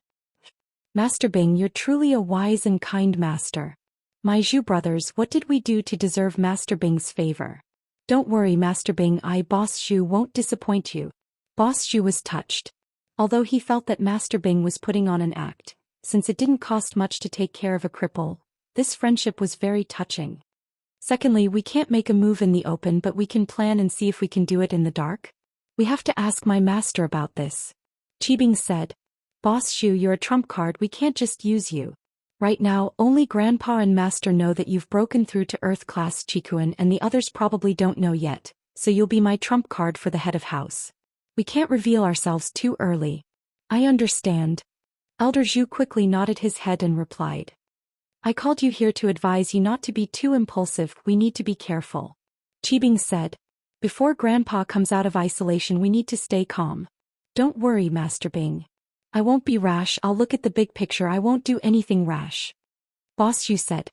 S1: Master Bing, you're truly a wise and kind master. My Zhu brothers, what did we do to deserve Master Bing's favor? Don't worry, Master Bing, Boss Zhu won't disappoint you. Boss Zhu was touched. Although he felt that Master Bing was putting on an act, since it didn't cost much to take care of a cripple, this friendship was very touching. Secondly, we can't make a move in the open, but we can plan and see if we can do it in the dark. We have to ask my master about this. Qibing said. Boss Zhu, you're a trump card, we can't just use you. Right now, only Grandpa and Master know that you've broken through to Earth-class Qikun, and the others probably don't know yet, so you'll be my trump card for the head of house. We can't reveal ourselves too early. I understand. Elder Zhu quickly nodded his head and replied. I called you here to advise you not to be too impulsive, we need to be careful. Qibing said. Before Grandpa comes out of isolation, we need to stay calm. Don't worry, Master Bing. I won't be rash, I'll look at the big picture, I won't do anything rash. Boss Zhu said.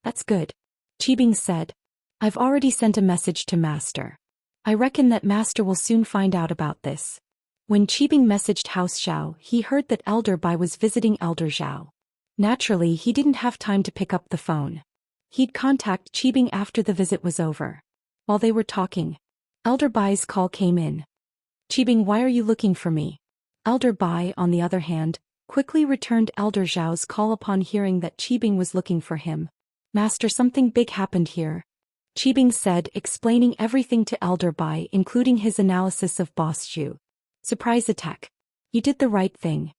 S1: That's good. Qibing said. I've already sent a message to Master. I reckon that Master will soon find out about this. When Qibing messaged House Zhao, he heard that Elder Bai was visiting Elder Zhao. Naturally, he didn't have time to pick up the phone. He'd contact Qibing after the visit was over. While they were talking, Elder Bai's call came in. Qibing, why are you looking for me? Elder Bai, on the other hand, quickly returned Elder Zhao's call upon hearing that Qibing was looking for him. Master, something big happened here. Qibing said, explaining everything to Elder Bai, including his analysis of Boss Zhu. Surprise attack. You did the right thing.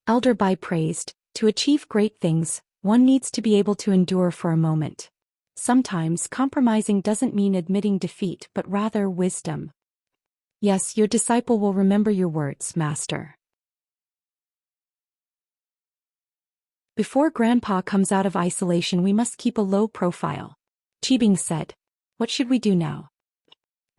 S1: Elder Bai praised. To achieve great things, one needs to be able to endure for a moment. Sometimes compromising doesn't mean admitting defeat, but rather wisdom. Yes, your disciple will remember your words, Master. Before Grandpa comes out of isolation we must keep a low profile. Qibing said. What should we do now?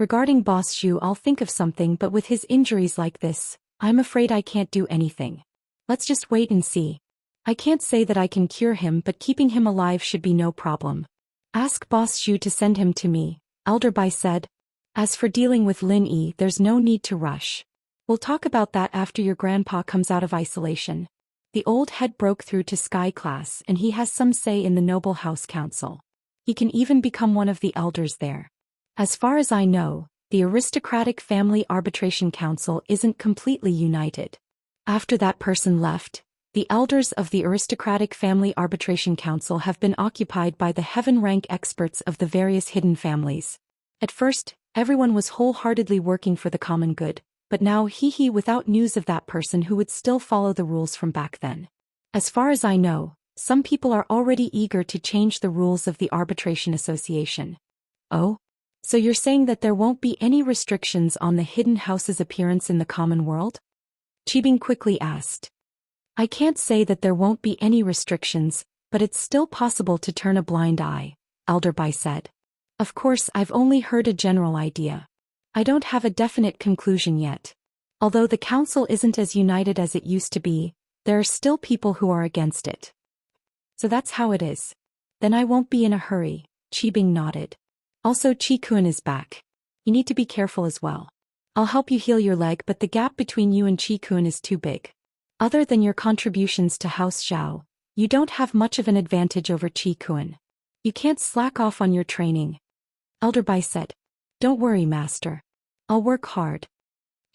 S1: Regarding Boss Zhu, I'll think of something, but with his injuries like this, I'm afraid I can't do anything. Let's just wait and see. I can't say that I can cure him, but keeping him alive should be no problem. Ask Boss Zhu to send him to me, Elder Bai said. As for dealing with Lin Yi, there's no need to rush. We'll talk about that after your grandpa comes out of isolation. The old head broke through to Sky Class and he has some say in the Noble House Council. He can even become one of the elders there. As far as I know, the aristocratic family arbitration council isn't completely united. After that person left, the elders of the aristocratic family arbitration council have been occupied by the heaven-rank experts of the various hidden families. At first, everyone was wholeheartedly working for the common good, but now without news of that person who would still follow the rules from back then. As far as I know, some people are already eager to change the rules of the arbitration association. Oh? So you're saying that there won't be any restrictions on the hidden house's appearance in the common world? Qibing quickly asked. I can't say that there won't be any restrictions, but it's still possible to turn a blind eye, Elder Bai said. Of course, I've only heard a general idea. I don't have a definite conclusion yet. Although the council isn't as united as it used to be, there are still people who are against it. So that's how it is. Then I won't be in a hurry, Qibing nodded. Also, Qi-kun is back. You need to be careful as well. I'll help you heal your leg, but the gap between you and Qi-kun is too big. Other than your contributions to House Zhao, you don't have much of an advantage over Qi-kun. You can't slack off on your training. Elder Bai said. Don't worry, Master. I'll work hard.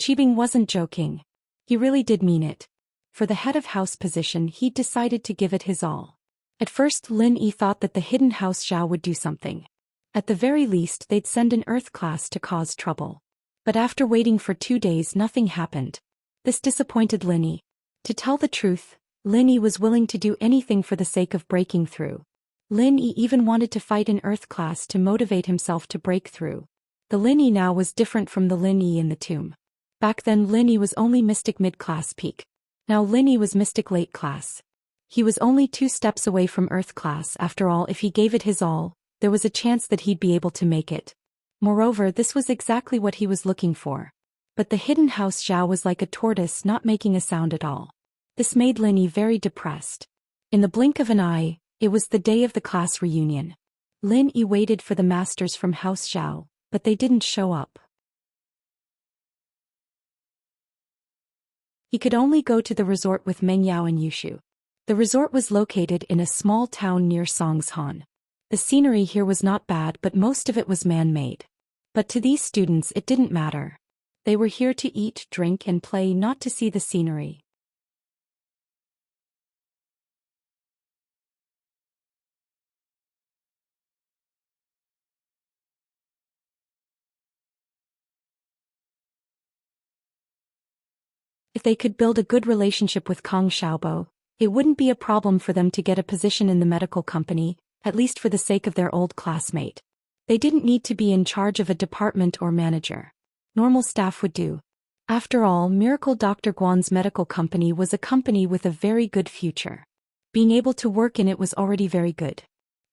S1: Qibing wasn't joking. He really did mean it. For the head of house position, he decided to give it his all. At first, Lin Yi thought that the hidden House Zhao would do something. At the very least, they'd send an earth class to cause trouble. But after waiting for 2 days, nothing happened. This disappointed Lin Yi. To tell the truth, Lin Yi was willing to do anything for the sake of breaking through. Lin Yi even wanted to fight an earth class to motivate himself to break through. The Lin Yi now was different from the Lin Yi in the tomb. Back then Lin Yi was only Mystic mid-class peak. Now Lin Yi was Mystic late class. He was only 2 steps away from earth class. After all, if he gave it his all, there was a chance that he'd be able to make it. Moreover, this was exactly what he was looking for. But the hidden House Zhao was like a tortoise not making a sound at all. This made Lin Yi very depressed. In the blink of an eye, it was the day of the class reunion. Lin Yi waited for the masters from House Zhao, but they didn't show up. He could only go to the resort with Meng Yao and Yushu. The resort was located in a small town near Songshan. The scenery here was not bad, but most of it was man-made. But to these students it didn't matter. They were here to eat, drink and play, not to see the scenery. If they could build a good relationship with Kong Xiaobo, it wouldn't be a problem for them to get a position in the medical company, at least for the sake of their old classmate. They didn't need to be in charge of a department or manager. Normal staff would do. After all, Miracle Dr. Guan's medical company was a company with a very good future. Being able to work in it was already very good.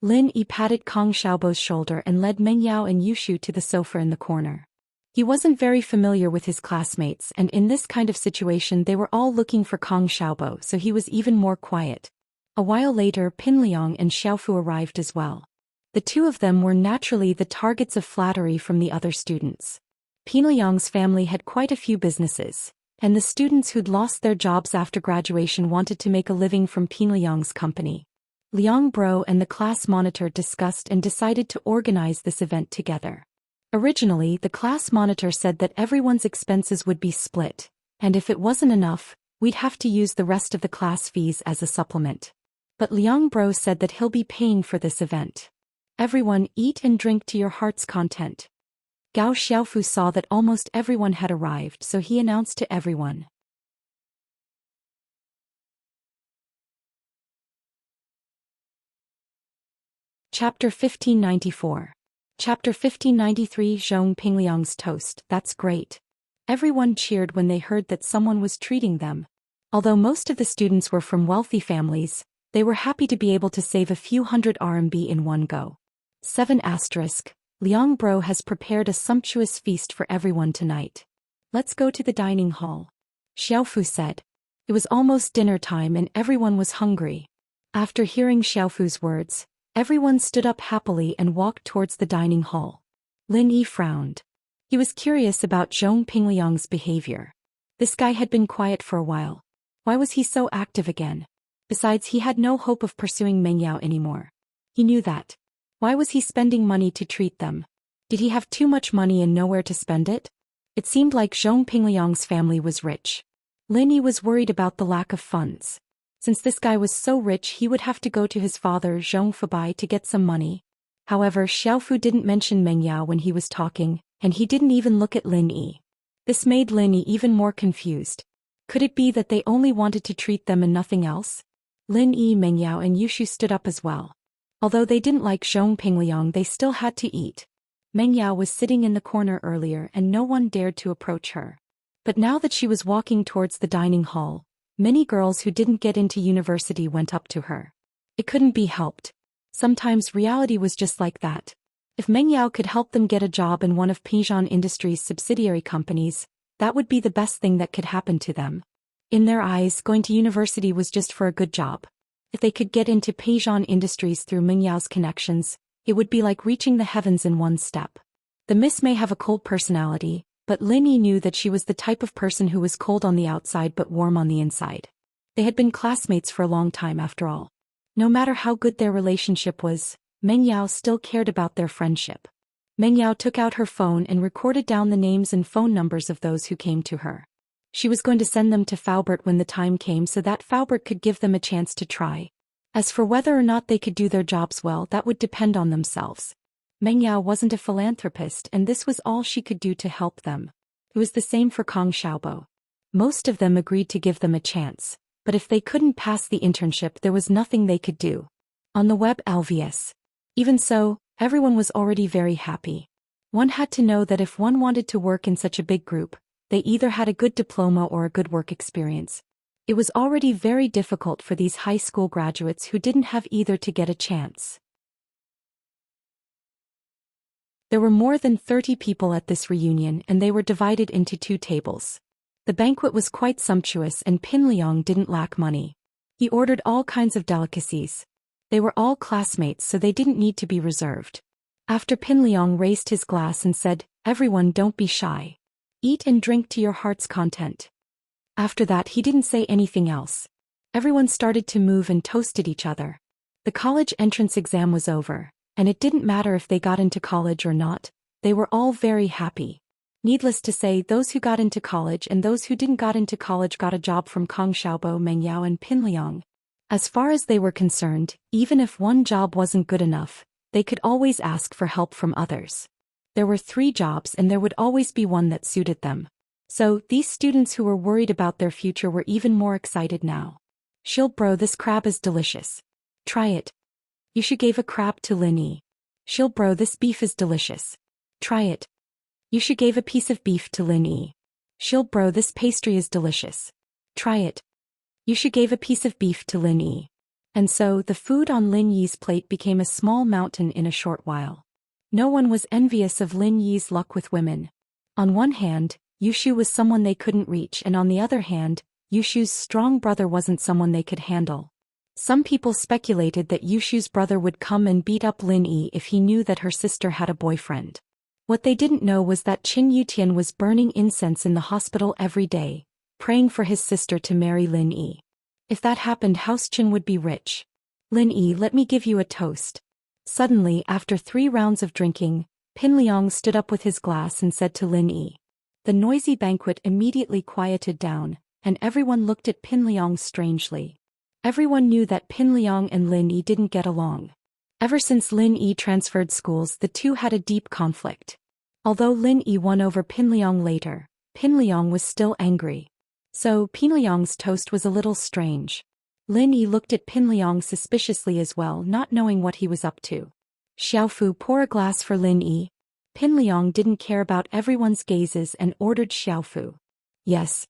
S1: Lin Yi patted Kong Xiaobo's shoulder and led Meng Yao and Yushu to the sofa in the corner. He wasn't very familiar with his classmates, and in this kind of situation they were all looking for Kong Xiaobo, so he was even more quiet. A while later, Pin Liang and Xiaofu arrived as well. The two of them were naturally the targets of flattery from the other students. Pin Liang's family had quite a few businesses, and the students who'd lost their jobs after graduation wanted to make a living from Pin Liang's company. Liang Bro and the class monitor discussed and decided to organize this event together. Originally, the class monitor said that everyone's expenses would be split, and if it wasn't enough, we'd have to use the rest of the class fees as a supplement. But Liang Bro said that he'll be paying for this event. Everyone eat and drink to your heart's content. Gao Xiaofu saw that almost everyone had arrived, so he announced to everyone. Chapter 1594. Chapter 1593. Zhong Pingliang's toast. That's great. Everyone cheered when they heard that someone was treating them. Although most of the students were from wealthy families, They were happy to be able to save a few hundred RMB in one go. 7 asterisk. Liang Bro has prepared a sumptuous feast for everyone tonight. Let's go to the dining hall. Xiaofu said. It was almost dinner time and everyone was hungry. After hearing Xiaofu's words, everyone stood up happily and walked towards the dining hall. Lin Yi frowned. He was curious about Zhong Pingliang's behavior. This guy had been quiet for a while. Why was he so active again? Besides, he had no hope of pursuing Meng Yao anymore. He knew that. Why was he spending money to treat them? Did he have too much money and nowhere to spend it? It seemed like Zhong Pingliang's family was rich. Lin Yi was worried about the lack of funds. Since this guy was so rich, he would have to go to his father Zhong Fubai to get some money. However, Xiaofu didn't mention Meng Yao when he was talking, and he didn't even look at Lin Yi. This made Lin Yi even more confused. Could it be that they only wanted to treat them and nothing else? Lin Yi, Meng Yao and Yushu stood up as well. Although they didn't like Zhong Pingliang, they still had to eat. Meng Yao was sitting in the corner earlier and no one dared to approach her. But now that she was walking towards the dining hall, many girls who didn't get into university went up to her. It couldn't be helped. Sometimes reality was just like that. If Meng Yao could help them get a job in one of Pigeon Industries' subsidiary companies, that would be the best thing that could happen to them. In their eyes, going to university was just for a good job. If they could get into Pigeon Industries through Meng Yao's connections, it would be like reaching the heavens in one step. The miss may have a cold personality, but Lin Yi knew that she was the type of person who was cold on the outside but warm on the inside. They had been classmates for a long time after all. No matter how good their relationship was, Meng Yao still cared about their friendship. Meng Yao took out her phone and recorded down the names and phone numbers of those who came to her. She was going to send them to Faubert when the time came so that Faubert could give them a chance to try. As for whether or not they could do their jobs well, that would depend on themselves. Meng Yao wasn't a philanthropist and this was all she could do to help them. It was the same for Kong Xiaobo. Most of them agreed to give them a chance, but if they couldn't pass the internship there was nothing they could do. On the web LVS. Even so, everyone was already very happy. One had to know that if one wanted to work in such a big group, they either had a good diploma or a good work experience. It was already very difficult for these high school graduates who didn't have either to get a chance. There were more than 30 people at this reunion and they were divided into 2 tables. The banquet was quite sumptuous and Pin Liang didn't lack money. He ordered all kinds of delicacies. They were all classmates so they didn't need to be reserved. After Pin Liang raised his glass and said, "Everyone don't be shy. Eat and drink to your heart's content." After that he didn't say anything else. Everyone started to move and toasted each other. The college entrance exam was over, and it didn't matter if they got into college or not, they were all very happy. Needless to say, those who got into college and those who didn't got into college got a job from Kong Xiaobo, Meng Yao and Pin Liang. As far as they were concerned, even if one job wasn't good enough, they could always ask for help from others. There were 3 jobs and there would always be one that suited them. So, these students who were worried about their future were even more excited now. "Shield bro, this crab is delicious. Try it." Yushu gave a crab to Lin Yi. "Shield bro, this beef is delicious. Try it." Yushu gave a piece of beef to Lin Yi. "Shield bro, this pastry is delicious. Try it." Yushu gave a piece of beef to Lin Yi. And so, the food on Lin Yi's plate became a small mountain in a short while. No one was envious of Lin Yi's luck with women. On one hand, Yushu was someone they couldn't reach and on the other hand, Yushu's strong brother wasn't someone they could handle. Some people speculated that Yushu's brother would come and beat up Lin Yi if he knew that her sister had a boyfriend. What they didn't know was that Qin Yutian was burning incense in the hospital every day, praying for his sister to marry Lin Yi. If that happened, House Qin would be rich. "Lin Yi, let me give you a toast." Suddenly, after 3 rounds of drinking, Pin Liang stood up with his glass and said to Lin Yi. The noisy banquet immediately quieted down, and everyone looked at Pin Liang strangely. Everyone knew that Pin Liang and Lin Yi didn't get along. Ever since Lin Yi transferred schools, the two had a deep conflict. Although Lin Yi won over Pin Liang later, Pin Liang was still angry. So, Pin Liang's toast was a little strange. Lin Yi looked at Pin Liang suspiciously as well, not knowing what he was up to. "Xiaofu, pour a glass for Lin Yi." Pin Liang didn't care about everyone's gazes and ordered Xiaofu. "Yes."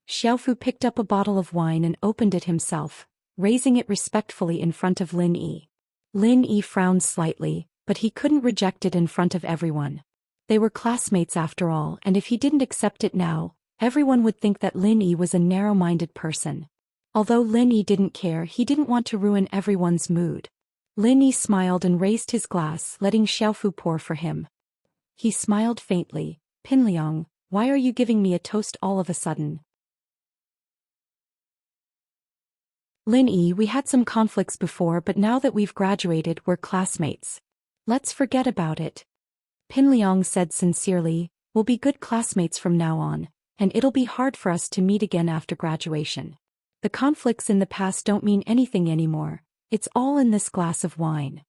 S1: Xiaofu picked up a bottle of wine and opened it himself, raising it respectfully in front of Lin Yi. Lin Yi frowned slightly, but he couldn't reject it in front of everyone. They were classmates after all, and if he didn't accept it now, everyone would think that Lin Yi was a narrow-minded person. Although Lin Yi didn't care, he didn't want to ruin everyone's mood. Lin Yi smiled and raised his glass, letting Xiaofu pour for him. He smiled faintly. Pinliang, why are you giving me a toast all of a sudden? Lin Yi, we had some conflicts before, but now that we've graduated, we're classmates. Let's forget about it. Pinliang said sincerely, we'll be good classmates from now on, and it'll be hard for us to meet again after graduation. The conflicts in the past don't mean anything anymore. It's all in this glass of wine.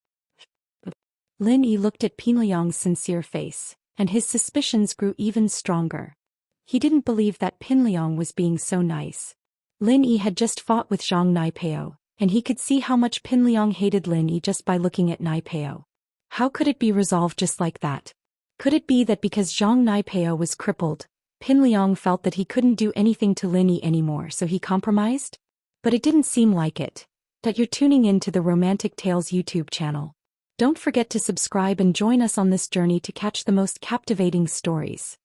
S1: Lin Yi looked at Pinliang's sincere face, and his suspicions grew even stronger. He didn't believe that Pinliang was being so nice. Lin Yi had just fought with Zhang Naipeo, and he could see how much Pinliang hated Lin Yi just by looking at Naipeo. How could it be resolved just like that? Could it be that because Zhang Naipeo was crippled, Pinliang felt that he couldn't do anything to Lin Yi anymore, so he compromised? But it didn't seem like it. That you're tuning in to the Romantic Tales YouTube channel. Don't forget to subscribe and join us on this journey to catch the most captivating stories.